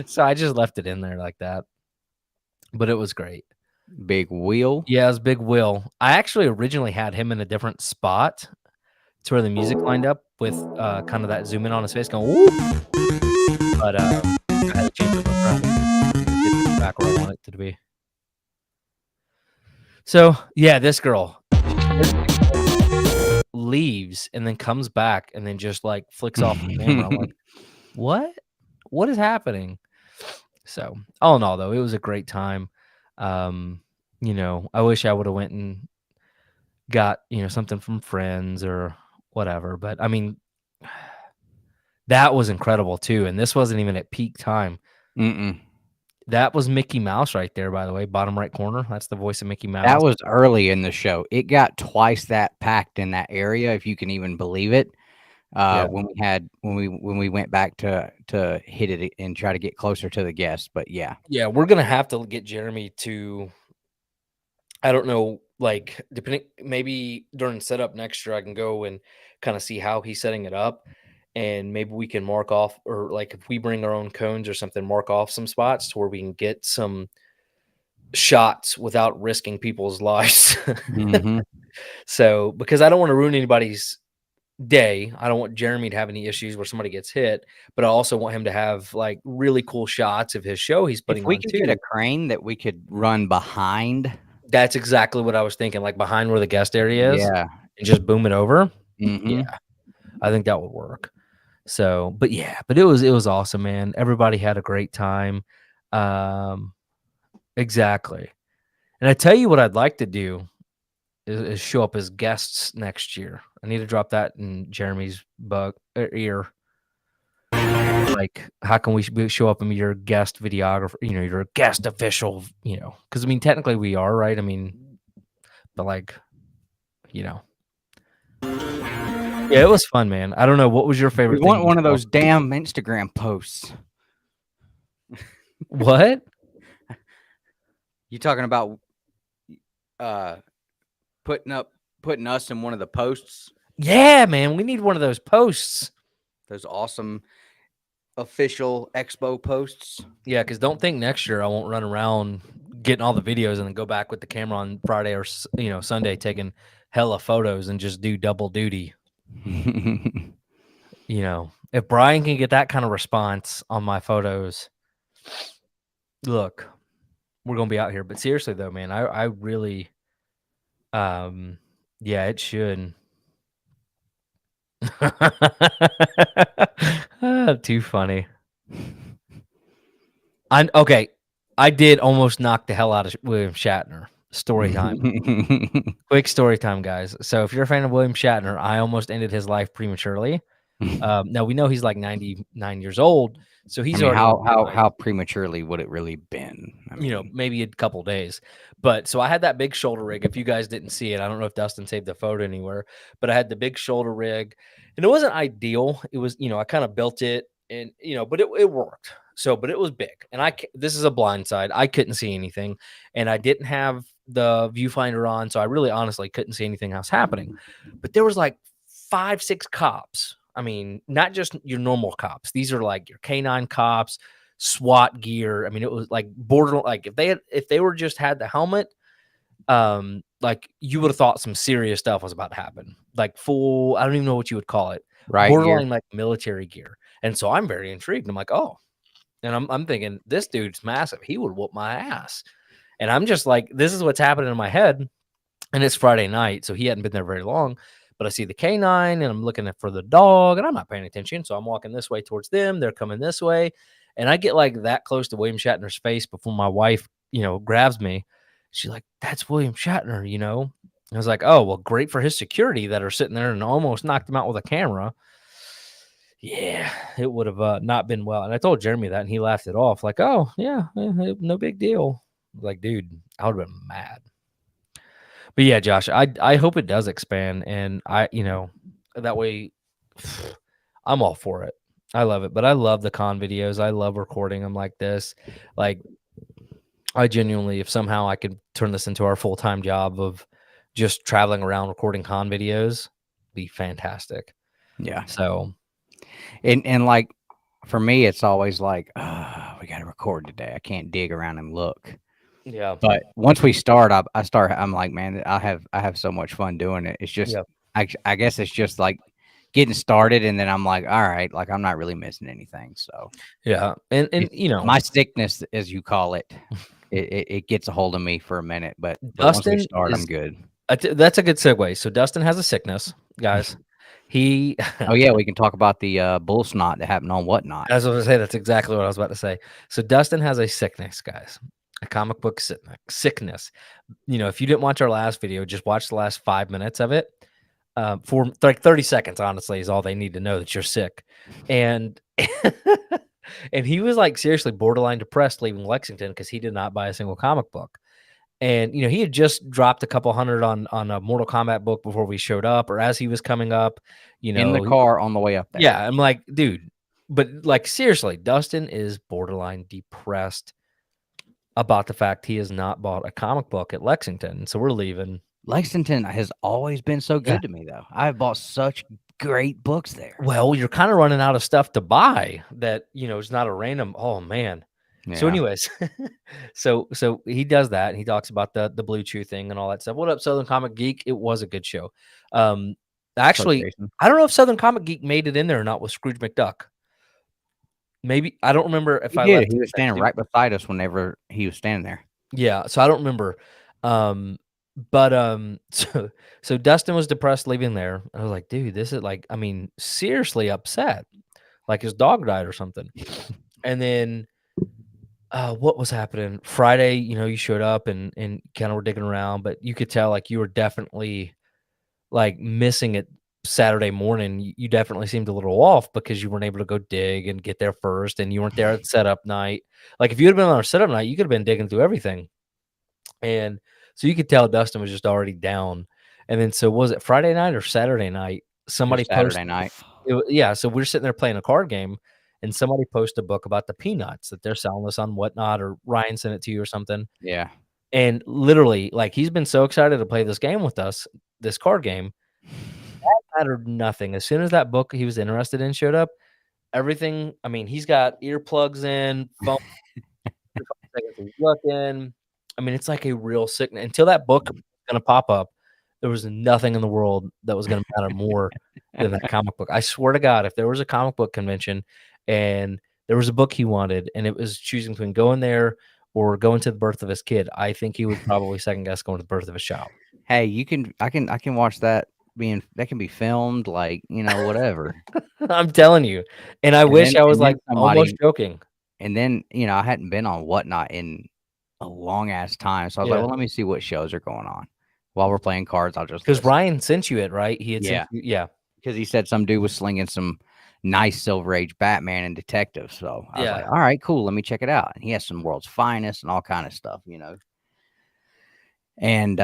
Speaker 1: So I just left it in there like that. But it was great.
Speaker 2: Big Will?
Speaker 1: Yeah, it was Big Will. I actually originally had him in a different spot to where the music lined up with kind of that zoom in on his face going, woo! But I had to change it around. Get it back where I want it to be. So, yeah, this girl leaves and then comes back and then just like flicks off the camera. I'm like, what? What is happening? So, all in all, though, it was a great time. I wish I would have went and got, something from friends or whatever. But that was incredible too. And this wasn't even at peak time. That was Mickey Mouse right there, by the way, bottom right corner. That's the voice of Mickey Mouse.
Speaker 2: That was early in the show. It got twice that packed in that area, if you can even believe it. When we went back to hit it and try to get closer to the guests. But yeah,
Speaker 1: we're gonna have to get Jeremy to. I don't know, like depending, maybe during setup next year, I can go and kind of see how he's setting it up. And maybe we can mark off, or like if we bring our own cones or something, mark off some spots to where we can get some shots without risking people's lives. So, because I don't want to ruin anybody's day. I don't want Jeremy to have any issues where somebody gets hit, but I also want him to have like really cool shots of his show he's
Speaker 2: If
Speaker 1: putting
Speaker 2: we
Speaker 1: on
Speaker 2: could get a
Speaker 1: too.
Speaker 2: crane that we could run behind.
Speaker 1: That's exactly what I was thinking, like behind where the guest area is
Speaker 2: Yeah.
Speaker 1: and just boom it over.
Speaker 2: Mhm.
Speaker 1: Yeah, I think that would work. So, but yeah, but it was awesome, man. Everybody had a great time. Um, exactly. And I tell you what I'd like to do is show up as guests next year. I need to drop that in Jeremy's ear. Like, how can we show up and be your guest videographer? You know, your guest official. You know, because I mean, technically we are, right? I mean, but like, you know, yeah, it was fun, man. I don't know what was your
Speaker 2: We
Speaker 1: favorite
Speaker 2: want
Speaker 1: thing.
Speaker 2: one of those damn Instagram posts.
Speaker 1: What?
Speaker 2: You talking about putting us in one of the posts?
Speaker 1: Yeah, man, we need one of those posts.
Speaker 2: Those awesome official expo posts.
Speaker 1: Yeah, because don't think next year I won't run around getting all the videos and then go back with the camera on Friday or Sunday taking hella photos and just do double duty. You know, if Brian can get that kind of response on my photos, look, we're gonna be out here. But seriously though, man, I really, yeah, it should. Too funny. Okay. I did almost knock the hell out of William Shatner. Story time. Quick story time, guys. So if you're a fan of William Shatner, I almost ended his life prematurely. Now we know he's like 99 years old, so he's
Speaker 2: I mean,
Speaker 1: already
Speaker 2: how prematurely would it really been? I mean,
Speaker 1: maybe a couple days. But so I had that big shoulder rig. If you guys didn't see it, I don't know if Dustin saved the photo anywhere, but I had the big shoulder rig, and it wasn't ideal. It was, I kind of built it, and but it worked. So, but it was big, and this is a blind side. I couldn't see anything, and I didn't have the viewfinder on, so I really honestly couldn't see anything else happening. But there was like 5, 6 cops. I mean, not just your normal cops. These are like your canine cops, SWAT gear. I mean, it was like border. Like if they were just had the helmet, like you would have thought some serious stuff was about to happen. Like full, I don't even know what you would call it.
Speaker 2: right
Speaker 1: Borderline
Speaker 2: here.
Speaker 1: like military gear. And so I'm very intrigued. I'm like, oh, and I'm thinking this dude's massive. He would whoop my ass. And I'm just like, this is what's happening in my head. And it's Friday night, so he hadn't been there very long. But I see the canine, and I'm looking for the dog, and I'm not paying attention. So I'm walking this way towards them. They're coming this way, and I get like that close to William Shatner's face before my wife, grabs me. She's like, "That's William Shatner." I was like, "Oh, well, great for his security that are sitting there and almost knocked him out with a camera." Yeah, it would have not been well. And I told Jeremy that, and he laughed it off, like, "Oh, yeah, no big deal." Like, dude, I would have been mad. But yeah, Josh, I hope it does expand, and that way I'm all for it. I love it, but I love the con videos. I love recording them like this. Like I genuinely, if somehow I could turn this into our full-time job of just traveling around recording con videos, be fantastic.
Speaker 2: Yeah.
Speaker 1: So,
Speaker 2: And like for me, it's always like, we got to record today. I can't dig around and look.
Speaker 1: yeah.
Speaker 2: But once we start, I'm like, man, I have so much fun doing it. It's just,
Speaker 1: Yeah.
Speaker 2: I guess it's just like getting started, and then I'm like, all right, like I'm not really missing anything. So
Speaker 1: Yeah. And
Speaker 2: my sickness, as you call it, it gets a hold of me for a minute, but once we
Speaker 1: Dustin
Speaker 2: start, I'm
Speaker 1: is
Speaker 2: good.
Speaker 1: that's a good segue. So Dustin has a sickness, guys. He
Speaker 2: Oh yeah, we can talk about the bull snot that happened on Whatnot.
Speaker 1: I was going to say that's exactly what I was about to say. So Dustin has a sickness, guys, a comic book sickness. If you didn't watch our last video, just watch the last 5 minutes of it. For like 30 seconds, honestly, is all they need to know that you're sick. And and he was like seriously borderline depressed leaving Lexington because he did not buy a single comic book. And he had just dropped a couple hundred on a Mortal Kombat book before we showed up, or as he was coming up.
Speaker 2: In the car on the way up there.
Speaker 1: Yeah, I'm like, dude, but like seriously, Dustin is borderline depressed about the fact he has not bought a comic book at Lexington. So we're leaving.
Speaker 2: Lexington has always been so good to me, though. I've bought such great books there.
Speaker 1: Well, you're kind of running out of stuff to buy that, it's not a random, oh man.
Speaker 2: Yeah.
Speaker 1: So anyways, so he does that, and he talks about the Blue Chew thing and all that stuff. What up, Southern Comic Geek? It was a good show. Actually,
Speaker 2: Association.
Speaker 1: I don't know if Southern Comic Geek made it in there or not with Scrooge McDuck. Maybe I don't remember if
Speaker 2: He
Speaker 1: I
Speaker 2: did.
Speaker 1: left
Speaker 2: He
Speaker 1: it
Speaker 2: was
Speaker 1: there
Speaker 2: standing
Speaker 1: too.
Speaker 2: right beside us whenever he was standing there.
Speaker 1: Yeah, so I don't remember. Um, but so Dustin was depressed leaving there. I was like, dude, this is like, I mean, seriously upset, like his dog died or something. And then what was happening Friday? You know, you showed up and kind of were digging around, but you could tell like you were definitely like missing it Saturday morning. You definitely seemed a little off because you weren't able to go dig and get there first, and you weren't there at setup night. Like if you had been on our setup night, you could have been digging through everything. And so you could tell Dustin was just already down. And then so was it Friday night or Saturday night?
Speaker 2: It was
Speaker 1: Somebody
Speaker 2: Saturday
Speaker 1: posted,
Speaker 2: night.
Speaker 1: yeah. So we're sitting there playing a card game, and somebody posted a book about the peanuts that they're selling us on Whatnot, or Ryan sent it to you or something.
Speaker 2: Yeah.
Speaker 1: And literally, like he's been so excited to play this game with us, this card game, mattered nothing. As soon as that book he was interested in showed up, everything. I mean, he's got earplugs in, phone seconds of looking. I mean, it's like a real sickness. Until that book was gonna pop up, there was nothing in the world that was gonna matter more than that comic book. I swear to God, if there was a comic book convention and there was a book he wanted, and it was choosing between going there or going to the birth of his kid, I think he would probably second guess going to the birth of his child.
Speaker 2: Hey, I can watch that that can be filmed, like, whatever.
Speaker 1: I'm telling you, and I
Speaker 2: And
Speaker 1: wish
Speaker 2: then
Speaker 1: I was
Speaker 2: and then
Speaker 1: like almost
Speaker 2: somebody
Speaker 1: joking.
Speaker 2: and then, I hadn't been on Whatnot in a long ass time. So I was like,
Speaker 1: Yeah,
Speaker 2: well, let me see what shows are going on. While we're playing cards, I'll just
Speaker 1: because
Speaker 2: listen.
Speaker 1: Ryan sent you it, right? He had sent
Speaker 2: Yeah.
Speaker 1: you, yeah,
Speaker 2: Because he said some dude was slinging some nice Silver Age Batman and detective. So I was
Speaker 1: yeah,
Speaker 2: like, all right, cool. Let me check it out. And he has some World's Finest and all kind of stuff, And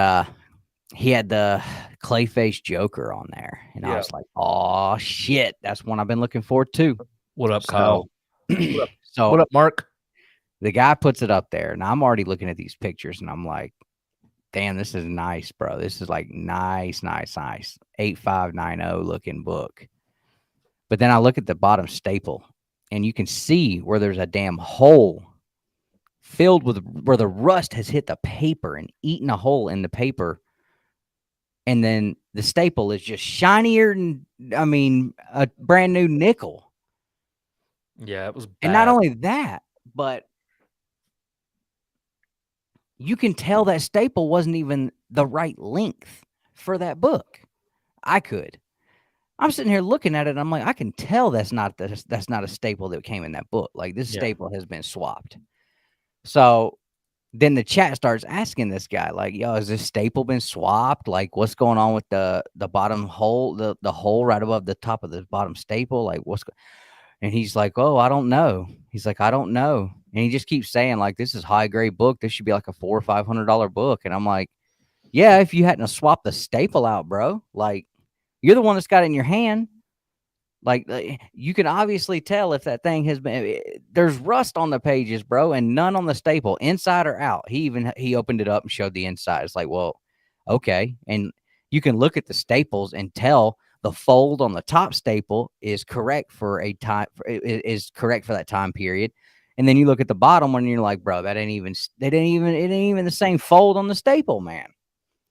Speaker 2: he had the Clayface Joker on there. And I
Speaker 1: yeah.
Speaker 2: was like, oh shit. That's one I've been looking forward to.
Speaker 1: What up, Kyle?
Speaker 2: So
Speaker 1: What up?
Speaker 2: so
Speaker 1: What up, Mark?
Speaker 2: the guy puts it up there. And I'm already looking at these pictures and I'm like, damn, this is nice, bro. This is like nice. 8590 looking book. But then I look at the bottom staple and you can see where there's a damn hole filled with where the rust has hit the paper and eaten a hole in the paper. And then the staple is just shinier than, a brand new nickel.
Speaker 1: Yeah, it was bad.
Speaker 2: And not only that, but you can tell that staple wasn't even the right length for that book. I'm sitting here looking at it and I'm like, I can tell that's not a staple that came in that book. Like this staple has been swapped. So then the chat starts asking this guy, like, yo, has this staple been swapped? Like, what's going on with the bottom hole, the hole right above the top of the bottom staple? Like, and he's like, oh, I don't know. He's like, I don't know. And he just keeps saying, like, this is high grade book. This should be like a $400 or $500 book. And I'm like, yeah, if you hadn't swapped the staple out, bro, like, you're the one that's got it in your hand. Like, you can obviously tell if that thing has been, there's rust on the pages, bro, and none on the staple, inside or out. He opened it up and showed the inside. It's like, well, okay. And you can look at the staples and tell the fold on the top staple is correct for is correct for that time period. And then you look at the bottom one and you're like, bro, it ain't even the same fold on the staple, man.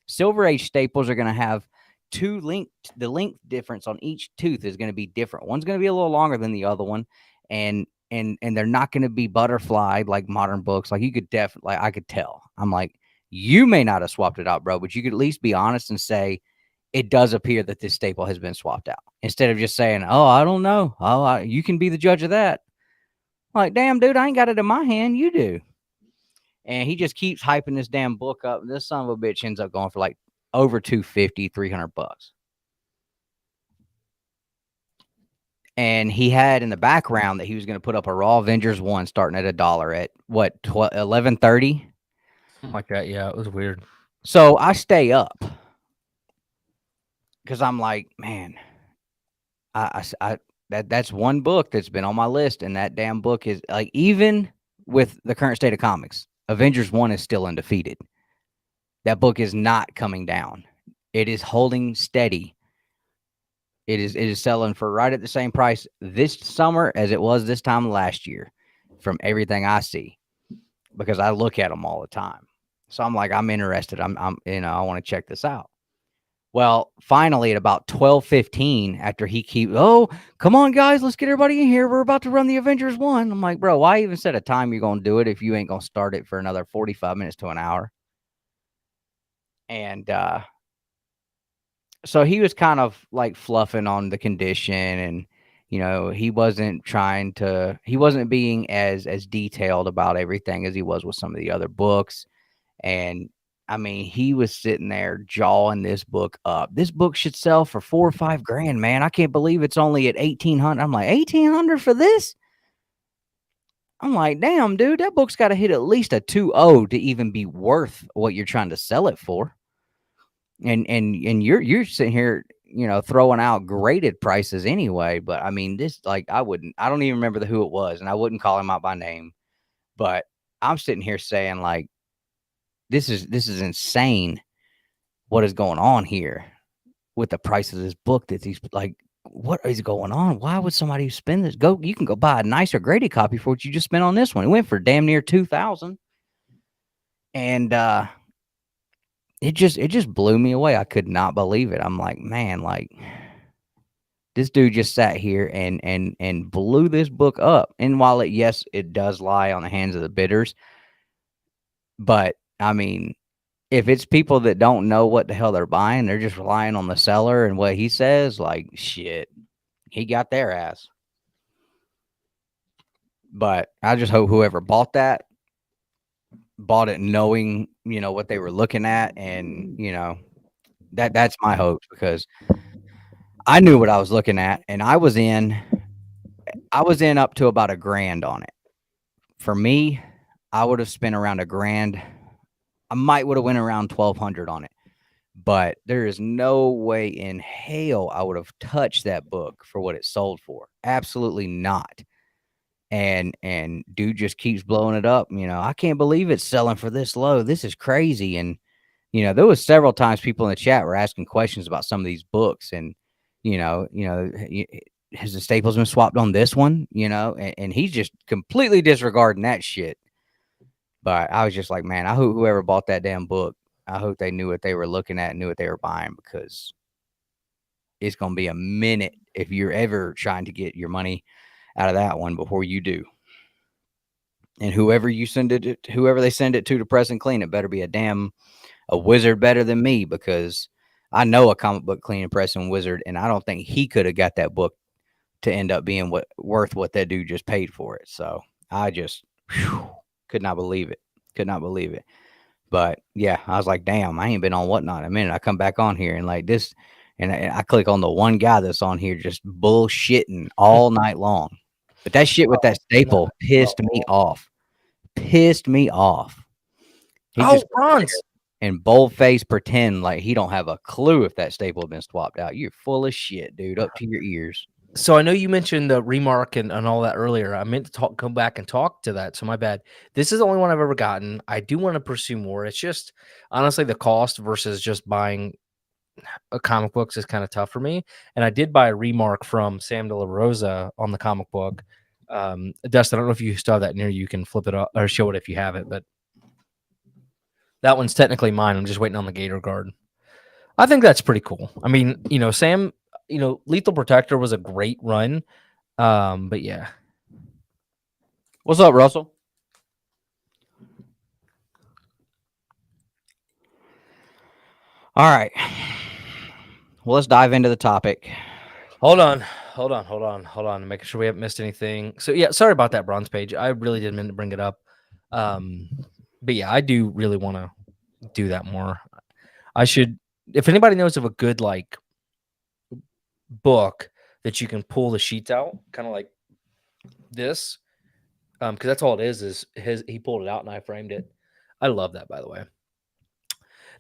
Speaker 2: Silver Age staples are going to have the length difference on each tooth is going to be different. One's going to be a little longer than the other one, and they're not going to be butterflied like modern books. Like you could definitely, I could tell. I'm like, you may not have swapped it out, bro, but you could at least be honest and say it does appear that this staple has been swapped out, instead of just saying, oh, I don't know. Oh, you can be the judge of that. Like, damn, dude, I ain't got it in my hand. You do. And he just keeps hyping this damn book up. This son of a bitch ends up going for like over $250, $300. And he had in the background that he was going to put up a Raw Avengers 1 starting at $1 at what, 11:30?
Speaker 1: Like that, yeah, it was weird.
Speaker 2: So I stay up because I'm like, man, that's one book that's been on my list, and that damn book is like, even with the current state of comics, Avengers 1 is still undefeated. That book is not coming down. It is holding steady. It is selling for right at the same price this summer as it was this time last year, from everything I see, because I look at them all the time. So I'm like, I'm interested. I want to check this out. Well, finally at about 12:15, after he keeps, oh, come on, guys, let's get everybody in here. We're about to run the Avengers 1. I'm like, bro, why even set a time you're going to do it if you ain't going to start it for another 45 minutes to an hour? And so he was kind of like fluffing on the condition, and he wasn't being as detailed about everything as he was with some of the other books. And I mean, he was sitting there jawing this book up. This book should sell for 4 or 5 grand, man. I can't believe it's only at 1,800. I'm like, 1,800 for this? I'm like, damn, dude, that book's got to hit at least a 2.0 to even be worth what you're trying to sell it for. And you're sitting here, throwing out graded prices anyway. But I mean, this, like, I don't even remember who it was, and I wouldn't call him out by name. But I'm sitting here saying, like, this is insane what is going on here with the price of this book. That he's like, what is going on? Why would somebody spend this? You can go buy a nicer graded copy for what you just spent on this one. It went for damn near 2,000. And it just blew me away. I could not believe it. I'm like, man, like, this dude just sat here and blew this book up. And while it does lie on the hands of the bidders, but I mean, if it's people that don't know what the hell they're buying, they're just relying on the seller and what he says, like, shit, he got their ass. But I just hope whoever bought it knowing, what they were looking at. And, that's my hope, because I knew what I was looking at, and I was in up to about $1,000 on it. For me, I would have spent around $1,000. I might would have went around 1,200 on it, but there is no way in hell I would have touched that book for what it sold for. Absolutely not. And dude just keeps blowing it up. I can't believe it's selling for this low. This is crazy. And there was several times people in the chat were asking questions about some of these books, and has the staples been swapped on this one? And he's just completely disregarding that shit. But I was just like, man, I hope whoever bought that damn book, I hope they knew what they were looking at and knew what they were buying, because it's going to be a minute if you're ever trying to get your money out of that one before you do. And whoever they send it to press and clean, it better be a wizard better than me, because I know a comic book cleaning press and wizard, and I don't think he could have got that book to end up being worth what that dude just paid for it. So I just could not believe it. But yeah, I was like, damn, I ain't been on Whatnot in a minute. I come back on here and like this, and I click on the one guy that's on here just bullshitting all night long. But that shit with that staple pissed me off. He just
Speaker 1: Bronze.
Speaker 2: and boldface pretend like he don't have a clue if that staple had been swapped out. You're full of shit, dude, up to your ears.
Speaker 1: So I know you mentioned the remark and all that earlier. I meant to come back and talk to that. So my bad. This is the only one I've ever gotten. I do want to pursue more. It's just honestly the cost versus just buying comic books is kind of tough for me. And I did buy a remark from Sam De La Rosa on the comic book. Dustin, I don't know if you still have that near you. You can flip it up or show it if you have it, but that one's technically mine. I'm just waiting on the Gator Guard. I think that's pretty cool. I mean, Sam, Lethal Protector was a great run. But yeah.
Speaker 2: What's up, Russell? All right. Well, let's dive into the topic.
Speaker 1: Hold on. Making sure we haven't missed anything. So yeah, sorry about that, Bronze Page. I really didn't mean to bring it up. But yeah, I do really want to do that more. I should, if anybody knows of a good like book that you can pull the sheets out, kind of like this, because that's all it is he pulled it out and I framed it. I love that, by the way.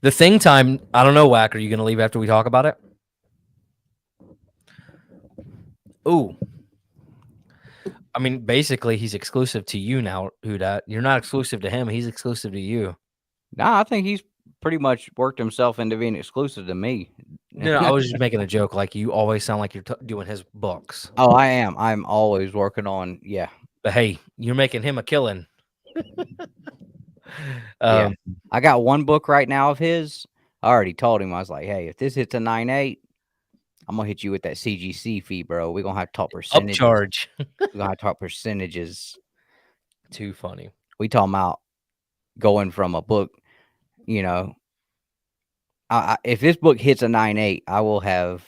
Speaker 1: The Thing Time, I don't know, Whack, are you going to leave after we talk about it? Ooh. I mean, basically, he's exclusive to you now, Hudat. You're not exclusive to him. He's exclusive to you.
Speaker 2: Nah, I think he's pretty much worked himself into being exclusive to me.
Speaker 1: No, I was just making a joke. Like, you always sound like you're doing his books.
Speaker 2: Oh, I am. I'm always working on, yeah.
Speaker 1: But hey, you're making him a killing.
Speaker 2: Yeah. I got one book right now of his. I already told him, I was like, hey, if this hits a 9.8, I'm gonna hit you with that CGC fee, bro. We're gonna have to talk percentages.
Speaker 1: Upcharge.
Speaker 2: We're gonna have to talk percentages.
Speaker 1: Too funny.
Speaker 2: We talking about going from a book, you know. If this book hits a 9.8, I will have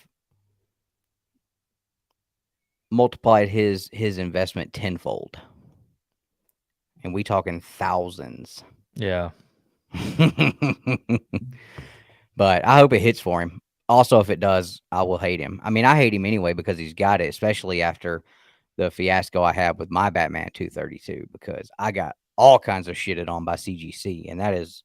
Speaker 2: multiplied his investment tenfold. And we talking thousands.
Speaker 1: Yeah.
Speaker 2: But I hope it hits for him. Also, if it does, I will hate him. I mean, I hate him anyway because he's got it, especially after the fiasco I had with my Batman 232, because I got all kinds of shitted on by CGC, and that is,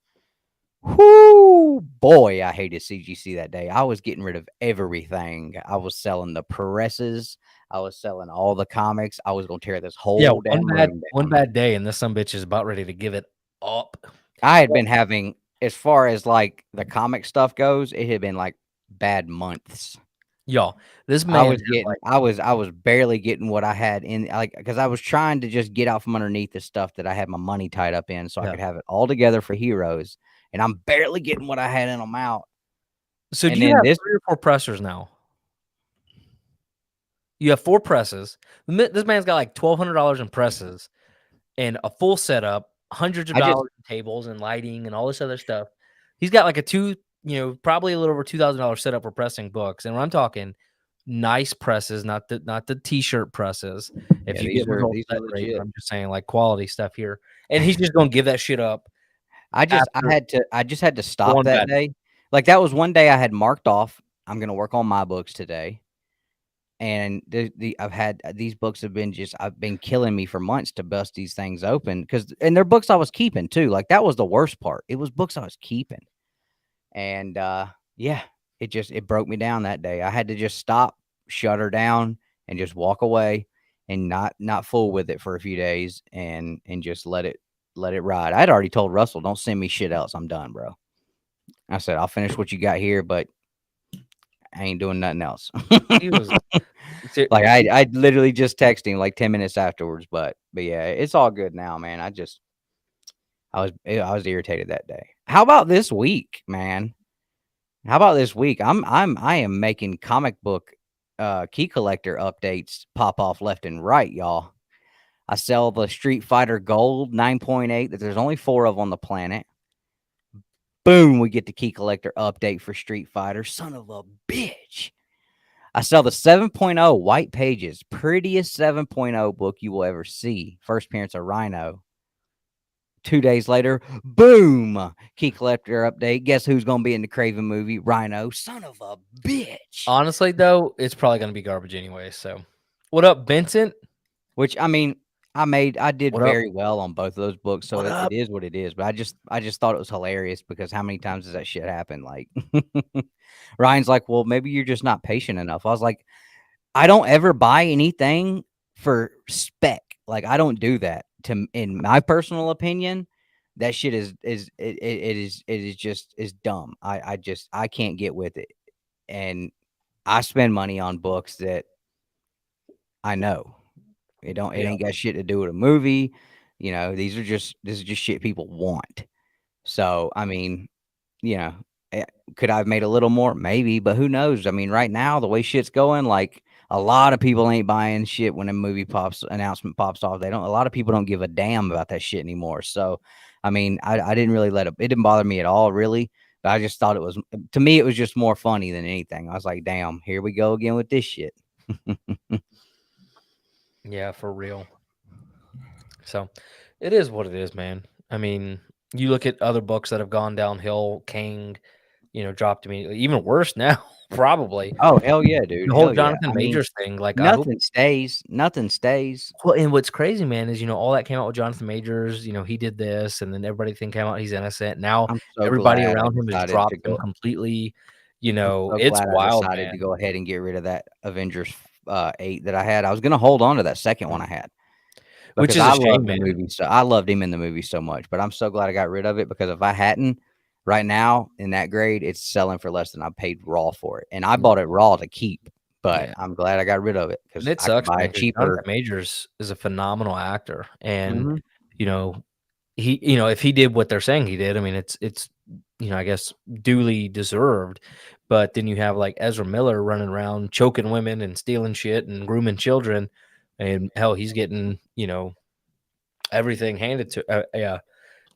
Speaker 2: whoo, boy, I hated CGC that day. I was getting rid of everything. I was selling the presses. I was selling all the comics. I was gonna tear this whole damn room down.
Speaker 1: One bad day, and this bitch is about ready to give it up.
Speaker 2: I had been having, as far as like the comic stuff goes, it had been like bad months.
Speaker 1: Y'all, this man
Speaker 2: I was barely getting what I had in, like, because I was trying to just get out from underneath the stuff that I had my money tied up in, so I could have it all together for Heroes, and I'm barely getting what I had in them out.
Speaker 1: So do you have 3 or 4 pressers now? You have 4 presses. This man's got like $1,200 in presses and a full setup, hundreds of dollars in tables and lighting and all this other stuff. He's got like probably a little over $2,000 setup for pressing books. And when I'm talking nice presses, not the t-shirt presses. If you get results that great, I'm just saying like quality stuff here. And he's just gonna give that shit up.
Speaker 2: I just had to stop that day. Like, that was one day I had marked off, I'm gonna work on my books today. And I've had these books have been I've been killing me for months to bust these things open, and they're books I was keeping too. Like, that was the worst part. It was books I was keeping. And yeah, it broke me down that day. I had to just stop, shut her down, and just walk away and not fool with it for a few days and just let it ride. I'd already told Russell, don't send me shit else. I'm done, bro. I said, I'll finish what you got here, but I ain't doing nothing else.
Speaker 1: He was
Speaker 2: like, I literally just texted him like 10 minutes afterwards, but yeah, it's all good now, man. I was irritated that day. How about this week, man? How about this week? I am making comic book key collector updates pop off left and right, y'all. I sell the Street Fighter Gold 9.8 that there's only 4 of on the planet. Boom, we get the key collector update for Street Fighter. Son of a bitch. I sell the 7.0 White Pages, prettiest 7.0 book you will ever see. First appearance of Rhino. 2 days later, boom, key collector update. Guess who's going to be in the Kraven movie? Rhino. Son of a bitch.
Speaker 1: Honestly, though, it's probably going to be garbage anyway. So, what up, Vincent?
Speaker 2: Which, I mean, I did very well on both of those books, so it is what it is. But I just thought it was hilarious because how many times does that shit happen? Like, Ryan's like, well, maybe you're just not patient enough. I was like, I don't ever buy anything for spec. Like, I don't do that. In my personal opinion, that shit is just dumb. I can't get with it, and I spend money on books that I know. It ain't got shit to do with a movie. You know, this is just shit people want. So, I mean, you know, could I have made a little more? Maybe, but who knows? I mean, right now, the way shit's going, like, a lot of people ain't buying shit when a movie announcement pops off. A lot of people don't give a damn about that shit anymore. So, I mean, I didn't really it didn't bother me at all, really. But I just thought to me, it was just more funny than anything. I was like, damn, here we go again with this shit.
Speaker 1: Yeah, for real. So it is what it is, man. I mean, you look at other books that have gone downhill. King, dropped immediately. Even worse now, probably.
Speaker 2: Oh, hell yeah, dude.
Speaker 1: The whole Jonathan Majors thing, like,
Speaker 2: nothing stays. Nothing stays.
Speaker 1: Well, and what's crazy, man, is all that came out with Jonathan Majors. He did this, and then everybody came out he's innocent. Now everybody around him has dropped him completely. It's wild.
Speaker 2: I decided to go ahead and get rid of that Avengers 8 that I had. I was gonna hold on to that second one I had,
Speaker 1: which is a shame, man.
Speaker 2: Movie, so I loved him in the movie so much, but I'm so glad I got rid of it, because if I hadn't, right now in that grade, it's selling for less than I paid raw for it, and I bought it raw to keep. But I'm glad I got rid of it, because
Speaker 1: it sucks. Cheaper. Majors is a phenomenal actor, and he, if he did what they're saying he did, I mean, it's I guess duly deserved. But then you have like Ezra Miller running around choking women and stealing shit and grooming children, and hell, he's getting everything handed to. Yeah,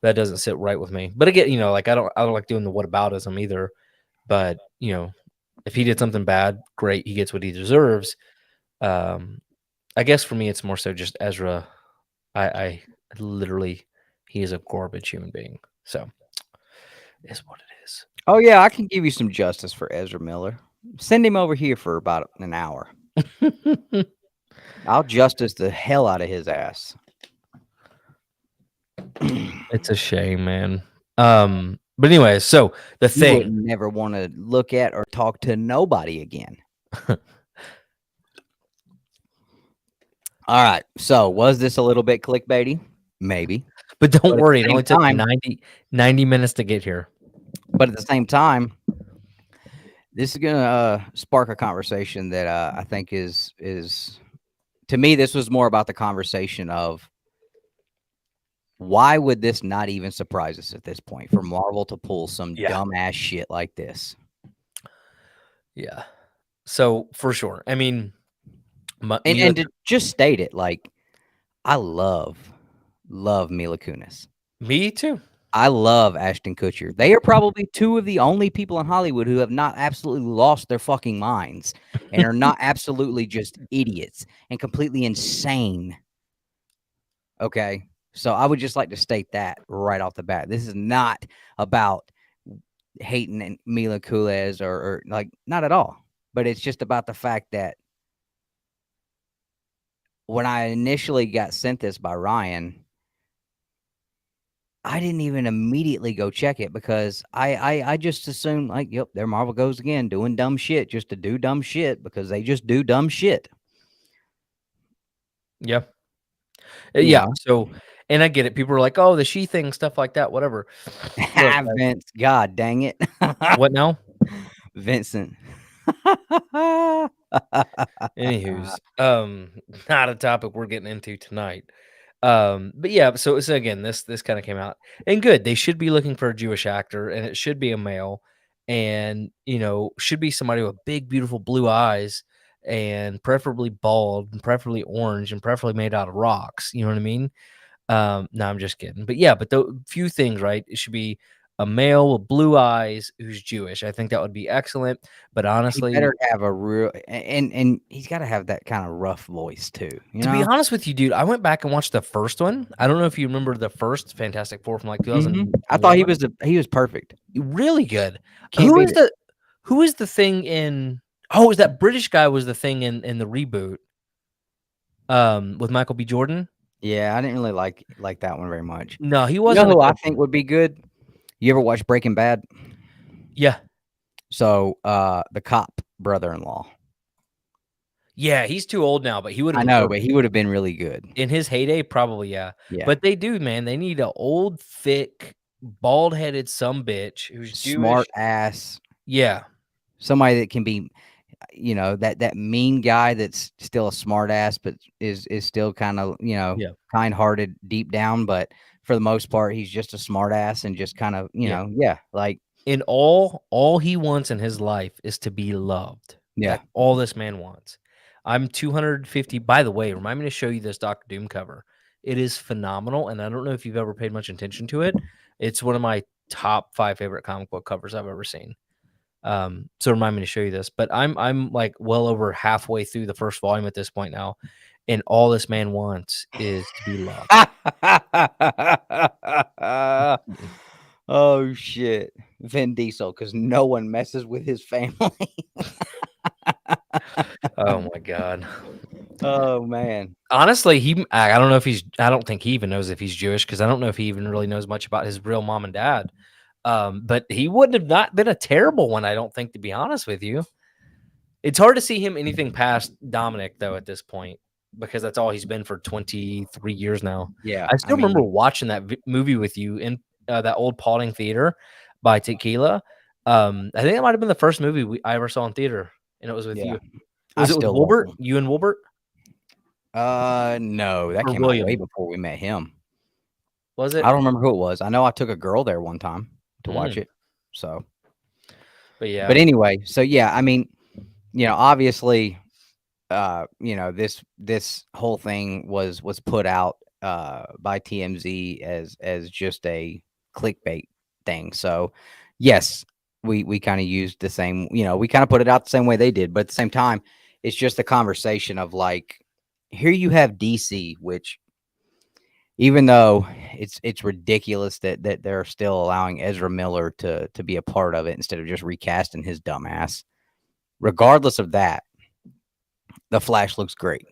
Speaker 1: that doesn't sit right with me. But again, like I don't like doing the whataboutism either. But if he did something bad, great, he gets what he deserves. Um, I guess for me, it's more so just Ezra. I literally, he is a garbage human being. So, is what it is.
Speaker 2: Oh yeah, I can give you some justice for Ezra Miller. Send him over here for about an hour. I'll justice the hell out of his ass.
Speaker 1: It's a shame, man. But anyway, so the
Speaker 2: You
Speaker 1: thing.
Speaker 2: would never want to look at or talk to nobody again. All right. So was this a little bit clickbaity? Maybe.
Speaker 1: But don't
Speaker 2: at
Speaker 1: worry,
Speaker 2: the
Speaker 1: it only
Speaker 2: same
Speaker 1: took
Speaker 2: time-
Speaker 1: 90 minutes to get here.
Speaker 2: But at the same time, this is gonna spark a conversation that I think is to me, this was more about the conversation of why would this not even surprise us at this point for Marvel to pull some
Speaker 1: Yeah.
Speaker 2: dumbass shit like this?
Speaker 1: Yeah. So for sure. I mean,
Speaker 2: And to just state it, like, I love Mila Kunis.
Speaker 1: me too.
Speaker 2: I love Ashton Kutcher. They are probably two of the only people in Hollywood who have not absolutely lost their fucking minds and are not absolutely just idiots and completely insane. Okay. So I would just like to state that right off the bat. This is not about hating Mila Kunis or like, not at all. But it's just about the fact that when I initially got sent this by Ryan, I didn't even immediately go check it because I just assumed like, yep, there Marvel goes again doing dumb shit just to do dumb shit because they just do dumb shit.
Speaker 1: Yeah.
Speaker 2: You
Speaker 1: Yeah.
Speaker 2: know?
Speaker 1: So, and I get it. People are like, oh, the she thing, stuff like that, whatever. Look,
Speaker 2: Vince, God dang it.
Speaker 1: what now?
Speaker 2: Vincent.
Speaker 1: Anywho's, not a topic we're getting into tonight. But yeah, so again, this kind of came out and good. They should be looking for a Jewish actor, and it should be a male, and should be somebody with big, beautiful blue eyes, and preferably bald, and preferably orange, and preferably made out of rocks. You know what I mean? No, I'm just kidding. But yeah, but the few things, right? It should be a male with blue eyes who's Jewish. I think that would be excellent. But
Speaker 2: He
Speaker 1: honestly,
Speaker 2: better have a real and he's got to have that kind of rough voice too.
Speaker 1: to be honest with you, dude, I went back and watched the first one. I don't know if you remember the first Fantastic Four from like 2000.
Speaker 2: I thought he was perfect.
Speaker 1: Really good.
Speaker 2: Can't beat it.
Speaker 1: Who is the thing in? Oh, is that British guy was the thing in the reboot? With Michael B. Jordan.
Speaker 2: Yeah, I didn't really like that one very much.
Speaker 1: No, he
Speaker 2: You
Speaker 1: wasn't.
Speaker 2: know who I think would be good? You ever watch Breaking Bad?
Speaker 1: Yeah,
Speaker 2: So, the cop brother-in-law.
Speaker 1: yeah, he's too old now, but he would.
Speaker 2: I know, but he would have been really good.
Speaker 1: In his heyday, probably, yeah.
Speaker 2: Yeah.
Speaker 1: But they do, man. They need an old, thick, bald-headed sumbitch who's
Speaker 2: Smart
Speaker 1: Jewish.
Speaker 2: ass,
Speaker 1: Yeah,
Speaker 2: somebody that can be, that mean guy that's still a smart ass, but is still kind of,
Speaker 1: Yeah.
Speaker 2: kind-hearted deep down. But for the most part, he's just a smart ass and just kind of, like,
Speaker 1: and all he wants in his life is to be loved.
Speaker 2: yeah.
Speaker 1: That's all this man wants. I'm 250. By the way, remind me to show you this Doctor Doom cover. It is phenomenal, and I don't know if you've ever paid much attention to it. It's one of my top 5 favorite comic book covers I've ever seen. So remind me to show you this. But I'm like well over halfway through the first volume at this point now, and all this man wants is to be loved.
Speaker 2: Oh shit, Vin Diesel, because no one messes with his family.
Speaker 1: Oh my god.
Speaker 2: Oh man.
Speaker 1: Honestly, I don't know if I don't think he even knows if he's Jewish because I don't know if he even really knows much about his real mom and dad. But he wouldn't have not been a terrible one, I don't think, to be honest with you. It's hard to see him anything past Dominic though at this point because that's all he's been for 23 years now.
Speaker 2: Yeah,
Speaker 1: I still remember watching that movie with you in that old Paulding Theater by Tequila. I think that might have been the first movie I ever saw in theater, and it was with you. Was it with Wilbert? You and Wilbert?
Speaker 2: No, that
Speaker 1: Or
Speaker 2: came out
Speaker 1: William?
Speaker 2: way before we met him.
Speaker 1: Was it?
Speaker 2: I don't remember who it was. I know I took a girl there one time to watch it. So,
Speaker 1: But yeah,
Speaker 2: but anyway, so yeah, I mean, obviously, this whole thing was put out by TMZ as just a clickbait thing. So, yes, we kind of used the same, we kind of put it out the same way they did, but at the same time, it's just a conversation of like, here you have DC, which even though it's ridiculous that they're still allowing Ezra Miller to be a part of it instead of just recasting his dumbass. Regardless of that, the Flash looks great.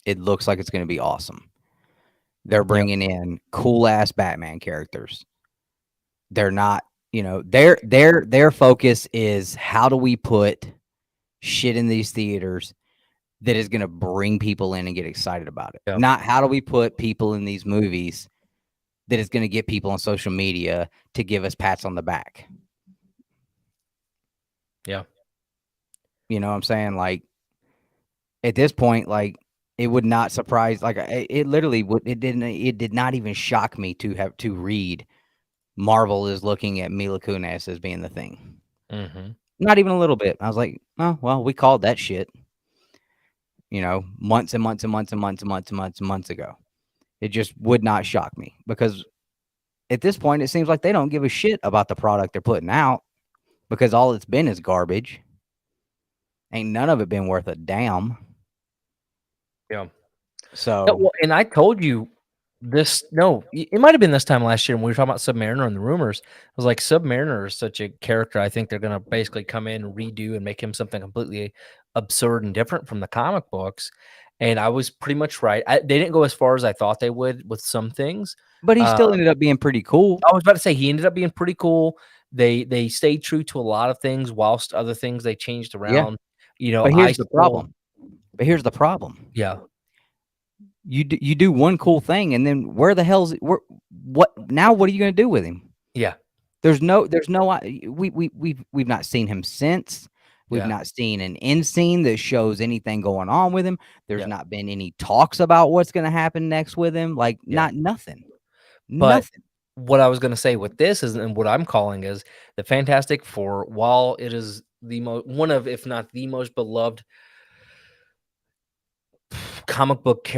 Speaker 2: It looks like it's going to be awesome. They're bringing in cool ass Batman characters. They're not, their focus is how do we put shit in these theaters that is going to bring people in and get excited about it.
Speaker 1: Yeah.
Speaker 2: Not how do we put people in these movies that is going to get people on social media to give us pats on the back.
Speaker 1: Yeah.
Speaker 2: You know what I'm saying? Like, at this point, like, it would not surprise, like, it literally would, it did not even shock me to have to read Marvel is looking at Mila Kunis as being the thing.
Speaker 1: Mm-hmm.
Speaker 2: Not even a little bit. I was like, oh, well, we called that shit, months and months and months and months and months and months and months ago. It just would not shock me because at this point, it seems like they don't give a shit about the product they're putting out because all it's been is garbage. Ain't none of it been worth a damn.
Speaker 1: Yeah.
Speaker 2: So,
Speaker 1: Yeah, well, and I told you this. No, it might have been this time last year when we were talking about Submariner and the rumors. I was like, Submariner is such a character. I think they're gonna basically come in and redo and make him something completely absurd and different from the comic books. And I was pretty much right. They didn't go as far as I thought they would with some things.
Speaker 2: but he still ended up being pretty cool.
Speaker 1: I was about to say he ended up being pretty cool. They stayed true to a lot of things, whilst other things they changed around.
Speaker 2: But here's the problem. But here's the problem.
Speaker 1: Yeah.
Speaker 2: You do one cool thing, and then what now? What are you going to do with him?
Speaker 1: Yeah.
Speaker 2: There's no we've not seen him since. We've not seen an end scene that shows anything going on with him. There's not been any talks about what's going to happen next with him. Like nothing.
Speaker 1: But
Speaker 2: Nothing.
Speaker 1: what I was going to say with this is, and what I'm calling is the Fantastic Four, while it is one of, if not the most beloved comic book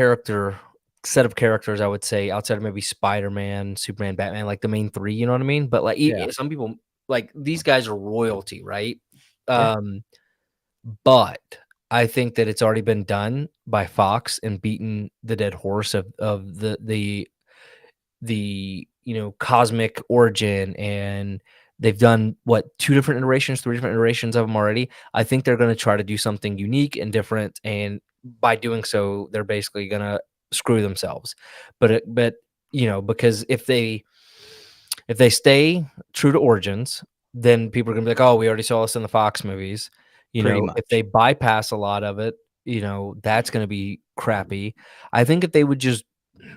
Speaker 1: set of characters, I would say, outside of maybe Spider-Man, Superman, Batman, like the main three, you know what I mean? But like some people, like these guys are royalty, right? But I think that it's already been done by Fox and beaten the dead horse of the cosmic origin, and they've done three different iterations of them already. I think they're going to try to do something unique and different, and by doing so, they're basically going to screw themselves. But because if they stay true to origins, then people are going to be like, oh, we already saw this in the Fox movies. If they bypass a lot of it, that's going to be crappy. I think if they would just,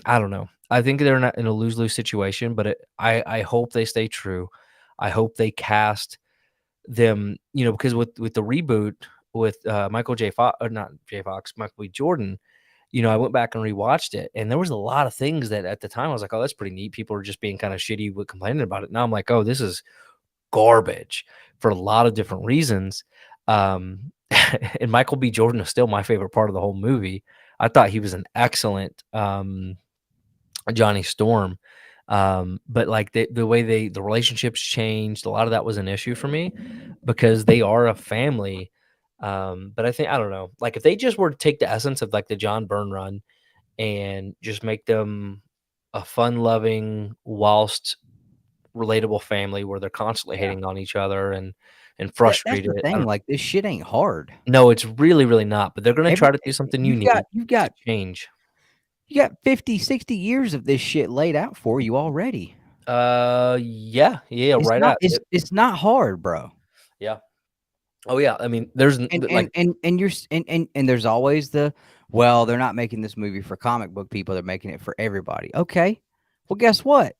Speaker 1: I don't know. I think they're not in a lose-lose situation, but I hope they stay true. I hope they cast them, because with the reboot with Michael B. Jordan, I went back and rewatched it, and there was a lot of things that at the time I was like, oh, that's pretty neat. People were just being kind of shitty with complaining about it. Now I'm like, oh, this is garbage for a lot of different reasons. And Michael B. Jordan is still my favorite part of the whole movie. I thought he was an excellent Johnny Storm. But like the way the relationships changed, a lot of that was an issue for me because they are a family. But I don't know, like if they just were to take the essence of like the John Byrne run and just make them a fun loving whilst relatable family where they're constantly hating on each other and frustrated.
Speaker 2: That's the thing. Like, this shit ain't hard.
Speaker 1: No, it's really, really not. But they're going to try to do something unique.
Speaker 2: You've got
Speaker 1: change.
Speaker 2: You got 50, 60 years of this shit laid out for you already.
Speaker 1: Yeah,
Speaker 2: it's not hard, bro.
Speaker 1: Yeah. Oh yeah. I mean, there's
Speaker 2: and there's always they're not making this movie for comic book people, they're making it for everybody. Okay. Well, guess what?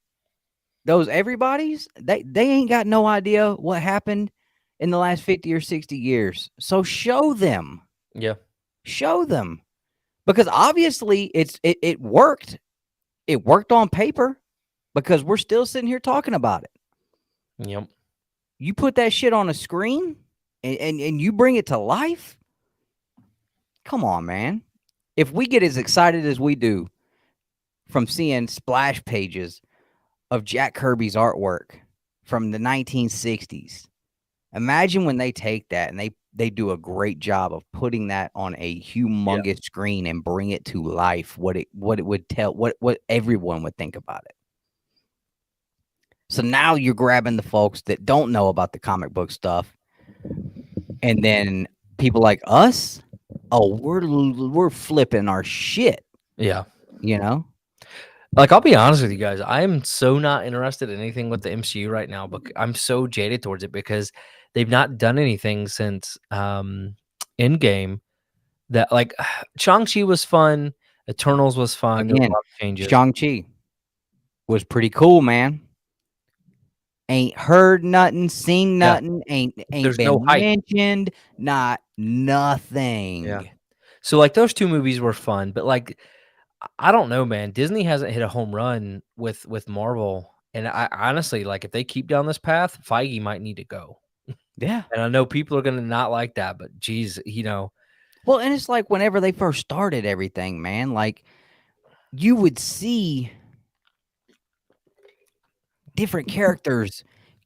Speaker 2: Those everybody's, they ain't got no idea what happened in the last 50 or 60 years. So show them.
Speaker 1: Yeah.
Speaker 2: Show them. Because obviously it worked. It worked on paper because we're still sitting here talking about it.
Speaker 1: Yep.
Speaker 2: You put that shit on a screen and you bring it to life. Come on, man. If we get as excited as we do from seeing splash pages of Jack Kirby's artwork from the 1960s, imagine when they take that and they do a great job of putting that on a humongous screen and bring it to life, what it would tell, what everyone would think about it. So now you're grabbing the folks that don't know about the comic book stuff, and then people like us, oh, we're flipping our shit,
Speaker 1: Yeah.
Speaker 2: you know?
Speaker 1: Like, I'll be honest with you guys, I'm so not interested in anything with the MCU right now, but I'm so jaded towards it because they've not done anything since Endgame that, like, Shang-Chi was fun, Eternals was fun, there were a
Speaker 2: Again,
Speaker 1: lot of changes.
Speaker 2: Shang-Chi was pretty cool, man. Ain't heard nothing, seen
Speaker 1: Yeah.
Speaker 2: nothing, ain't
Speaker 1: There's
Speaker 2: been
Speaker 1: no hype.
Speaker 2: mentioned, not nothing.
Speaker 1: Yeah. So, like, those 2 movies were fun, but, like, I don't know, man. Disney hasn't hit a home run with Marvel, and I honestly, like, if they keep down this path, Feige might need to go.
Speaker 2: Yeah.
Speaker 1: And I know people are gonna not like that, but geez,
Speaker 2: Well, and it's like whenever they first started everything, man, like you would see different characters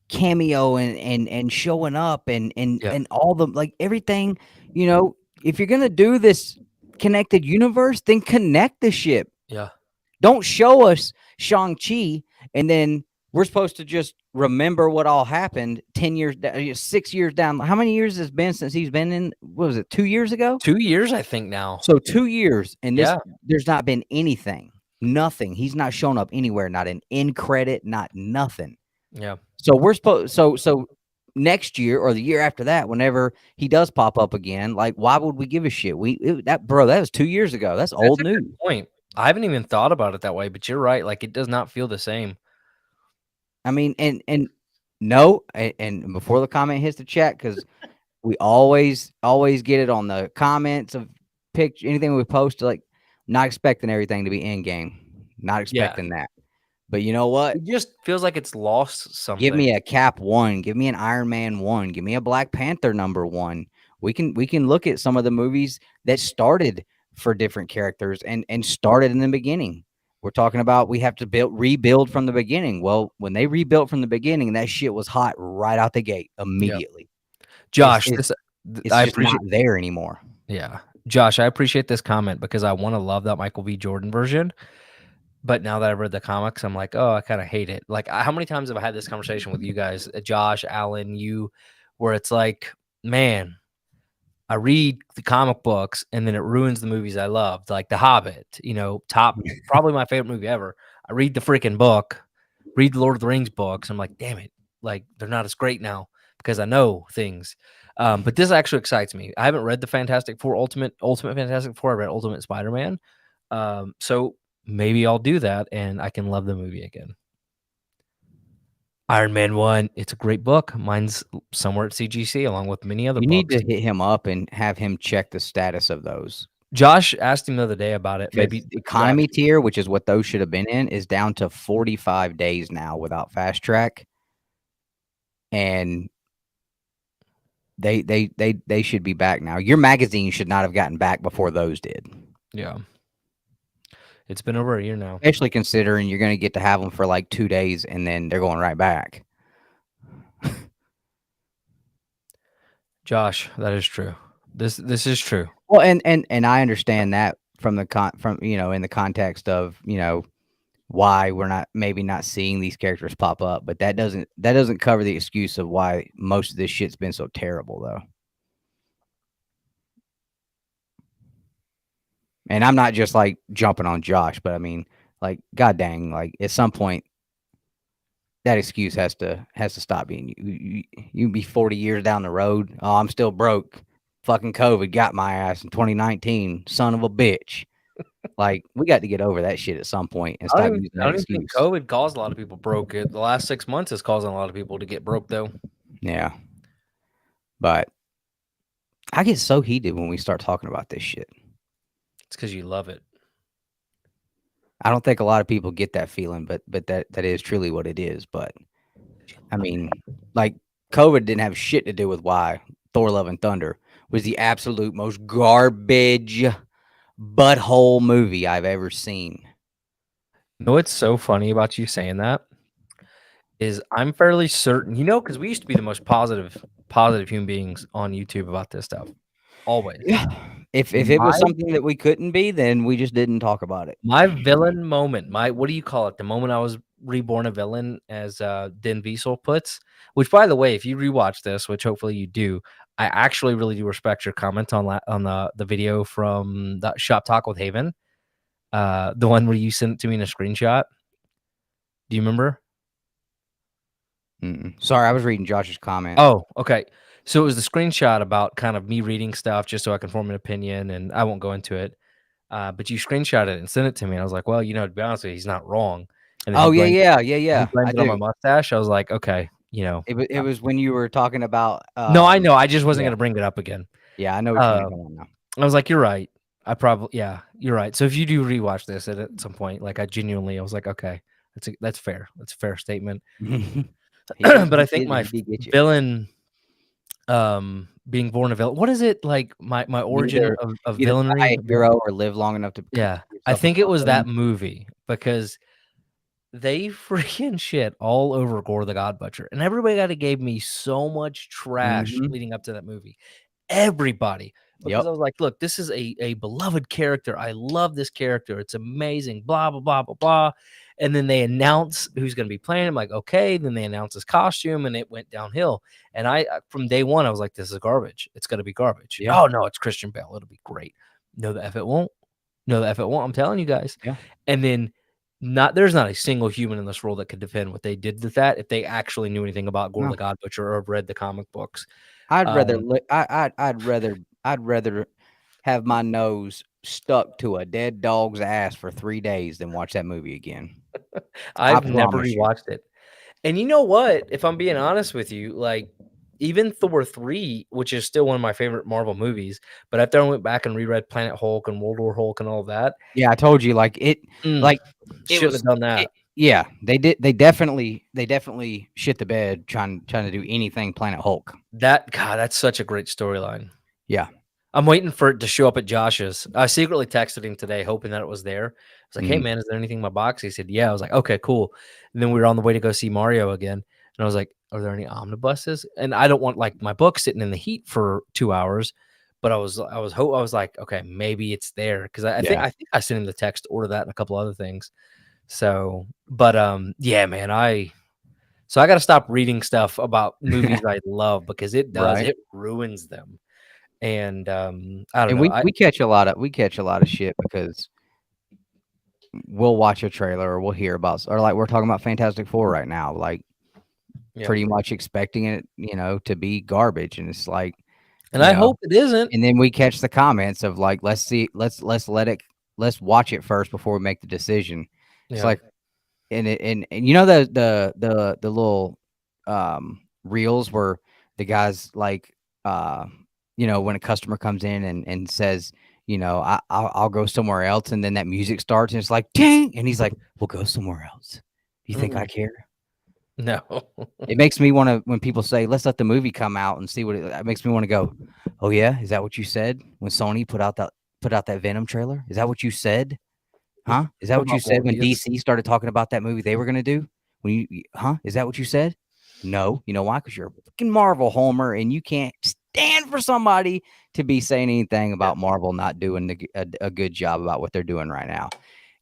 Speaker 2: cameo and showing up and
Speaker 1: yeah,
Speaker 2: all the like everything, if you're gonna do this connected universe, then connect the ship.
Speaker 1: yeah.
Speaker 2: Don't show us Shang-Chi and then we're supposed to just remember what all happened 10 years, 6 years down. How many years has it been since he's been in? What was it, 2 years ago?
Speaker 1: 2 years, I think now.
Speaker 2: So 2 years, and
Speaker 1: Yeah.
Speaker 2: there's not been anything, nothing. He's not shown up anywhere, not an end credit, not nothing.
Speaker 1: Yeah.
Speaker 2: So we're supposed so next year or the year after that, whenever he does pop up again, like why would we give a shit? That was 2 years ago. That's old
Speaker 1: That's a good
Speaker 2: news.
Speaker 1: point. I haven't even thought about it that way, but you're right, like, it does not feel the same.
Speaker 2: I mean, and no, and before the comment hits the chat, because we always get it on the comments of picture, anything we post, like not expecting everything to be in game, not expecting that. But you know what?
Speaker 1: It just feels like it's lost something.
Speaker 2: Give me a Cap 1, give me an Iron Man 1, give me a Black Panther #1. We can look at some of the movies that started for different characters and started in the beginning. We're talking about we have to rebuild from the beginning. Well, when they rebuilt from the beginning, that shit was hot right out the gate immediately.
Speaker 1: Josh,
Speaker 2: It's
Speaker 1: I
Speaker 2: just not
Speaker 1: appreciate
Speaker 2: there anymore.
Speaker 1: Yeah. Josh, I appreciate this comment because I wanna love that Michael B. Jordan version, but now that I've read the comics, I'm like, "Oh, I kinda hate it." Like, how many times have I had this conversation with you guys, Josh, Alan, you, where it's like, "Man, I read the comic books and then it ruins the movies I loved, like The Hobbit, top probably my favorite movie ever. I read the freaking book, read the Lord of the Rings books. I'm like, damn it, like they're not as great now because I know things. But this actually excites me. I haven't read the Fantastic Four Ultimate Fantastic Four. I read Ultimate Spider-Man. So maybe I'll do that and I can love the movie again. Iron Man 1, it's a great book. Mine's somewhere at CGC along with many other
Speaker 2: You
Speaker 1: books.
Speaker 2: need to hit him up and have him check the status of those.
Speaker 1: Josh asked him the other day about it. Maybe
Speaker 2: economy tier, which is what those should have been in, is down to 45 days now without fast track. And they should be back now. Your magazine should not have gotten back before those did.
Speaker 1: Yeah. It's been over a year now.
Speaker 2: Especially considering you're going to get to have them for like 2 days and then they're going right back.
Speaker 1: Josh, that is true. This is true.
Speaker 2: Well, and I understand that from in the context of, why we're maybe not seeing these characters pop up, but that doesn't cover the excuse of why most of this shit's been so terrible though. And I'm not just like jumping on Josh, but I mean, like, god dang, like at some point that excuse has to stop being you be 40 years down the road. Oh, I'm still broke. Fucking COVID got my ass in 2019, son of a bitch. Like, we got to get over that shit at some point and stop using that
Speaker 1: I don't even
Speaker 2: excuse.
Speaker 1: think COVID caused a lot of people broke. The last 6 months is causing a lot of people to get broke though.
Speaker 2: Yeah. But I get so heated when we start talking about this shit.
Speaker 1: It's because you love it.
Speaker 2: I don't think a lot of people get that feeling, but that is truly what it is. But I mean, like COVID didn't have shit to do with why Thor: Love and Thunder was the absolute most garbage butthole movie I've ever seen.
Speaker 1: You know what's so funny about you saying that is I'm fairly certain, because we used to be the most positive human beings on YouTube about this stuff. Always.
Speaker 2: Yeah. If it was
Speaker 1: My
Speaker 2: something that we couldn't be, then we just didn't talk about it.
Speaker 1: my villain moment, what do you call it? The moment I was reborn a villain, as Den Wiesel puts. Which, by the way, if you rewatch this, which hopefully you do, I actually really do respect your comment on the video from the Shop Talk with Haven, the one where you sent it to me in a screenshot. Do you remember?
Speaker 2: Sorry, I was reading Josh's comment.
Speaker 1: Oh, okay. So it was the screenshot about kind of me reading stuff just so I can form an opinion, and I won't go into it. But you screenshot it and sent it to me. And I was like, well, to be honest with you, he's not wrong. And then
Speaker 2: Oh,
Speaker 1: he blamed,
Speaker 2: yeah.
Speaker 1: he
Speaker 2: I
Speaker 1: blamed it on my
Speaker 2: do.
Speaker 1: mustache. I was like, okay,
Speaker 2: It was when you were talking about.
Speaker 1: No, I know. I just wasn't
Speaker 2: yeah.
Speaker 1: going to bring it up again.
Speaker 2: Yeah, I know what you mean. Come on now.
Speaker 1: I was like, you're right. You're right. So if you do rewatch this at some point, like I was like, okay, that's fair. That's a fair statement. But I think my villain, being born a villain. What is it like? My origin of villainy,
Speaker 2: die a hero or live long enough to.
Speaker 1: Yeah, I think it was that movie, because they freaking shit all over Gore the God Butcher, and everybody gave me so much trash leading up to that movie. Everybody, because I was like, look, this is a beloved character. I love this character. It's amazing. Blah blah blah blah blah. And then they announce who's going to be playing him. Like, okay. Then they announced his costume, and it went downhill. And I, from day one, I was like, this is garbage. It's going to be garbage. Yeah. Oh no, it's Christian Bale. It'll be great. No, the F it won't. No, the F it won't. I'm telling you guys.
Speaker 2: Yeah.
Speaker 1: And then there's not a single human in this world that could defend what they did with that if they actually knew anything about Gore the God Butcher or have read the comic books.
Speaker 2: I'd rather have my nose stuck to a dead dog's ass for 3 days than watch that movie again.
Speaker 1: I've never rewatched it. And you know what? If I'm being honest with you, like, even Thor 3, which is still one of my favorite Marvel movies, but after I went back and reread Planet Hulk and World War Hulk and all that.
Speaker 2: Yeah, I told you, like it
Speaker 1: should have done that.
Speaker 2: Yeah, they did. They definitely shit the bed trying to do anything Planet Hulk.
Speaker 1: That's such a great storyline.
Speaker 2: Yeah.
Speaker 1: I'm waiting for it to show up at Josh's. I secretly texted him today, hoping that it was there. I was like, hey, man, is there anything in my box? He said, yeah. I was like, okay, cool. And then we were on the way to go see Mario again. And I was like, are there any omnibuses? And I don't want like my book sitting in the heat for 2 hours. But I was like, okay, maybe it's there. Because I think I sent him the text to order that and a couple other things. So, but yeah, man, so I got to stop reading stuff about movies I love, because it ruins them. And I don't know.
Speaker 2: We catch a lot of shit because we'll watch a trailer or we'll hear about, or like we're talking about Fantastic Four right now, like pretty much expecting it, to be garbage, and it's like,
Speaker 1: and I hope it isn't.
Speaker 2: And then we catch the comments of like, let's watch it first before we make the decision. It's like, and the little reels where the guys like when a customer comes in and says, I'll go somewhere else, and then that music starts and it's like ding, and he's like, we'll go somewhere else. Do you think I care?
Speaker 1: No.
Speaker 2: It makes me want to, when people say let's let the movie come out and see what it makes me want to go, oh yeah, is that what you said when Sony put out that Venom trailer? Is that what you said? Huh? Is that what you said when DC started talking about that movie they were going to do? Is that what you said? No. You know why? Because you're a fucking Marvel homer and you can't stand for somebody to be saying anything about Marvel not doing a good job about what they're doing right now.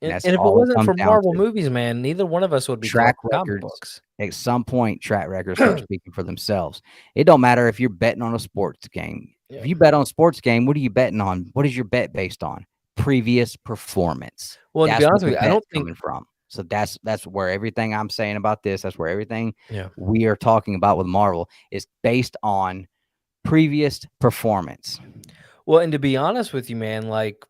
Speaker 1: And if it wasn't for Marvel movies, man, neither one of us would be
Speaker 2: track records. Books. At some point, track records start speaking for themselves. It don't matter if you're betting on a sports game. Yeah. If you bet on a sports game, what are you betting on? What is your bet based on? Previous performance.
Speaker 1: Well, to be honest with you, I don't think
Speaker 2: coming from. So that's where everything I'm saying about this, that's where everything we are talking about with Marvel is based on previous performance.
Speaker 1: Well, and to be honest with you, man, like,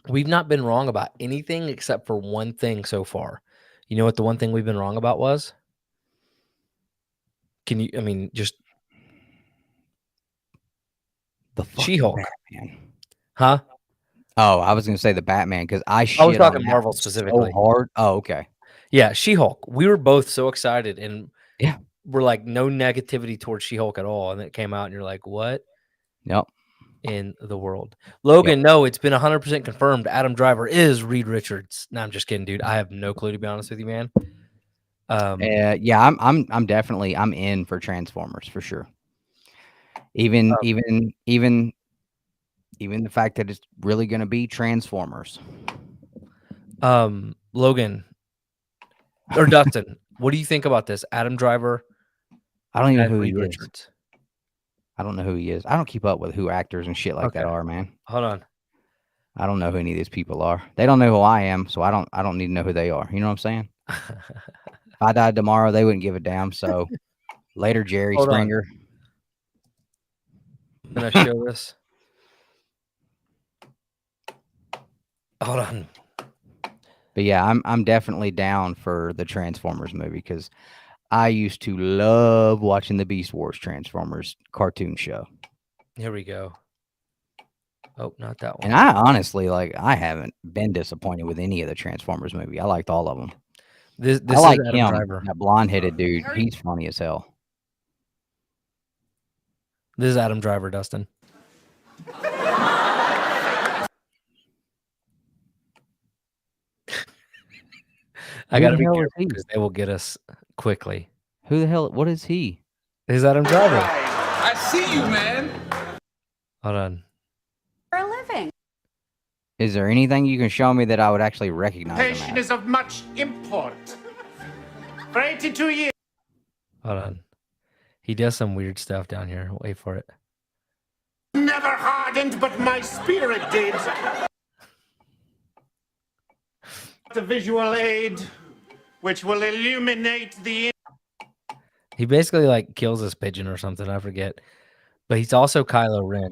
Speaker 1: we've not been wrong about anything except for one thing so far. You know what the one thing we've been wrong about was? Just
Speaker 2: the
Speaker 1: She-Hulk.
Speaker 2: Batman.
Speaker 1: Huh?
Speaker 2: Oh, I was going to say the Batman because I
Speaker 1: was talking Marvel specifically.
Speaker 2: So hard. Oh, okay.
Speaker 1: Yeah, She-Hulk. We were both so excited, and were like no negativity towards She-Hulk at all, and it came out, and you're like, what
Speaker 2: Yep.
Speaker 1: in the world? Logan, no, it's been 100% confirmed. Adam Driver is Reed Richards. No, I'm just kidding, dude. I have no clue, to be honest with you, man.
Speaker 2: Yeah, I'm definitely in for Transformers for sure. Even the fact that it's really going to be Transformers.
Speaker 1: Logan or Dustin, what do you think about this? Adam Driver.
Speaker 2: I don't even know who
Speaker 1: Reed
Speaker 2: he is.
Speaker 1: Richards.
Speaker 2: I don't know who he is. I don't keep up with who actors and shit like that are, man.
Speaker 1: Hold on.
Speaker 2: I don't know who any of these people are. They don't know who I am, so I don't need to know who they are. You know what I'm saying? If I died tomorrow, they wouldn't give a damn. So later, Jerry Springer.
Speaker 1: I'm gonna show this. Hold on.
Speaker 2: But yeah, I'm definitely down for the Transformers movie because I used to love watching the Beast Wars Transformers cartoon show.
Speaker 1: Here we go. Oh, not that one.
Speaker 2: And I honestly, I haven't been disappointed with any of the Transformers movie. I liked all of them.
Speaker 1: This
Speaker 2: I like
Speaker 1: is Adam
Speaker 2: him,
Speaker 1: Driver.
Speaker 2: that blonde-headed dude. He's funny as hell.
Speaker 1: This is Adam Driver, Dustin. I gotta be careful because they will get us quickly.
Speaker 2: Who the hell? What is he?
Speaker 1: This is Adam Driver.
Speaker 3: I see you, man.
Speaker 1: Hold on.
Speaker 4: For a living.
Speaker 2: Is there anything you can show me that I would actually recognize him
Speaker 3: Patient
Speaker 2: as?
Speaker 3: is of much import. For 82 years.
Speaker 1: Hold on. He does some weird stuff down here. Wait for it.
Speaker 3: Never hardened, but my spirit did. The visual aid, which will illuminate the...
Speaker 1: He basically like kills this pigeon or something. I forget. But he's also Kylo Ren.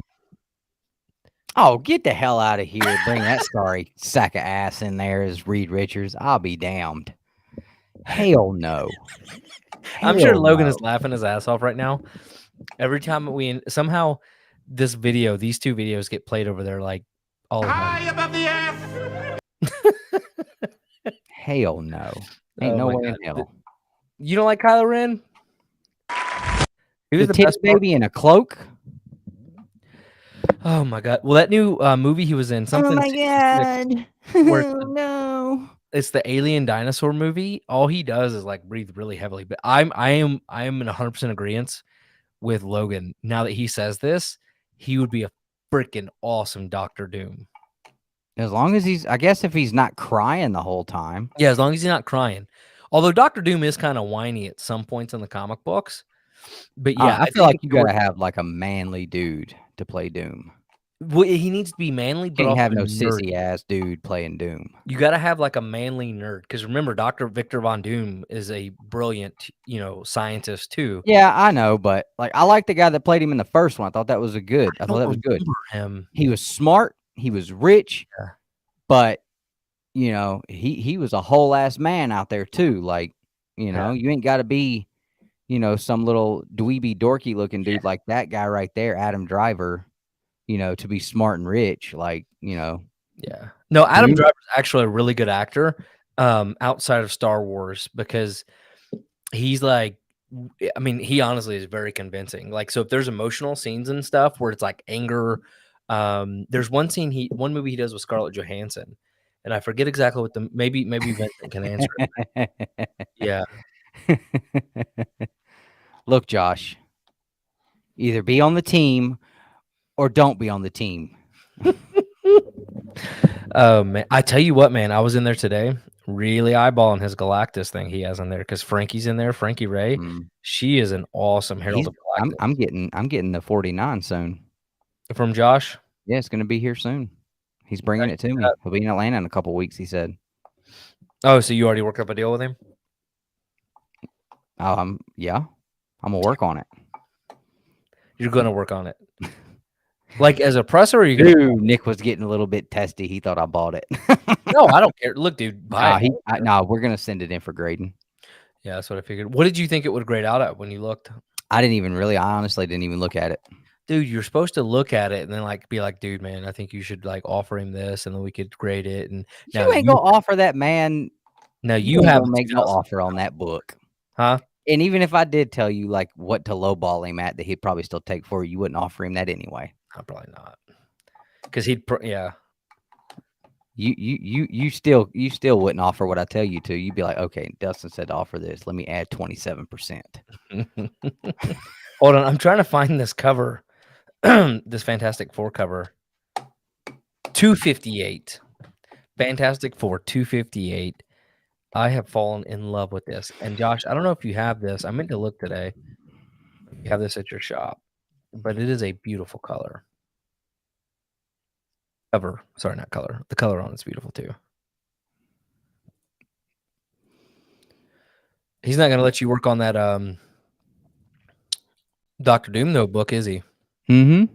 Speaker 2: Oh, get the hell out of here. Bring that sorry sack of ass in there as Reed Richards. I'll be damned. Hell no.
Speaker 1: I'm sure Logan is laughing his ass off right now. Every time somehow these two videos get played over there like all the time.
Speaker 3: High above the earth.
Speaker 2: Hell no. Ain't no way in hell.
Speaker 1: You don't like Kylo Ren? He was
Speaker 2: the
Speaker 1: the best
Speaker 2: baby in a cloak?
Speaker 1: Oh my god! Well, that new movie he was in, something.
Speaker 2: Oh my god! No,
Speaker 1: it's the alien dinosaur movie. All he does is like breathe really heavily. But I am in 100% agreement with Logan. Now that he says this, he would be a freaking awesome Doctor Doom.
Speaker 2: As long as I guess if he's not crying the whole time.
Speaker 1: Yeah, as long as he's not crying. Although Doctor Doom is kind of whiny at some points in the comic books. But yeah,
Speaker 2: I feel like you gotta have like a manly dude to play Doom.
Speaker 1: Well, he needs to be manly, but
Speaker 2: you can't
Speaker 1: also
Speaker 2: have no sissy ass dude playing Doom.
Speaker 1: You got to have like a manly nerd because remember, Dr. Victor Von Doom is a brilliant, scientist too.
Speaker 2: Yeah, I know, but like I like the guy that played him in the first one. I thought that was good. I thought that was good.
Speaker 1: Him.
Speaker 2: He was smart. He was rich,
Speaker 1: yeah.
Speaker 2: But he was a whole ass man out there too. Like you ain't got to be, some little dweeby dorky looking dude like that guy right there, Adam Driver. To be smart and rich,
Speaker 1: Yeah. No, Adam Driver is actually a really good actor outside of Star Wars because he's like, he honestly is very convincing. Like, so if there's emotional scenes and stuff where it's like anger, there's one movie he does with Scarlett Johansson, and I forget exactly what maybe Vincent can answer it. Yeah.
Speaker 2: Look, Josh, either be on the team or don't be on the team.
Speaker 1: Oh man, I tell you what, man, I was in there today, really eyeballing his Galactus thing he has in there because Frankie's in there. Frankie Ray, she is an awesome Herald of Galactus.
Speaker 2: I'm getting the 49 soon
Speaker 1: from Josh.
Speaker 2: Yeah, it's gonna be here soon. He's bringing it to me. He'll be in Atlanta in a couple weeks. He said.
Speaker 1: Oh, so you already worked up a deal with him?
Speaker 2: Yeah, I'm gonna work on it.
Speaker 1: You're gonna work on it. Like as a presser, or you?
Speaker 2: Nick was getting a little bit testy. He thought I bought it.
Speaker 1: No, I don't care. Look, dude, buy it.
Speaker 2: No, we're gonna send it in for grading.
Speaker 1: Yeah, that's what I figured. What did you think it would grade out at when you looked?
Speaker 2: I honestly didn't even look at it.
Speaker 1: Dude, you're supposed to look at it and then be like, dude, man, I think you should offer him this, and then we could grade it. And
Speaker 2: you ain't gonna offer that man.
Speaker 1: No, you have
Speaker 2: to make no offer on that book,
Speaker 1: huh?
Speaker 2: And even if I did tell you like what to lowball him at, that he'd probably still take for you wouldn't offer him that anyway.
Speaker 1: Probably not, because yeah.
Speaker 2: You still wouldn't offer what I tell you to. You'd be like, okay, Dustin said to offer this. Let me add 27%.
Speaker 1: Hold on, I'm trying to find this cover, this Fantastic Four cover. 258, Fantastic Four 258. I have fallen in love with this. And Josh, I don't know if you have this. I meant to look today. You have this at your shop, but it is a beautiful color. Cover, sorry, not color. The color on it's beautiful too. He's not going to let you work on that Dr. Doom notebook, is he?
Speaker 2: Mm-hmm.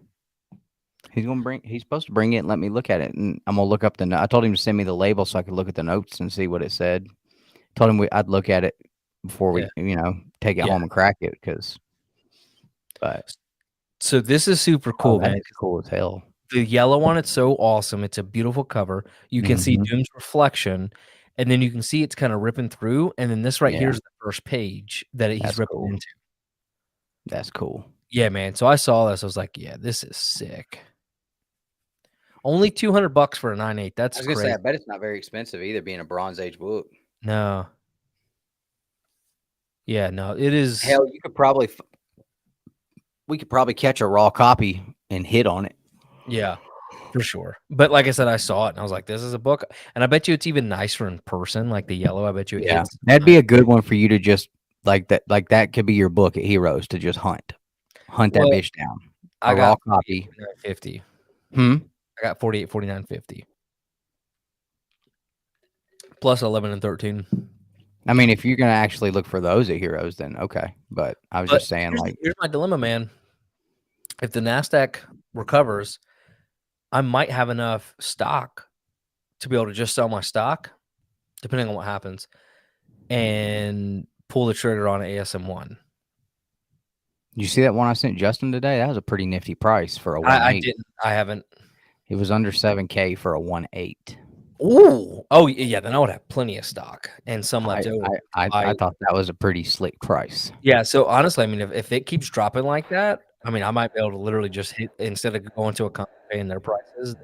Speaker 2: He's supposed to bring it and let me look at it, and I'm gonna look up I told him to send me the label so I could look at the notes and see what it said. Told him I'd look at it before we, take it home and crack it, but
Speaker 1: so this is super cool, man.
Speaker 2: It's cool as hell.
Speaker 1: The yellow on it's so awesome. It's a beautiful cover. You can see Doom's reflection, and then you can see it's kind of ripping through. And then this right here is the first page that he's ripping into.
Speaker 2: That's cool.
Speaker 1: Yeah, man. So I saw this. I was like, yeah, this is sick. Only $200 for a 9.8. That's
Speaker 2: I was
Speaker 1: great.
Speaker 2: gonna say, I bet it's not very expensive either, being a Bronze Age book.
Speaker 1: No. Yeah, no, it is.
Speaker 2: Hell, we could probably catch a raw copy and hit on it.
Speaker 1: Yeah, for sure. But like I said, I saw it and I was like, this is a book. And I bet you it's even nicer in person, like the yellow. I bet you
Speaker 2: it is. That'd be a good one for you to just like that could be your book at Heroes to just hunt that bitch down.
Speaker 1: I
Speaker 2: raw
Speaker 1: got
Speaker 2: copy.
Speaker 1: 49.50. I got 48, 49.50. Plus 11 and 13.
Speaker 2: I mean, if you're gonna actually look for those at Heroes, then okay. But I was just saying,
Speaker 1: here's my dilemma, man. If the NASDAQ recovers, I might have enough stock to be able to just sell my stock, depending on what happens, and pull the trigger on ASM1.
Speaker 2: You see that one I sent Justin today? That was a pretty nifty price for a 1.8.
Speaker 1: I didn't. I haven't.
Speaker 2: It was under 7K for a 1.8.
Speaker 1: Ooh. Oh, yeah. Then I would have plenty of stock and some left over.
Speaker 2: I thought that was a pretty slick price.
Speaker 1: Yeah. So honestly, I mean, if it keeps dropping like that, I mean, I might be able to literally just hit, instead of going to a company paying their prices,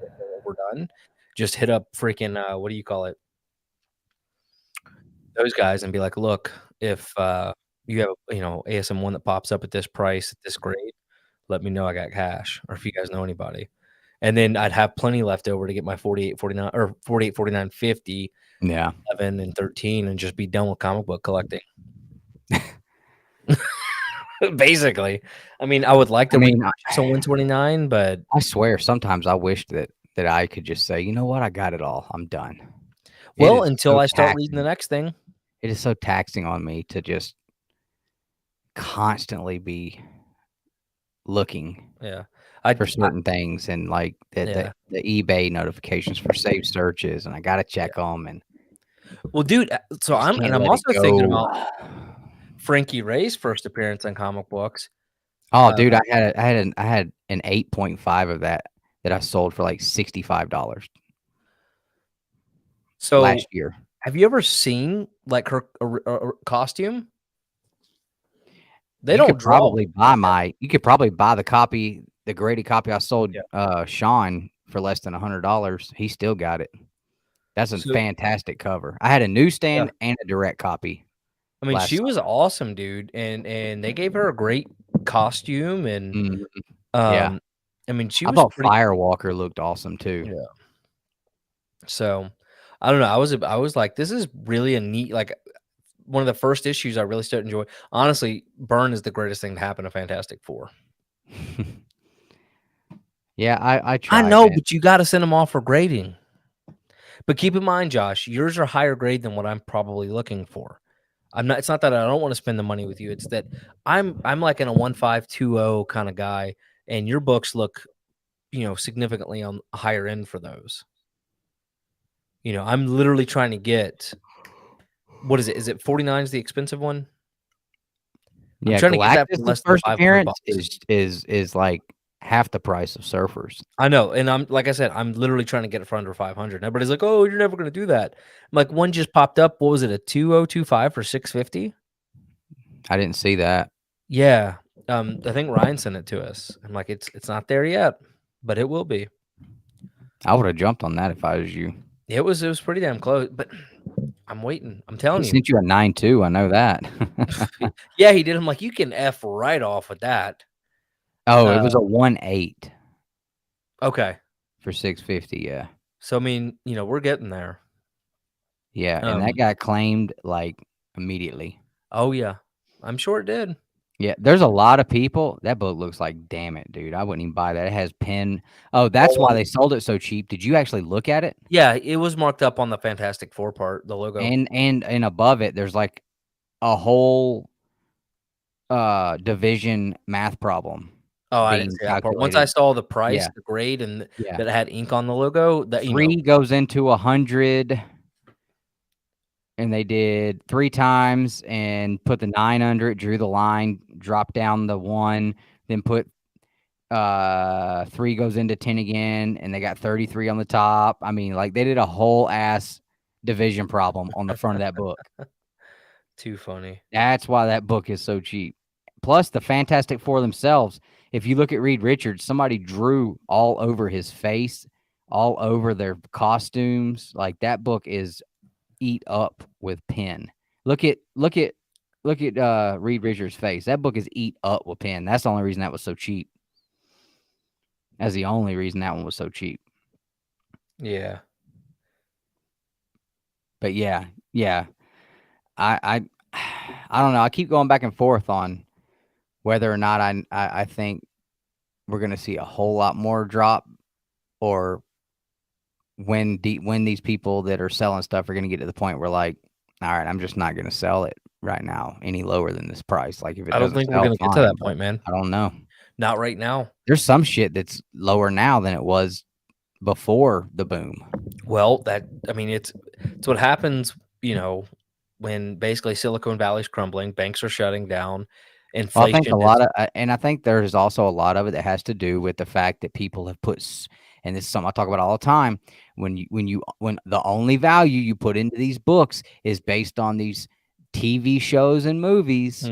Speaker 1: we're done. Just hit up freaking what do you call it? Those guys and be like, look, if you have ASM1 that pops up at this price at this grade, let me know. I got cash, or if you guys know anybody. And then I'd have plenty left over to get my 48, 49 or 48, 49, 50, 11 and 13 and just be done with comic book collecting. Basically. I mean, I would like to read so 129, but
Speaker 2: I swear sometimes I wish that I could just say, you know what, I got it all. I'm done.
Speaker 1: Well, until I start reading the next thing.
Speaker 2: It is so taxing on me to just constantly be looking.
Speaker 1: Yeah.
Speaker 2: For certain things, and like the eBay notifications for saved searches, and I gotta check them. And
Speaker 1: well, dude, so I'm also thinking about Frankie Ray's first appearance on comic books.
Speaker 2: Oh, dude, I had an 8.5 of that I sold for like $65.
Speaker 1: So
Speaker 2: last year,
Speaker 1: have you ever seen like her costume? They don't
Speaker 2: probably buy you could probably buy the copy. The graded copy I sold Sean for less than $100. He still got it. That's a fantastic cover. I had a newsstand and a direct copy.
Speaker 1: I mean, she was awesome, dude, and they gave her a great costume, and I mean, I
Speaker 2: thought Firewalker looked awesome too.
Speaker 1: Yeah. So, I don't know. I was like, this is really a neat, like one of the first issues I really started to enjoy. Honestly, Byrne is the greatest thing to happen to Fantastic Four.
Speaker 2: Yeah, I tried.
Speaker 1: I know, but you got to send them off for grading. But keep in mind, Josh, yours are higher grade than what I'm probably looking for. It's not that I don't want to spend the money with you. It's that I'm like in a 1520 kind of guy, and your books look, significantly on a higher end for those. I'm literally trying to get. What is it? Is it 49 is the expensive one?
Speaker 2: Yeah, I'm trying to get that for less first appearance is like half the price of Surfers.
Speaker 1: I know, and I'm like I said, I'm literally trying to get it for under 500. Everybody's like, "Oh, you're never going to do that." I'm like, one just popped up. What was it? A 2025 for 650?
Speaker 2: I didn't see that.
Speaker 1: Yeah. I think Ryan sent it to us. I'm like, it's not there yet, but it will be.
Speaker 2: I would have jumped on that if I was you.
Speaker 1: It was pretty damn close, but I'm waiting. I'm telling
Speaker 2: He
Speaker 1: you.
Speaker 2: sent you a 9.2. I know that.
Speaker 1: Yeah, he did. I'm like, you can F right off with that.
Speaker 2: Oh, it was a 1.8
Speaker 1: Okay.
Speaker 2: for 650. Yeah.
Speaker 1: So I mean, we're getting there.
Speaker 2: Yeah. And that got claimed like immediately.
Speaker 1: Oh yeah. I'm sure it did.
Speaker 2: Yeah. There's a lot of people. That book looks like, damn it, dude. I wouldn't even buy that. It has pen. Oh, that's why they sold it so cheap. Did you actually look at it?
Speaker 1: Yeah, it was marked up on the Fantastic Four part, the logo.
Speaker 2: And above it, there's like a whole division math problem.
Speaker 1: Oh, I didn't see that part. Once I saw the price, the grade, and that it had ink on the logo, that
Speaker 2: 3 goes into 100, and they did 3 times and put the 9 under it, drew the line, dropped down the 1, then put 3 goes into 10 again, and they got 33 on the top. I mean, like they did a whole ass division problem on the front of that book.
Speaker 1: Too funny.
Speaker 2: That's why that book is so cheap. Plus, the Fantastic Four themselves. If you look at Reed Richards, somebody drew all over his face, all over their costumes. Like that book is eat up with pen. Look at Reed Richards' face. That book is eat up with pen. That's the only reason that was so cheap. That's the only reason that one was so cheap.
Speaker 1: Yeah.
Speaker 2: But yeah. I don't know. I keep going back and forth on whether or not I think we're going to see a whole lot more drop, or when these people that are selling stuff are going to get to the point where like, all right, I'm just not going to sell it right now any lower than this price. Like if it
Speaker 1: I don't think we're going to get to that point, man.
Speaker 2: I don't know.
Speaker 1: Not right now.
Speaker 2: There's some shit that's lower now than it was before the boom.
Speaker 1: Well, it's what happens, when basically Silicon Valley's crumbling, banks are shutting down, inflation.
Speaker 2: I think a lot of, and I think there's also a lot of it that has to do with the fact that people have put, and this is something I talk about all the time, when the only value you put into these books is based on these TV shows and movies,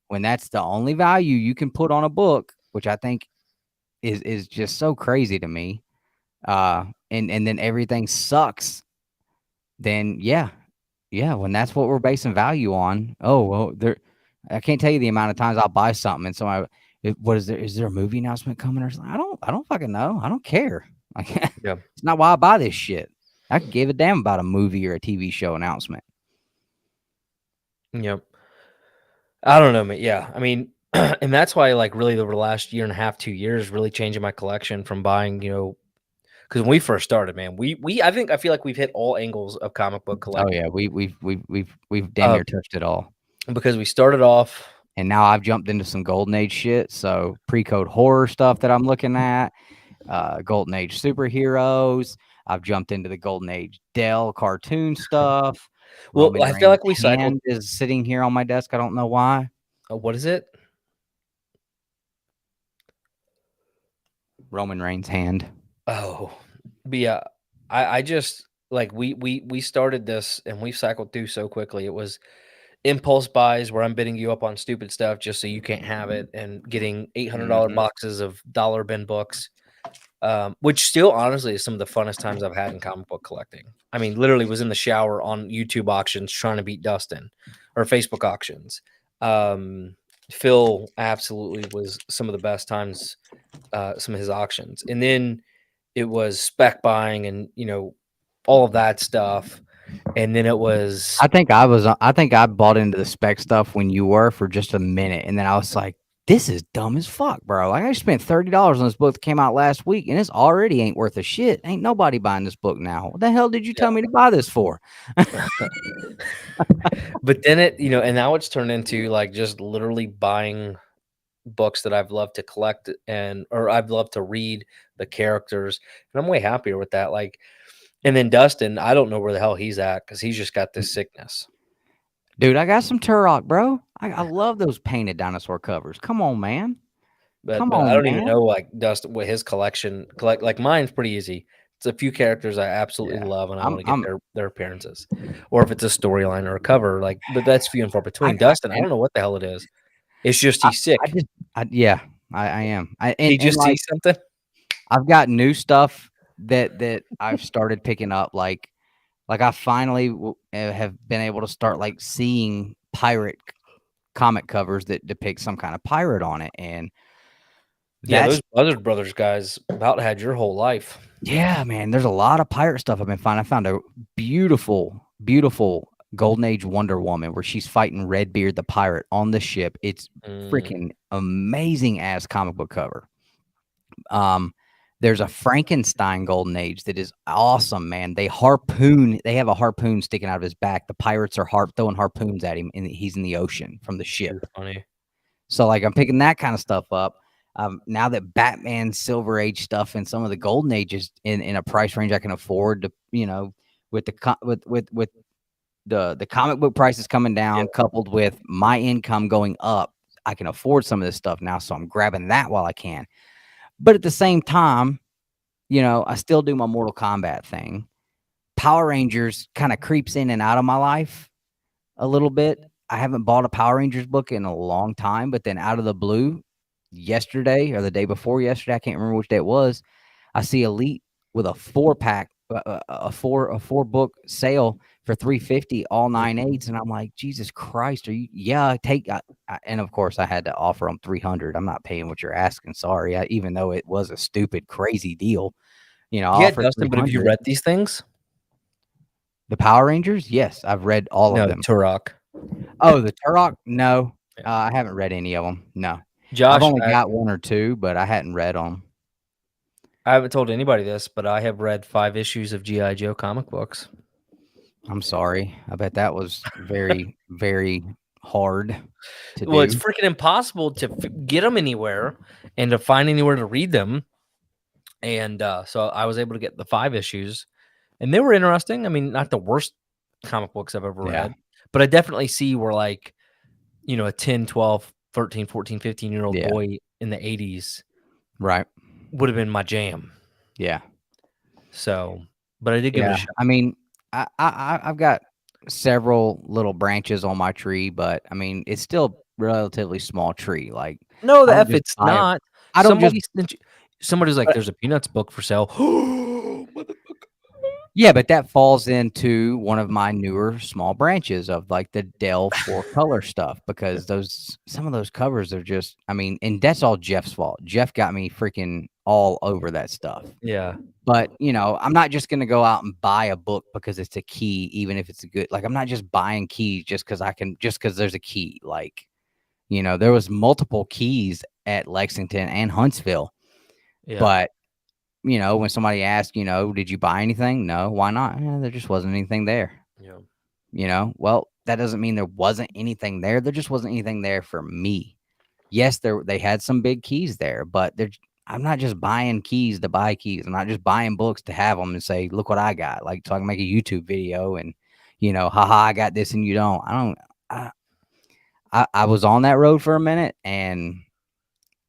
Speaker 2: when that's the only value you can put on a book, which I think is just so crazy to me, and then everything sucks, then yeah, when that's what we're basing value on, oh well, I can't tell you the amount of times I'll buy something and so is there a movie announcement coming or something? I don't fucking know. I don't care. Like, it's not why I buy this shit. I could give a damn about a movie or a TV show announcement.
Speaker 1: Yep. I don't know, man. Yeah. I mean, and that's why, like, really over the last year and a half, 2 years, really changing my collection from buying, because when we first started, man, I feel like we've hit all angles of comic book collecting.
Speaker 2: Oh yeah, we've damn near touched it all.
Speaker 1: Because we started off,
Speaker 2: and now I've jumped into some Golden Age shit. So pre-code horror stuff that I'm looking at, Golden Age superheroes. I've jumped into the Golden Age Dell cartoon stuff.
Speaker 1: Well, I feel like we
Speaker 2: cycled. Is sitting here on my desk. I don't know why.
Speaker 1: What is it?
Speaker 2: Roman Reigns' hand.
Speaker 1: Oh, but yeah, I just like we started this and we cycled through so quickly. It was impulse buys where I'm bidding you up on stupid stuff just so you can't have it, and getting $800 boxes of dollar bin books, which still honestly is some of the funnest times I've had in comic book collecting. I mean, literally was in the shower on YouTube auctions trying to beat Dustin, or Facebook auctions. Phil absolutely was some of the best times, some of his auctions. And then it was spec buying and, all of that stuff. And then it was,
Speaker 2: I think I bought into the spec stuff when you were for just a minute. And then I was like, this is dumb as fuck, bro. Like I spent $30 on this book that came out last week and it's already ain't worth a shit. Ain't nobody buying this book now. What the hell did you tell me to buy this for?
Speaker 1: But then it, and now it's turned into like just literally buying books that I've loved to collect or I've loved to read the characters. And I'm way happier with that. Like, and then Dustin, I don't know where the hell he's at because he's just got this sickness.
Speaker 2: Dude, I got some Turok, bro. I love those painted dinosaur covers. Come on, man.
Speaker 1: But I don't even know, like, Dustin, what his collection, like mine's pretty easy. It's a few characters I absolutely
Speaker 2: Yeah.
Speaker 1: love, and I
Speaker 2: I'm-
Speaker 1: want to
Speaker 2: I'm-
Speaker 1: get their appearances, or if it's a storyline or a cover, like. But that's few and far between. Dustin, I don't know what the hell it is. It's just he's sick.
Speaker 2: Yeah, I am.
Speaker 1: He just
Speaker 2: like,
Speaker 1: sees something.
Speaker 2: I've got new stuff that I've started picking up. Like I finally have been able to start like seeing pirate comic covers that depict some kind of pirate on it, and
Speaker 1: Yeah,
Speaker 2: that's
Speaker 1: those Buzzard Brothers guys about had your whole life.
Speaker 2: yeah, man. There's a lot of pirate stuff I've been finding. I found a beautiful Golden Age Wonder Woman where she's fighting Redbeard the pirate on the ship. It's freaking amazing ass comic book cover. There's a Frankenstein Golden Age that is awesome, man. They have a harpoon sticking out of his back. The pirates are throwing harpoons at him, and he's in the ocean from the ship.
Speaker 1: Funny.
Speaker 2: So, like, I'm picking that kind of stuff up. Now that Batman Silver Age stuff and some of the Golden Ages in a price range I can afford to, with the comic book prices coming down, coupled with my income going up, I can afford some of this stuff now. So I'm grabbing that while I can. But at the same time, I still do my Mortal Kombat thing. Power Rangers kind of creeps in and out of my life a little bit. I haven't bought a Power Rangers book in a long time, but then out of the blue, yesterday or the day before yesterday, I can't remember which day it was, I see Elite with a 4-pack, a four book sale for $350, all 9/8, and I'm like, Jesus Christ, are you? Yeah, and of course I had to offer them $300. I'm not paying what you're asking. Sorry, even though it was a stupid, crazy deal.
Speaker 1: Yeah, Dustin, but have you read these things?
Speaker 2: The Power Rangers? Yes, I've read all of them.
Speaker 1: Turok.
Speaker 2: Oh, the Turok? No, I haven't read any of them. No,
Speaker 1: Josh,
Speaker 2: I've only got one or two, but I hadn't read them.
Speaker 1: I haven't told anybody this, but I have read 5 issues of G.I. Joe comic books.
Speaker 2: I'm sorry. I bet that was very, very hard to
Speaker 1: Well,
Speaker 2: do.
Speaker 1: it's freaking impossible to get them anywhere and to find anywhere to read them. And so I was able to get the 5 issues, and they were interesting. I mean, not the worst comic books I've ever read, but I definitely see where, like, a 10, 12, 13, 14, 15-year-old boy in the 80s
Speaker 2: right
Speaker 1: would have been my jam.
Speaker 2: Yeah.
Speaker 1: So, but I did give it a shot.
Speaker 2: I mean, I've got several little branches on my tree, but I mean, it's still relatively small tree. Like,
Speaker 1: no, the F it's not.
Speaker 2: I don't
Speaker 1: somebody's like, there's a Peanuts book for sale.
Speaker 2: Yeah, but that falls into one of my newer small branches of like the Dell 4-color stuff, because some of those covers are just, I mean, and that's all Jeff's fault. Jeff got me freaking all over that stuff.
Speaker 1: Yeah.
Speaker 2: But, I'm not just going to go out and buy a book because it's a key, even if it's a good, like, I'm not just buying keys just because there's a key. Like, there was multiple keys at Lexington and Huntsville. Yeah. But, when somebody asked, did you buy anything? No. Why not? There just wasn't anything there. Yeah. Well, that doesn't mean there wasn't anything there. There just wasn't anything there for me. Yes, they had some big keys there, but I'm not just buying keys to buy keys. I'm not just buying books to have them and say, look what I got. Like, so I can make a YouTube video and, haha, I got this and you don't. I was on that road for a minute, and,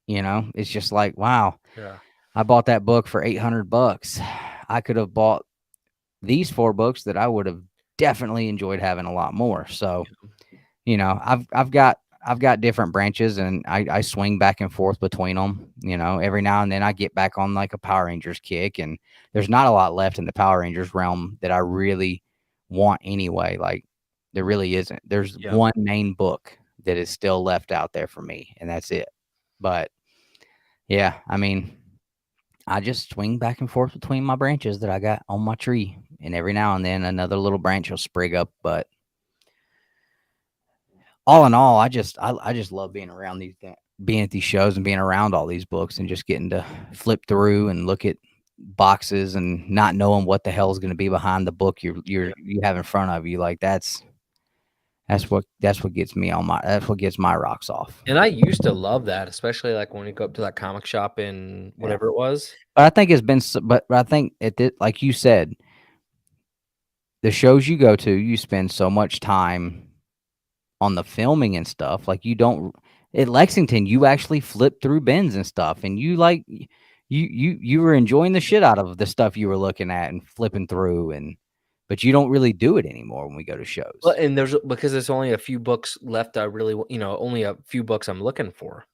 Speaker 2: it's just like, wow. Yeah. I bought that book for $800. I could have bought these 4 books that I would have definitely enjoyed having a lot more. So, I've got different branches, and I swing back and forth between them. Every now and then I get back on like a Power Rangers kick, and there's not a lot left in the Power Rangers realm that I really want anyway. Like, there really isn't. There's one main book that is still left out there for me, and that's it. But yeah, I mean, I just swing back and forth between my branches that I got on my tree, and every now and then another little branch will sprig up. But all in all, I just love being around being at these shows and being around all these books and just getting to flip through and look at boxes and not knowing what the hell is going to be behind the book you have in front of you. Like, that's what gets me that's what gets my rocks off.
Speaker 1: And I used to love that, especially like when you go up to that comic shop in whatever it was.
Speaker 2: But I think it's been, but I think like you said, the shows you go to, you spend so much time on the filming and stuff. Like, you don't at Lexington, you actually flip through bins and stuff, and you you were enjoying the shit out of the stuff you were looking at and flipping through, but you don't really do it anymore when we go to shows.
Speaker 1: Well, and because there's only a few books left. I really, only a few books I'm looking for.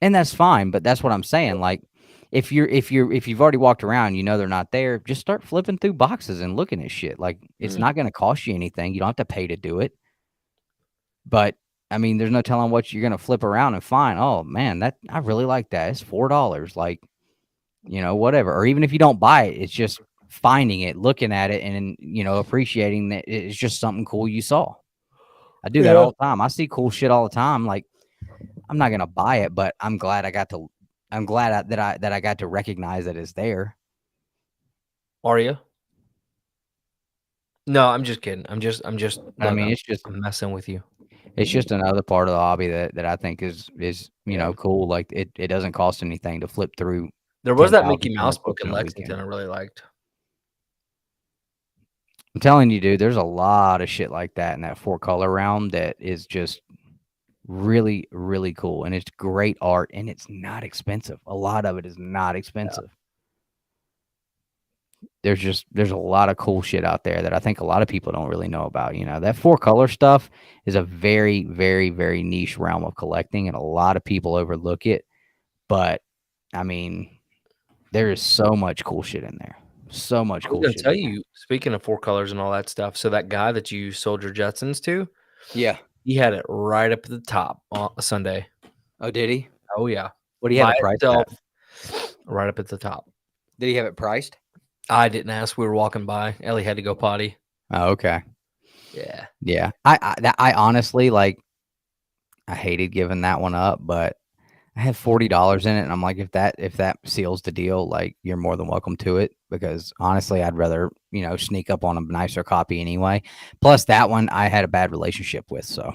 Speaker 2: And that's fine, but that's what I'm saying. Like, if you've already walked around, they're not there, just start flipping through boxes and looking at shit. Like, it's not going to cost you anything. You don't have to pay to do it. But I mean, there's no telling what you're going to flip around and find. Oh man, I really like that. It's $4. Like, whatever. Or even if you don't buy it, it's just finding it, looking at it, and appreciating that it's just something cool you saw. I do that all the time. I see cool shit all the time. Like, I'm not gonna buy it, but I'm glad I got to recognize that it's there.
Speaker 1: Are you? No, I'm just kidding. I'm just.
Speaker 2: I mean,
Speaker 1: I'm messing with you.
Speaker 2: It's just another part of the hobby that I think is cool. Like, it doesn't cost anything to flip through.
Speaker 1: There was that
Speaker 2: 10,000
Speaker 1: Mickey Mouse book
Speaker 2: books
Speaker 1: in
Speaker 2: in a
Speaker 1: Lexington
Speaker 2: weekend.
Speaker 1: I really liked.
Speaker 2: I'm telling you, dude, there's a lot of shit like that in that 4-color realm that is just really, really cool. And it's great art, and it's not expensive. A lot of it is not expensive. There's a lot of cool shit out there that I think a lot of people don't really know about. That 4-color stuff is a very, very, very niche realm of collecting, and a lot of people overlook it. But I mean, there is so much cool shit in there. So much
Speaker 1: I
Speaker 2: cool
Speaker 1: was
Speaker 2: shit.
Speaker 1: gonna tell you, speaking of 4-colors and all that stuff, so that guy that you sold your Jetsons to,
Speaker 2: Yeah.
Speaker 1: he had it right up at the top on Sunday.
Speaker 2: Oh, did he?
Speaker 1: Oh yeah.
Speaker 2: What do you have
Speaker 1: By
Speaker 2: it priced
Speaker 1: itself,
Speaker 2: at?
Speaker 1: right up at the top.
Speaker 2: Did he have it priced?
Speaker 1: I didn't ask. We were walking by. Ellie had to go potty.
Speaker 2: Oh, okay.
Speaker 1: Yeah.
Speaker 2: Yeah. I honestly, like, I hated giving that one up, but I had $40 in it, and I'm like, if that seals the deal, like, you're more than welcome to it, because honestly, I'd rather, sneak up on a nicer copy anyway. Plus, that one I had a bad relationship with, so.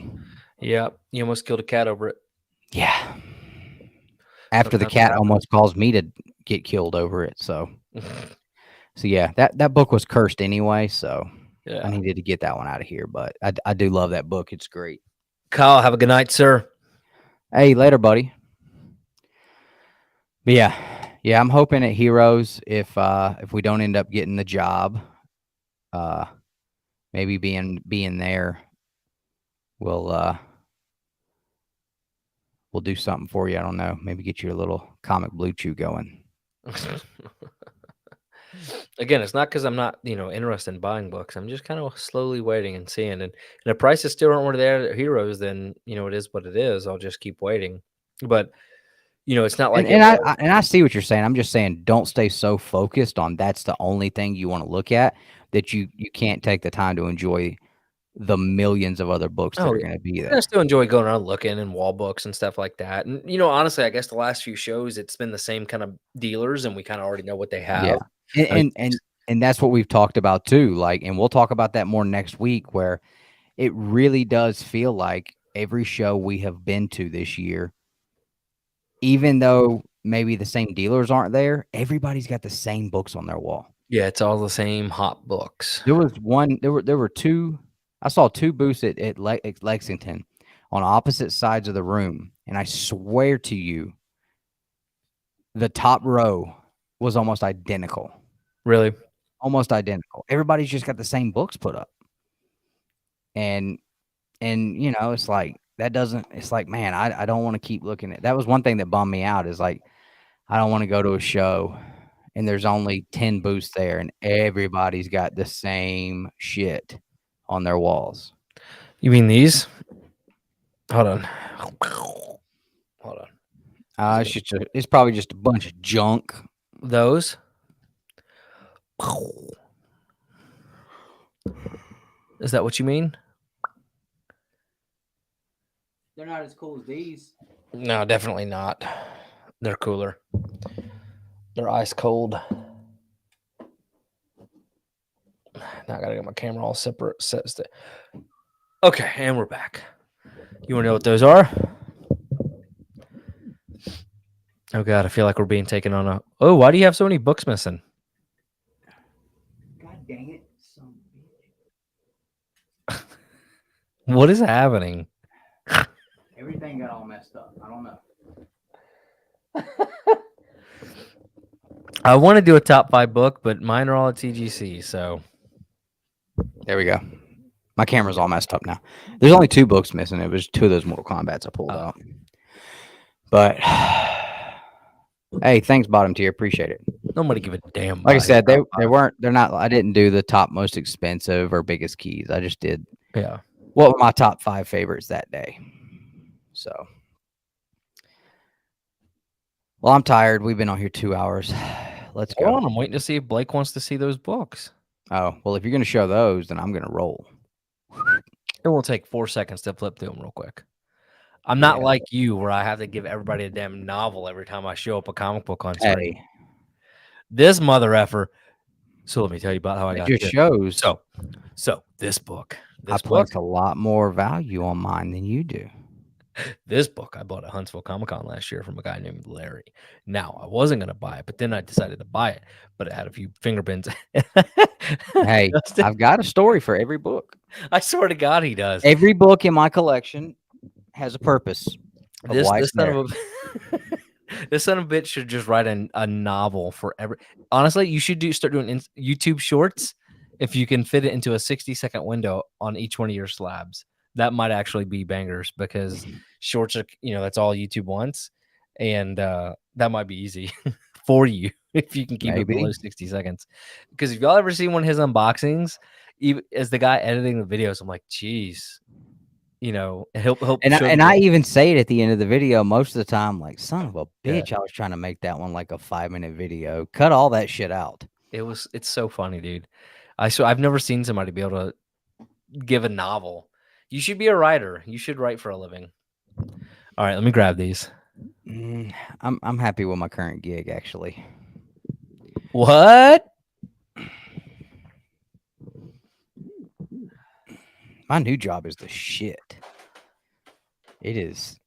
Speaker 1: Yeah. You almost killed a cat over it.
Speaker 2: Yeah. After the
Speaker 1: Sometimes
Speaker 2: cat
Speaker 1: that
Speaker 2: almost caused me to get killed over it, so. So yeah, that book was cursed anyway, so
Speaker 1: Yeah.
Speaker 2: I needed to get that one out of here. But I do love that book. It's great.
Speaker 1: Kyle, have a good night, sir.
Speaker 2: Hey, later, buddy. But yeah, I'm hoping at Heroes, if we don't end up getting the job, maybe being there, we'll do something for you. I don't know. Maybe get you a little comic Blue Chew going.
Speaker 1: Again, it's not because I'm not, interested in buying books. I'm just kind of slowly waiting and seeing. And if prices still aren't where they're at Heroes, then, it is what it is. I'll just keep waiting. But, it's not like
Speaker 2: And I see what you're saying. I'm just saying, don't stay so focused on that's the only thing you want to look at that you can't take the time to enjoy the millions of other books that are going to be there.
Speaker 1: I still enjoy going around looking and wall books and stuff like that. And, honestly, I guess the last few shows, it's been the same kind of dealers, and we kind of already know what they have.
Speaker 2: Yeah. And that's what we've talked about too. Like, and we'll talk about that more next week, where it really does feel like every show we have been to this year, even though maybe the same dealers aren't there, everybody's got the same books on their wall.
Speaker 1: Yeah, it's all the same hot books.
Speaker 2: There were two. I saw two booths at Lexington on opposite sides of the room, and I swear to you, the top row was almost identical.
Speaker 1: Really?
Speaker 2: Almost identical. Everybody's just got the same books put up. And it's like, it's like, man, I don't want to keep looking at. That was one thing that bummed me out, is like, I don't want to go to a show and there's only 10 booths there and everybody's got the same shit on their walls.
Speaker 1: You mean these? Hold on.
Speaker 2: It's probably just a bunch of junk.
Speaker 1: Those? Is that what you mean?
Speaker 2: They're not as cool as these.
Speaker 1: No, definitely not. They're cooler. They're ice cold. Now I gotta get my camera all separate. Okay, and we're back. You wanna know what those are? Oh god, I feel like we're being taken on a. Oh, why do you have so many books missing?
Speaker 2: God dang it.
Speaker 1: What is happening?
Speaker 2: Everything got all messed up. I don't know.
Speaker 1: I want to do a top 5 book, but mine are all at TGC. So
Speaker 2: There we go. My camera's all messed up now. There's only 2 books missing. It was 2 of those Mortal Kombats I pulled
Speaker 1: Oh.
Speaker 2: out. But hey, thanks, bottom tier. Appreciate it.
Speaker 1: nobody give a damn.
Speaker 2: Like I
Speaker 1: about
Speaker 2: said,
Speaker 1: it.
Speaker 2: they're not. I didn't do the top most expensive or biggest keys. I just did
Speaker 1: Yeah.
Speaker 2: what were my top 5 favorites that day. So, well, I'm tired. We've been on here 2 hours. Let's
Speaker 1: Hold
Speaker 2: go.
Speaker 1: on, I'm waiting to see if Blake wants to see those books.
Speaker 2: Oh, well, if you're gonna show those, then I'm gonna roll.
Speaker 1: It will take 4 seconds to flip through them real quick. I'm not
Speaker 2: Yeah.
Speaker 1: like you, where I have to give everybody a damn novel every time I show up a comic book on screen.
Speaker 2: Hey,
Speaker 1: This mother effer. So let me tell you about how I
Speaker 2: it
Speaker 1: got
Speaker 2: just
Speaker 1: this.
Speaker 2: shows
Speaker 1: So this book,
Speaker 2: I place a lot more value on mine than you do.
Speaker 1: this book I bought at Huntsville Comic Con last year from a guy named Larry. Now I wasn't gonna buy it, but then I decided to buy it, but it had a few finger bends.
Speaker 2: Hey,
Speaker 1: Justin,
Speaker 2: I've got a story for every book.
Speaker 1: I swear to God, he does.
Speaker 2: Every book in my collection has a purpose. Of
Speaker 1: This
Speaker 2: why it's
Speaker 1: son
Speaker 2: there.
Speaker 1: of a this son of a bitch should just write a novel for every. Honestly, you should start doing YouTube shorts if you can fit it into a 60-second window on each one of your slabs. That might actually be bangers because shorts are that's all YouTube wants, and that might be easy for you if you can keep it below
Speaker 2: Maybe.
Speaker 1: 60 seconds. Because if y'all ever seen one of his unboxings, even as the guy editing the videos, I'm like, geez. He'll
Speaker 2: And
Speaker 1: show
Speaker 2: I
Speaker 1: you-
Speaker 2: even say it at the end of the video most of the time, like, son of a
Speaker 1: Yeah.
Speaker 2: bitch, I was trying to make that one like a 5-minute video. Cut all that shit out.
Speaker 1: It's so funny, dude. I've never seen somebody be able to give a novel. You should be a writer. You should write for a living. All right, let me grab these.
Speaker 2: I'm happy with my current gig, actually.
Speaker 1: What?
Speaker 2: My new job is the shit. It is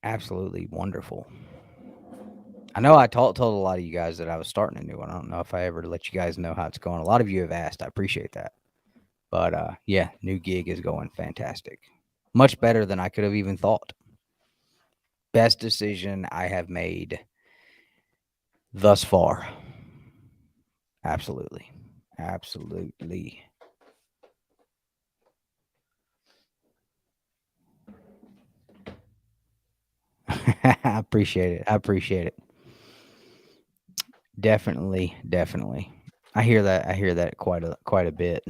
Speaker 2: absolutely wonderful. I know I told a lot of you guys that I was starting a new one. I don't know if I ever let you guys know how it's going. A lot of you have asked. I appreciate that. But yeah, new gig is going fantastic. Much better than I could have even thought. Best decision I have made thus far. Absolutely. Absolutely. I appreciate it. I appreciate it. Definitely, definitely. I hear that quite a bit.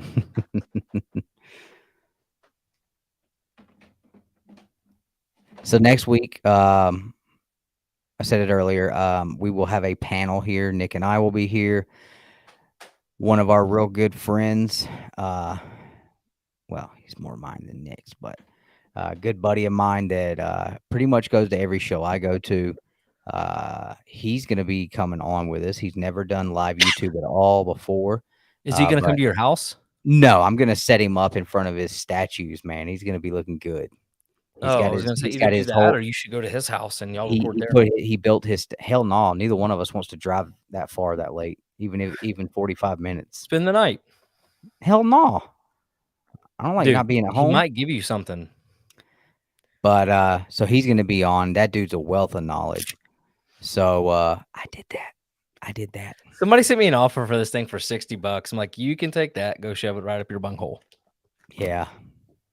Speaker 2: So next week, I said it earlier, we will have a panel here. Nick and I will be here. One of our real good friends, well, he's more mine than Nick's, but a good buddy of mine that pretty much goes to every show I go to. He's going to be coming on with us. He's never done live YouTube at all before.
Speaker 1: Is he going to come
Speaker 2: but-
Speaker 1: to your house?
Speaker 2: No, I'm going to set him up in front of his statues, man. He's going to be looking good.
Speaker 1: I was going to say
Speaker 2: he's
Speaker 1: either
Speaker 2: got
Speaker 1: do
Speaker 2: his
Speaker 1: that
Speaker 2: whole,
Speaker 1: or you should go to his house and y'all
Speaker 2: he,
Speaker 1: record
Speaker 2: he
Speaker 1: there.
Speaker 2: he built his, hell no, neither one of us wants to drive that far that late, even 45 minutes.
Speaker 1: Spend the night.
Speaker 2: Hell no. I don't like
Speaker 1: Dude,
Speaker 2: not being at
Speaker 1: he
Speaker 2: home.
Speaker 1: might give you something.
Speaker 2: But so he's going to be on. That dude's a wealth of knowledge. So I did that.
Speaker 1: Somebody sent me an offer for this thing for $60. I'm like, you can take that, go shove it right up your bunghole.
Speaker 2: Yeah.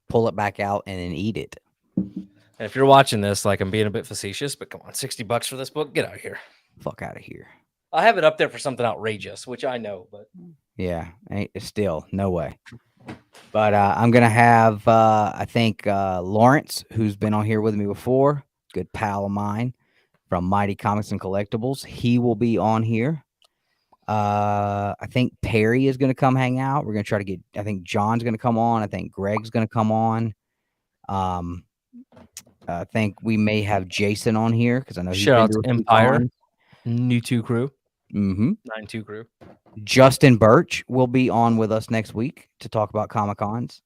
Speaker 2: Pull it back out and then eat it.
Speaker 1: And if you're watching this, like I'm being a bit facetious, but come on, $60 for this book, get out of here.
Speaker 2: Fuck out of here.
Speaker 1: I have it up there for something outrageous, which I know, but
Speaker 2: Yeah. Still, no way. But I'm going to have, I think, Lawrence, who's been on here with me before, good pal of mine from Mighty Comics and Collectibles. He will be on here. I think Perry is going to come hang out. We're going to try to get, I think John's going to come on. I think Greg's going to come on. I think we may have Jason on here because I know he's
Speaker 1: shout out
Speaker 2: been
Speaker 1: to
Speaker 2: a few
Speaker 1: Empire,
Speaker 2: times.
Speaker 1: New 2 crew,
Speaker 2: Mhm.
Speaker 1: 9-2 crew.
Speaker 2: Justin Birch will be on with us next week to talk about Comic Cons.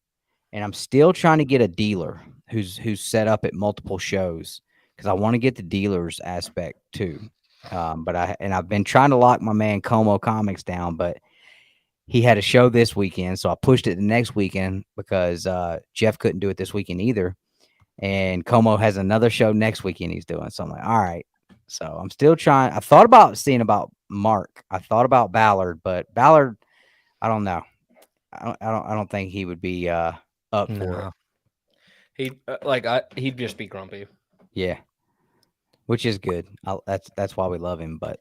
Speaker 2: And I'm still trying to get a dealer who's set up at multiple shows because I want to get the dealers aspect too. But I've been trying to lock my man Como Comics down, but he had a show this weekend, so I pushed it the next weekend because Jeff couldn't do it this weekend either. And Como has another show next weekend he's doing. So I'm like, all right. So I'm still trying. I thought about seeing about Mark. I thought about Ballard, but Ballard, I don't know. I don't think he would be up for it.
Speaker 1: No. He'd just be grumpy.
Speaker 2: Yeah, which is good. That's why we love him, but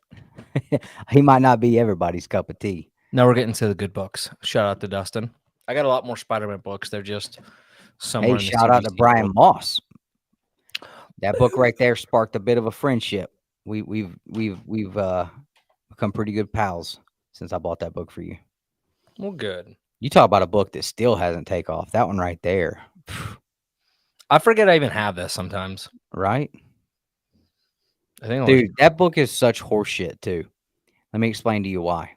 Speaker 2: he might not be everybody's cup of tea.
Speaker 1: Now we're getting to the good books. Shout out to Dustin. I got a lot more Spider-Man books. They're just somewhere.
Speaker 2: Hey,
Speaker 1: in the
Speaker 2: shout out to
Speaker 1: CBC
Speaker 2: Brian
Speaker 1: world.
Speaker 2: Moss. That book right there sparked a bit of a friendship. We've become pretty good pals since I bought that book for you.
Speaker 1: Well, good.
Speaker 2: You talk about a book that still hasn't take off. That one right there,
Speaker 1: I forget I even have this sometimes.
Speaker 2: right?
Speaker 1: I think
Speaker 2: Dude, that book is such horseshit too. Let me explain to you why.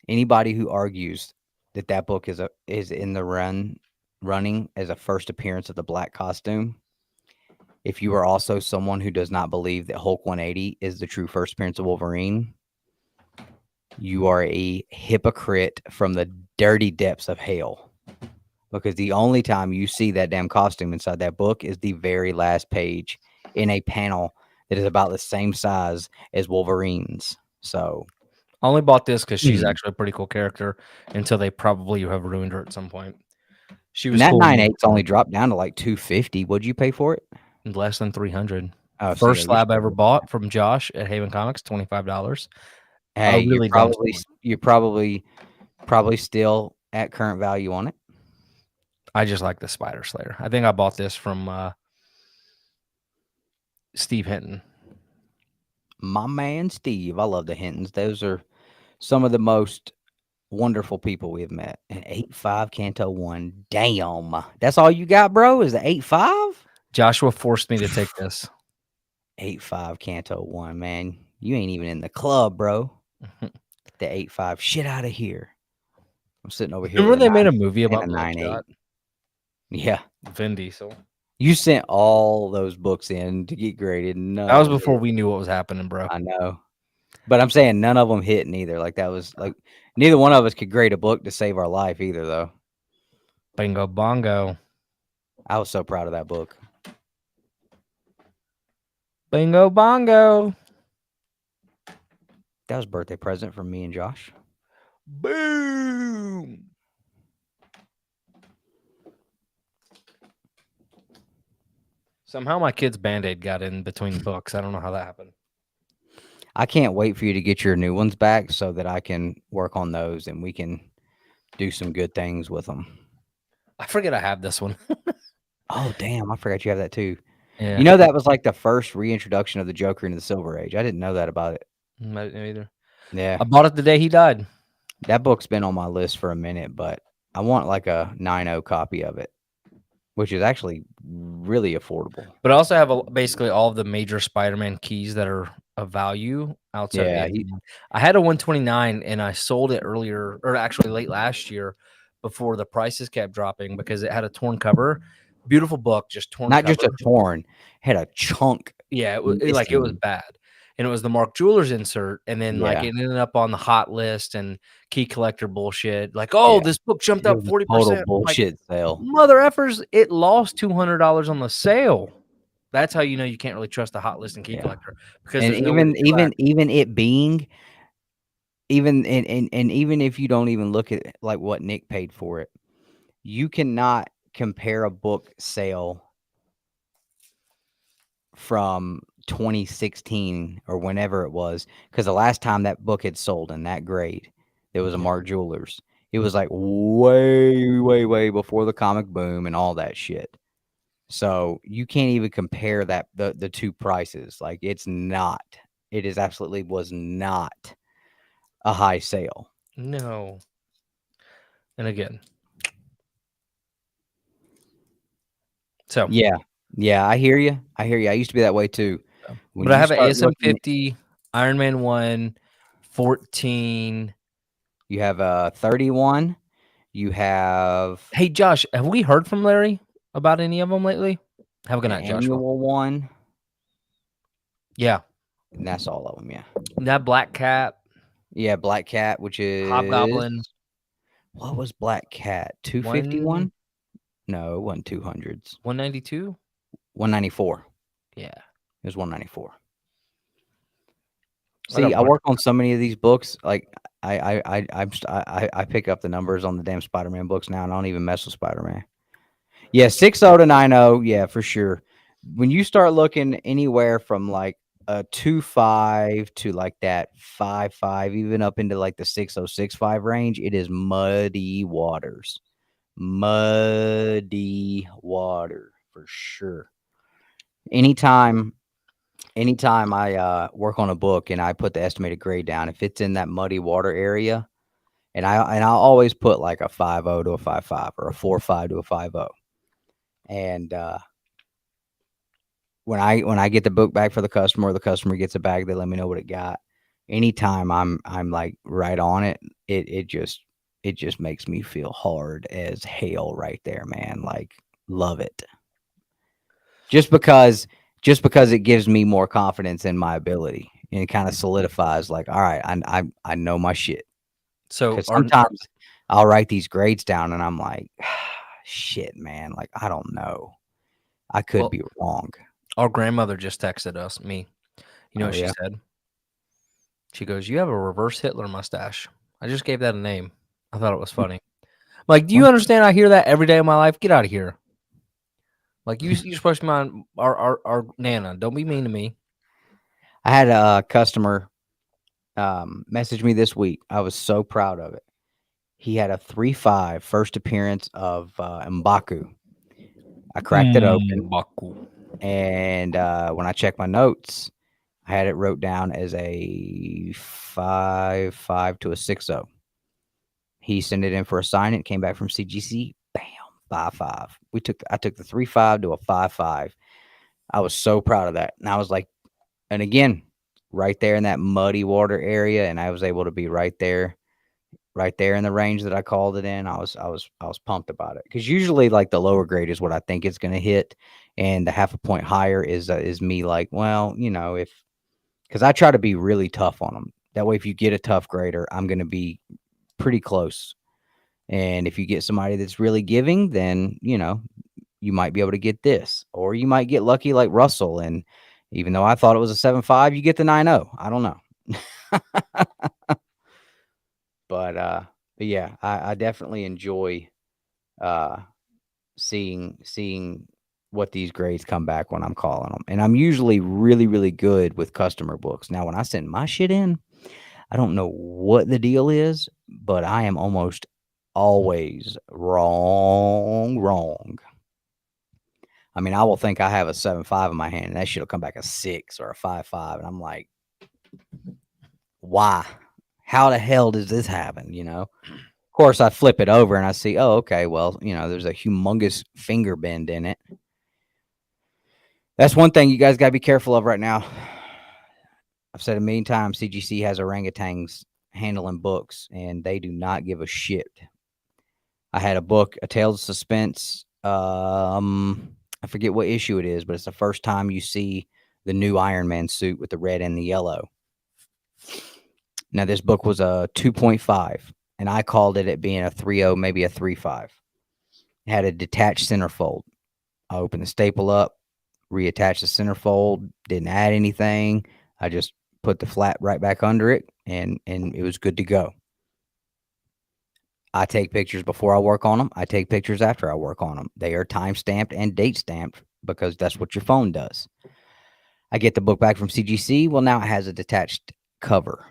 Speaker 2: Anybody who argues that that book is in the running as a first appearance of the black costume, if you are also someone who does not believe that Hulk 180 is the true first appearance of Wolverine, you are a hypocrite from the dirty depths of hell. Because the only time you see that damn costume inside that book is the very last page in a panel that is about the same size as Wolverine's. So
Speaker 1: I only bought this because she's
Speaker 2: Mhm.
Speaker 1: actually a pretty cool character until they probably have ruined her at some point. She was
Speaker 2: and that
Speaker 1: cool
Speaker 2: 9.8's only dropped down to like 250. What'd you pay for it?
Speaker 1: less than 300.
Speaker 2: Oh, so
Speaker 1: First
Speaker 2: yeah,
Speaker 1: slab I ever bought from Josh at Haven Comics, $25.
Speaker 2: Hey,
Speaker 1: really dumb story.
Speaker 2: you're probably still at current value on it.
Speaker 1: I just like the Spider Slayer. I think I bought this from Steve Hinton.
Speaker 2: My man Steve, I love the Hintons. Those are some of the most wonderful people we have met. An 8.5 Canto 1. Damn. That's all you got, bro? Is the 8.5?
Speaker 1: Joshua forced me to take this.
Speaker 2: 8.5 Canto 1, man. You ain't even in the club, bro. The 8.5. Shit out of here. I'm sitting over here.
Speaker 1: Remember
Speaker 2: with
Speaker 1: they made a
Speaker 2: 9
Speaker 1: movie
Speaker 2: and
Speaker 1: about
Speaker 2: a 9.8.
Speaker 1: Bloodshot?
Speaker 2: Yeah.
Speaker 1: Vin Diesel.
Speaker 2: You sent all those books in to get graded. None
Speaker 1: That was
Speaker 2: of them
Speaker 1: before
Speaker 2: hit.
Speaker 1: we knew what was happening, bro.
Speaker 2: I know. But I'm saying none of them hit neither. Like that was like neither one of us could grade a book to save our life either, though.
Speaker 1: Bingo bongo.
Speaker 2: I was so proud of that book.
Speaker 1: Bingo bongo.
Speaker 2: That was a birthday present from me and Josh.
Speaker 1: Boom. Somehow my kid's Band-Aid got in between books. I don't know how that happened.
Speaker 2: I can't wait for you to get your new ones back so that I can work on those and we can do some good things with them.
Speaker 1: I forget I have this one.
Speaker 2: Oh, damn. I forgot you have that too.
Speaker 1: Yeah.
Speaker 2: You know, that was like the first reintroduction of the Joker into the Silver Age. I didn't know that about it.
Speaker 1: I didn't know either.
Speaker 2: Yeah.
Speaker 1: I bought it the day he died.
Speaker 2: That book's been on my list for a minute, but I want like a 9.0 copy of it, which is actually really affordable.
Speaker 1: But I also have basically all of the major Spider-Man keys that are of value outside.
Speaker 2: Yeah,
Speaker 1: of the I had a 129 and I sold it earlier, or actually late last year, before the prices kept dropping because it had a torn cover. Beautiful book, just torn.
Speaker 2: Not
Speaker 1: cover.
Speaker 2: just a torn, had a chunk.
Speaker 1: Yeah, it was bad, and it was the Mark Jewelers insert, and then like
Speaker 2: Yeah.
Speaker 1: it ended up on the hot list and key collector bullshit. Like, oh,
Speaker 2: Yeah.
Speaker 1: this book jumped
Speaker 2: It
Speaker 1: up
Speaker 2: was a
Speaker 1: 40%.
Speaker 2: total bullshit sale.
Speaker 1: Mother effers, it lost $200 on the sale. That's how you know you can't really trust the hot list and key
Speaker 2: Yeah.
Speaker 1: collector because
Speaker 2: And
Speaker 1: there's no way to
Speaker 2: even it being even and even if you don't even look at like what Nick paid for it, you cannot compare a book sale from 2016 or whenever it was, because the last time that book had sold in that grade, there was a Mark Jewelers. It was like way before the comic boom and all that shit. So you can't even compare that the two prices. Like it is absolutely was not a high sale.
Speaker 1: No. And again. So
Speaker 2: Yeah, I hear you. I used to be that way too.
Speaker 1: But I have an ASM 50, Iron Man 1, 14.
Speaker 2: You have a 31. You have
Speaker 1: Hey Josh, have we heard from Larry about any of them lately? Have a good
Speaker 2: an
Speaker 1: night, Joshua.
Speaker 2: annual one.
Speaker 1: Yeah.
Speaker 2: And that's all of them, yeah.
Speaker 1: That Black Cat.
Speaker 2: Yeah, Black Cat, which is
Speaker 1: Hobgoblin.
Speaker 2: What was Black Cat? 251? No, it wasn't 200s.
Speaker 1: 192?
Speaker 2: 194.
Speaker 1: Yeah.
Speaker 2: It was 194. See,
Speaker 1: got
Speaker 2: I
Speaker 1: one.
Speaker 2: work on so many of these books. Like I pick up the numbers on the damn Spider-Man books now, and I don't even mess with Spider-Man. Yeah, 6.0 to 9.0. Yeah, for sure. When you start looking anywhere from like a 2.5 to like that 5.5, even up into like the 6.065 range, it is muddy waters. Muddy water for sure. Anytime I work on a book and I put the estimated grade down, if it's in that muddy water area, and I'll always put like a 5.0 to a 5.5 or a 4.5 to a 5.0. And when I get the book back for the customer, or the customer gets it back, they let me know what it got. Anytime I'm like right on it, it just makes me feel hard as hell right there, man. Like, love it. Just because it gives me more confidence in my ability, and it kind of solidifies like, all right, I know my shit.
Speaker 1: So
Speaker 2: Because sometimes I'll write these grades down and I'm like, shit, man, like I don't know. I could
Speaker 1: Well,
Speaker 2: be wrong.
Speaker 1: our grandmother just texted us, me. You know
Speaker 2: Oh,
Speaker 1: what she
Speaker 2: yeah?
Speaker 1: said? She goes, "You have a reverse Hitler mustache." I just gave that a name. I thought it was funny. Like, do you
Speaker 2: Well,
Speaker 1: understand? I hear that every day of my life. Get out of here. Like, you're supposed to be our Nana. Don't be mean to me.
Speaker 2: I had a customer message me this week. I was so proud of it. He had a 3.5 first appearance of M'Baku. I cracked it open,
Speaker 1: Baku.
Speaker 2: and when I checked my notes, I had it wrote down as a 5.5 to a 6.0. He sent it in for a sign. It came back from CGC. Bam, 5.5. I took the 3.5 to a 5.5. I was so proud of that. And I was like, and again, right there in that muddy water area, and I was able to be right there in the range that I called it in. I was pumped about it, because usually like the lower grade is what I think it's going to hit, and the half a point higher is me like, well, because I try to be really tough on them. That way, if you get a tough grader, I'm going to be pretty close. And if you get somebody that's really giving, then you might be able to get this, or you might get lucky like Russell. And even though I thought it was a 7.5, you get the 9.0. I don't know. But yeah, I definitely enjoy seeing what these grades come back when I'm calling them. And I'm usually really, really good with customer books. Now, when I send my shit in, I don't know what the deal is, but I am almost always wrong. I mean, I will think I have a 7.5 in my hand, and that shit'll come back a 6 or a 5.5, and I'm like, why? How the hell does this happen? Of course, I flip it over and I see, oh, okay, well, there's a humongous finger bend in it. That's one thing you guys got to be careful of right now. I've said a million times, CGC has orangutans handling books, and they do not give a shit. I had a book, A Tale of Suspense. I forget what issue it is, but it's the first time you see the new Iron Man suit with the red and the yellow. Now, this book was a 2.5, and I called it being a 3.0, maybe a 3.5. It had a detached centerfold. I opened the staple up, reattached the centerfold, didn't add anything. I just put the flat right back under it, and it was good to go. I take pictures before I work on them. I take pictures after I work on them. They are time stamped and date stamped, because that's what your phone does. I get the book back from CGC. Well, now it has a detached cover.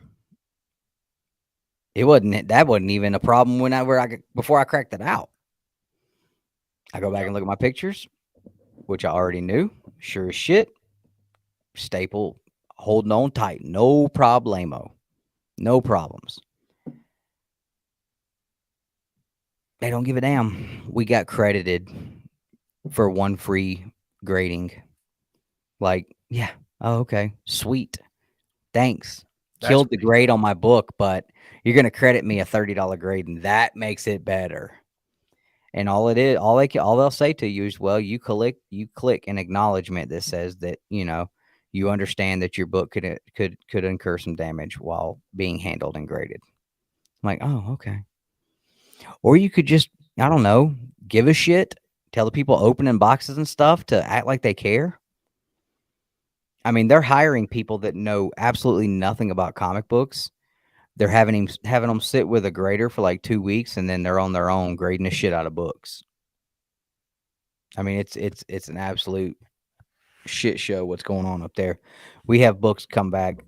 Speaker 2: That wasn't even a problem before I cracked it out. I go back and look at my pictures, which I already knew. Sure as shit. Staple holding on tight. No problemo. No problems. They don't give a damn. We got credited for one free grading. Like, yeah. Oh, okay. Sweet. Thanks. Killed the grade on my book, but you're going to credit me a $30 grade, and that makes it better. And all they'll say to you is, well, you click an acknowledgement that says that, you understand that your book could incur some damage while being handled and graded. I'm like, oh, okay. Or you could just, I don't know, give a shit, tell the people opening boxes and stuff to act like they care. I mean, they're hiring people that know absolutely nothing about comic books. They're having them sit with a grader for like 2 weeks, and then they're on their own grading the shit out of books. I mean, it's an absolute shit show what's going on up there. We have books come back.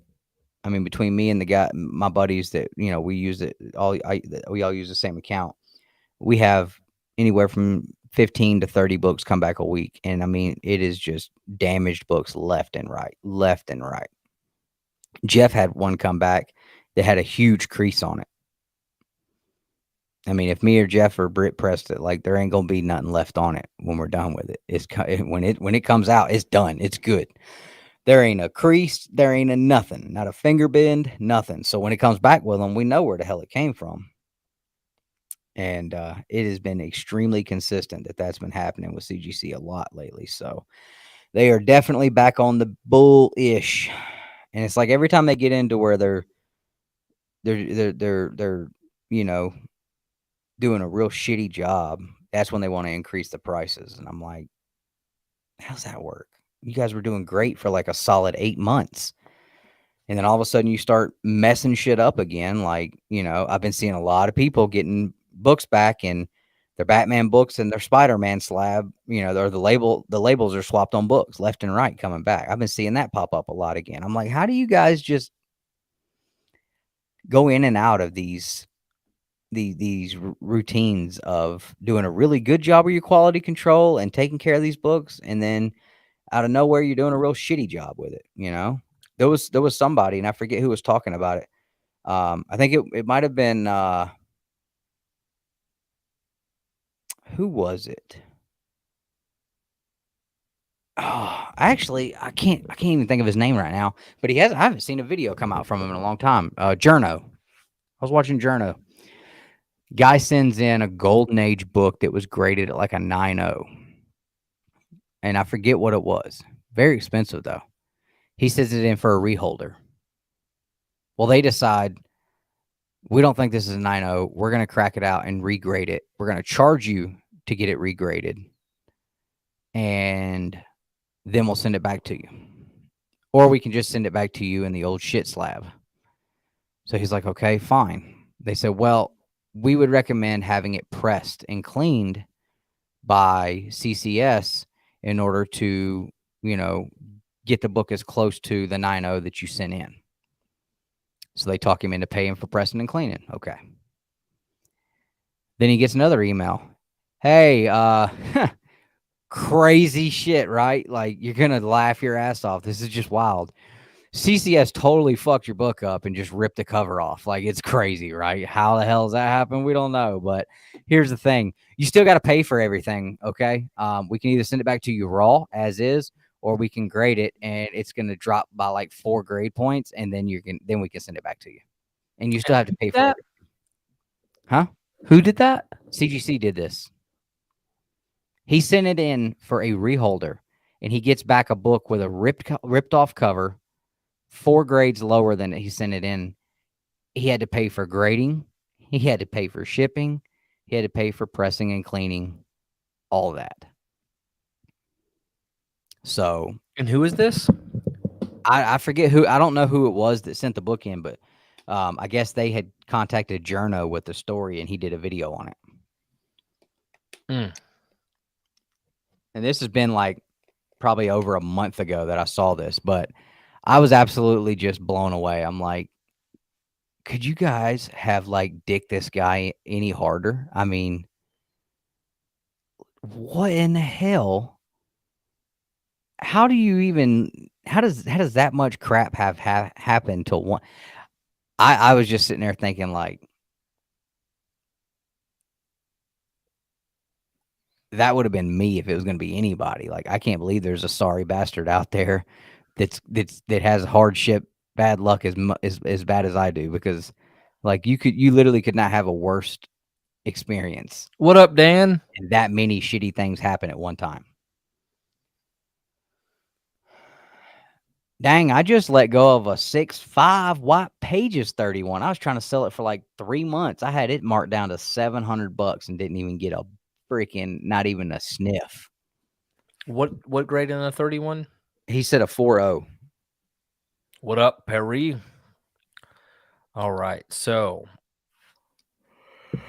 Speaker 2: I mean, between me and my buddies that we use it all. We all use the same account. We have anywhere from 15 to 30 books come back a week, and I mean, it is just damaged books left and right. Jeff had one come back that had a huge crease on it. I mean, if me or Jeff or Britt pressed it, like there ain't gonna be nothing left on it when we're done with it. When it comes out, it's done. It's good. There ain't a crease. There ain't a nothing. Not a finger bend. Nothing. So when it comes back with them, we know where the hell it came from. And it has been extremely consistent that's been happening with CGC a lot lately. So they are definitely back on the bullish. And it's like every time they get into where they're doing a real shitty job, that's when they want to increase the prices. And I'm like, how's that work? You guys were doing great for like a solid 8 months. And then all of a sudden you start messing shit up again. Like, I've been seeing a lot of people getting books back, and their Batman books and their Spider-Man slab, the labels are swapped on books left and right coming back. I've been seeing that pop up a lot again. I'm like, how do you guys just go in and out of these routines of doing a really good job of your quality control and taking care of these books, and then out of nowhere you're doing a real shitty job with it? There was somebody, and I forget who was talking about it. I think it might have been who was it? Oh, actually, I can't even think of his name right now. But I haven't seen a video come out from him in a long time. Journo. I was watching Journo. Guy sends in a Golden Age book that was graded at like a 9.0. And I forget what it was. Very expensive though. He sends it in for a reholder. Well, they decide, we don't think this is a 9.0. We're going to crack it out and regrade it. We're going to charge you to get it regraded. And then we'll send it back to you. Or we can just send it back to you in the old shit slab. So he's like, okay, fine. They said, well, we would recommend having it pressed and cleaned by CCS in order to, get the book as close to the 9.0 that you sent in. So they talk him into paying for pressing and cleaning. Okay. Then he gets another email. Hey, crazy shit, right? Like, you're going to laugh your ass off. This is just wild. CCS totally fucked your book up and just ripped the cover off. Like, it's crazy, right? How the hell does that happen? We don't know. But here's the thing. You still got to pay for everything, okay? We can either send it back to you raw as is, or we can grade it, and it's going to drop by like 4 grade points, and then we can send it back to you. And you still have to pay for it. Huh?
Speaker 1: Who did that?
Speaker 2: CGC did this. He sent it in for a reholder, and he gets back a book with a ripped off cover, 4 grades lower than he sent it in. He had to pay for grading. He had to pay for shipping. He had to pay for pressing and cleaning, all that. So,
Speaker 1: And who is this?
Speaker 2: I forget who. I don't know who it was that sent the book in, but I guess they had contacted Journo with the story, and he did a video on it. And this has been like probably over a month ago that I saw this, but I was absolutely just blown away. I'm like, could you guys have like dicked this guy any harder? I mean, what in the hell? How does that much crap have happened to one? I was just sitting there thinking, like, that would have been me if it was going to be anybody. Like, I can't believe there's a sorry bastard out there that has hardship, bad luck as bad as I do, because like you literally could not have a worse experience.
Speaker 1: What up, Dan?
Speaker 2: And that many shitty things happen at one time. Dang, I just let go of a 6.5 White Pages 31. I was trying to sell it for like 3 months. I had it marked down to $700 and didn't even get a freaking, not even a sniff.
Speaker 1: What grade in a 31?
Speaker 2: He said a 4.0.
Speaker 1: What up, Perry? All right, so this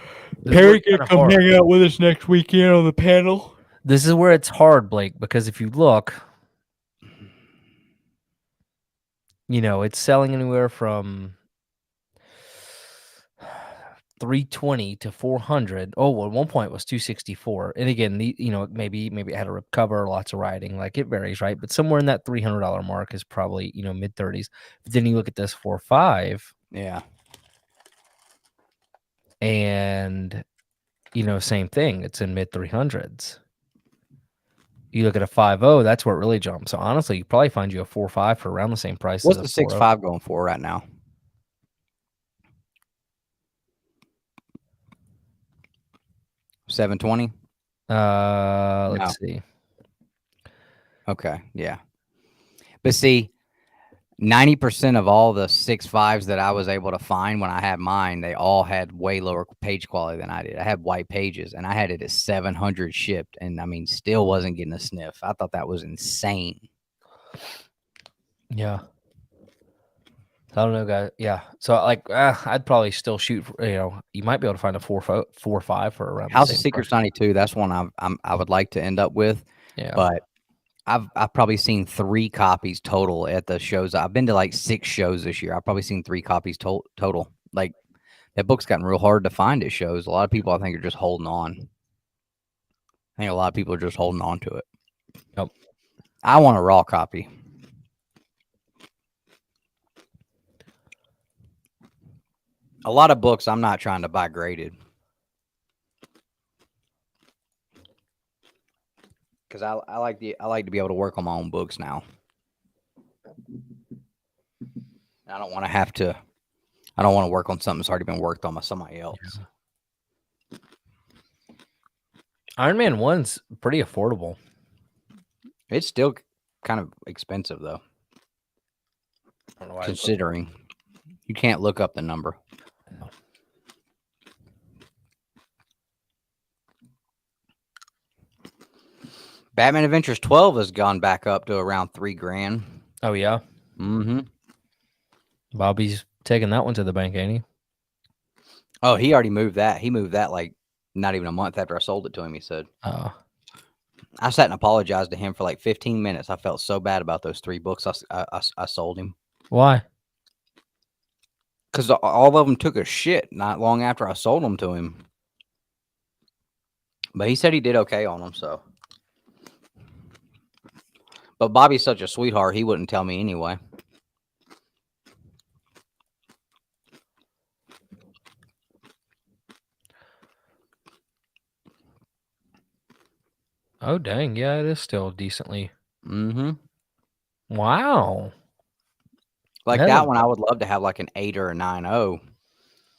Speaker 1: is where
Speaker 2: Perry
Speaker 1: it's
Speaker 2: can
Speaker 1: kinda
Speaker 2: come
Speaker 1: hard.
Speaker 2: hang out with us next weekend on the panel.
Speaker 1: This is where it's hard, Blake, because if you look, it's selling anywhere from 320 to 400. Oh, at one point it was 264. And again, maybe it had a rip cover, lots of writing, like it varies, right? But somewhere in that $300 mark is probably, mid 30s. But then you look at this 4.5
Speaker 2: Yeah.
Speaker 1: and same thing, it's in mid 300s. You look at a 5.0, that's where it really jumps. So honestly, you probably find you a 4.5 for around the same price
Speaker 2: What's
Speaker 1: as
Speaker 2: the
Speaker 1: a 4.0.
Speaker 2: 6.5 going for right now? 720.
Speaker 1: Let's see.
Speaker 2: Okay, yeah. But see, 90% of all the 6.5s that I was able to find when I had mine, they all had way lower page quality than I did. I had white pages, and I had it at 700 shipped, and I mean, still wasn't getting a sniff. I thought that was insane.
Speaker 1: Yeah. I don't know, guys. Yeah. So I'd probably still shoot for, you might be able to find a 4.5 for around
Speaker 2: House
Speaker 1: the
Speaker 2: of
Speaker 1: same
Speaker 2: Secrets
Speaker 1: price.
Speaker 2: 92. That's one I would like to end up with,
Speaker 1: Yeah.
Speaker 2: but I've probably seen 3 copies total at the shows. I've been to like 6 shows this year. I've probably seen 3 copies total. Like that book's gotten real hard to find at shows. A lot of people I think are just holding on. I think a lot of people are just holding on to it.
Speaker 1: Yep.
Speaker 2: I want a raw copy. A lot of books I'm not trying to buy graded. Because I like to be able to work on my own books now. I don't want to have to. I don't want to work on something that's already been worked on by somebody else.
Speaker 1: Yeah. Iron Man 1's pretty affordable.
Speaker 2: It's still kind of expensive though,
Speaker 1: I don't know why
Speaker 2: considering you can't look up the number.
Speaker 1: No.
Speaker 2: Batman Adventures 12 has gone back up to around $3,000.
Speaker 1: Oh yeah.
Speaker 2: Mm-hmm.
Speaker 1: Bobby's taking that one to the bank, ain't he?
Speaker 2: Oh, he already moved that. He moved that like not even a month after I sold it to him. He said. I sat and apologized to him for like 15 minutes. I felt so bad about those 3 books I sold him.
Speaker 1: Why?
Speaker 2: Because all of them took a shit not long after I sold them to him. But he said he did okay on them, so. But Bobby's such a sweetheart, he wouldn't tell me anyway.
Speaker 1: Oh dang, yeah, it is still decently.
Speaker 2: Mm-hmm.
Speaker 1: Wow.
Speaker 2: Like
Speaker 1: That
Speaker 2: that
Speaker 1: is-
Speaker 2: one, I would love to have like an 8 or a 9.0,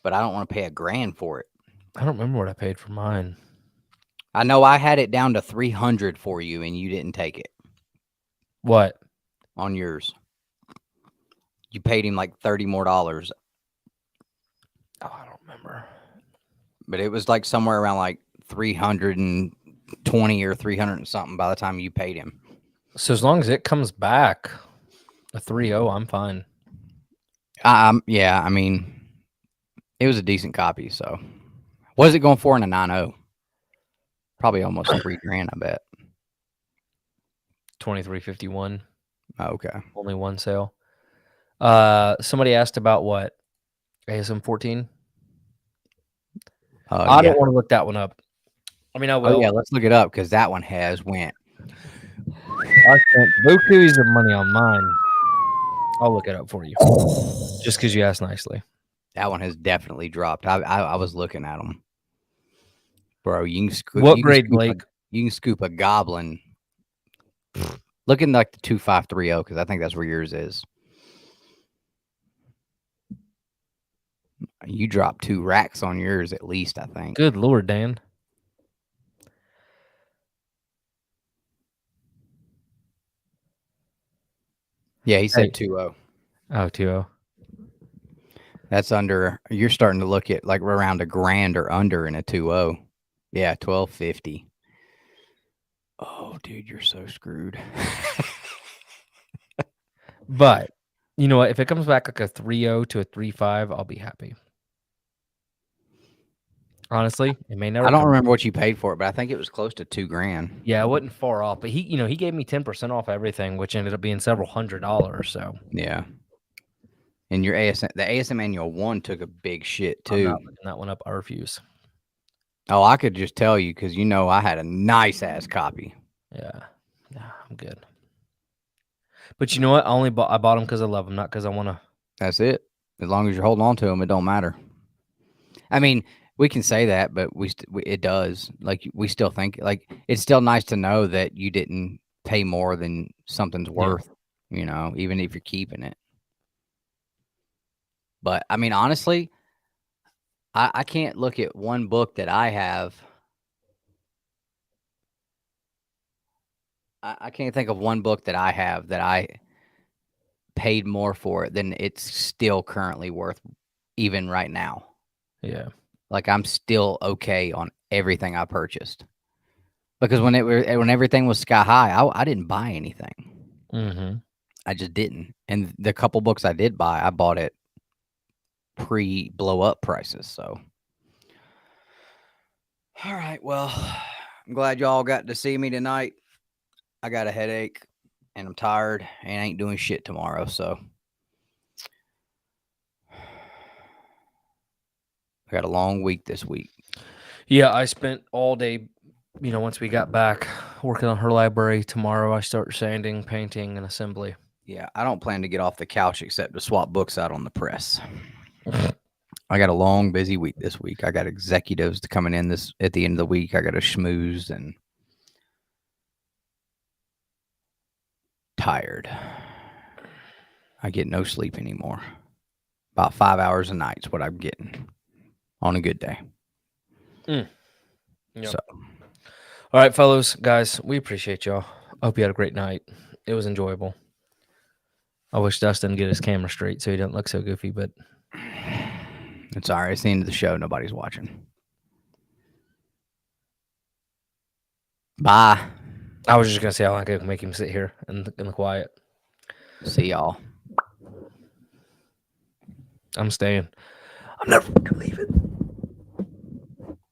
Speaker 2: but I don't want to pay $1,000 for it.
Speaker 1: I don't remember what I paid for mine.
Speaker 2: I know I had it down to 300 for you, and you didn't take it
Speaker 1: What?
Speaker 2: on yours. You paid him like $30 more.
Speaker 1: Oh, I don't remember.
Speaker 2: But it was like somewhere around like 320 or 300 and something by the time you paid him.
Speaker 1: So as long as it comes back a 3.0, I'm fine.
Speaker 2: Yeah, I mean, it was a decent copy. So, what is it going for in a 9.0? Probably almost $3,000, I bet.
Speaker 1: 23.51.
Speaker 2: Oh, okay.
Speaker 1: Only one sale. Somebody asked about what? ASM 14? I don't want to look that one up. I mean, I will.
Speaker 2: Oh, yeah, let's look it up because that one has went.
Speaker 1: I spent bukus of money on mine. I'll look it up for you. Just because you asked nicely.
Speaker 2: That one has definitely dropped. I was looking at them. Bro, you can scoop.
Speaker 1: What grade, Blake?
Speaker 2: You can scoop a goblin. Looking like the 2530 because I think that's where yours is. You dropped 2 racks on yours at least, I think.
Speaker 1: Good Lord, Dan.
Speaker 2: Yeah, he said
Speaker 1: Hey.
Speaker 2: 2.0.
Speaker 1: Oh, 2.0.
Speaker 2: That's under. You're starting to look at like around $1,000 or under in a 2.0. Yeah, 1250. Oh, dude, you're so screwed.
Speaker 1: But You know what? If it comes back like a 3.0 to a 3.5, I'll be happy. Honestly, it may never.
Speaker 2: I don't
Speaker 1: come.
Speaker 2: remember what you paid for it, but I think it was close to $2,000.
Speaker 1: Yeah, I wasn't far off, but he gave me 10% off everything, which ended up being several $100s. So
Speaker 2: Yeah. And your the ASM Manual 1 took a big shit
Speaker 1: I'm
Speaker 2: too.
Speaker 1: not looking that one up. I refuse.
Speaker 2: Oh, I could just tell you because I had a nice ass copy.
Speaker 1: Yeah, I'm good. But you know what? I bought them because I love them, not because I want to.
Speaker 2: That's it. As long as you're holding on to them, it don't matter. I mean, we can say that, but it does. Like we still think like it's still nice to know that you didn't pay more than something's worth. Even if you're keeping it. But I mean, honestly, I can't look at one book that I have. I can't think of one book that I have that I paid more for it than it's still currently worth, even right now.
Speaker 1: Yeah.
Speaker 2: Like I'm still okay on everything I purchased because when everything was sky high, I didn't buy anything.
Speaker 1: Mm-hmm.
Speaker 2: I just didn't. And the couple books I did buy, I bought at pre-blow up prices. So, all right. Well, I'm glad y'all got to see me tonight. I got a headache and I'm tired and I ain't doing shit tomorrow. So I got a long week this week.
Speaker 1: Yeah, I spent all day, once we got back working on her library. Tomorrow I start sanding, painting, and assembly.
Speaker 2: Yeah, I don't plan to get off the couch except to swap books out on the press. I got a long, busy week this week. I got executives coming in at the end of the week. I got to schmooze and tired. I get no sleep anymore. About 5 hours a night is what I'm getting on a good day.
Speaker 1: Yep.
Speaker 2: So,
Speaker 1: all right, fellows, guys, we appreciate y'all. I hope you had a great night. It was enjoyable. I wish Dustin get his camera straight so he doesn't look so goofy, but
Speaker 2: it's all right. It's the end of the show. Nobody's watching. Bye.
Speaker 1: I was just gonna say I could make him sit here in the quiet.
Speaker 2: See y'all.
Speaker 1: I'm staying. I'm never gonna leave it.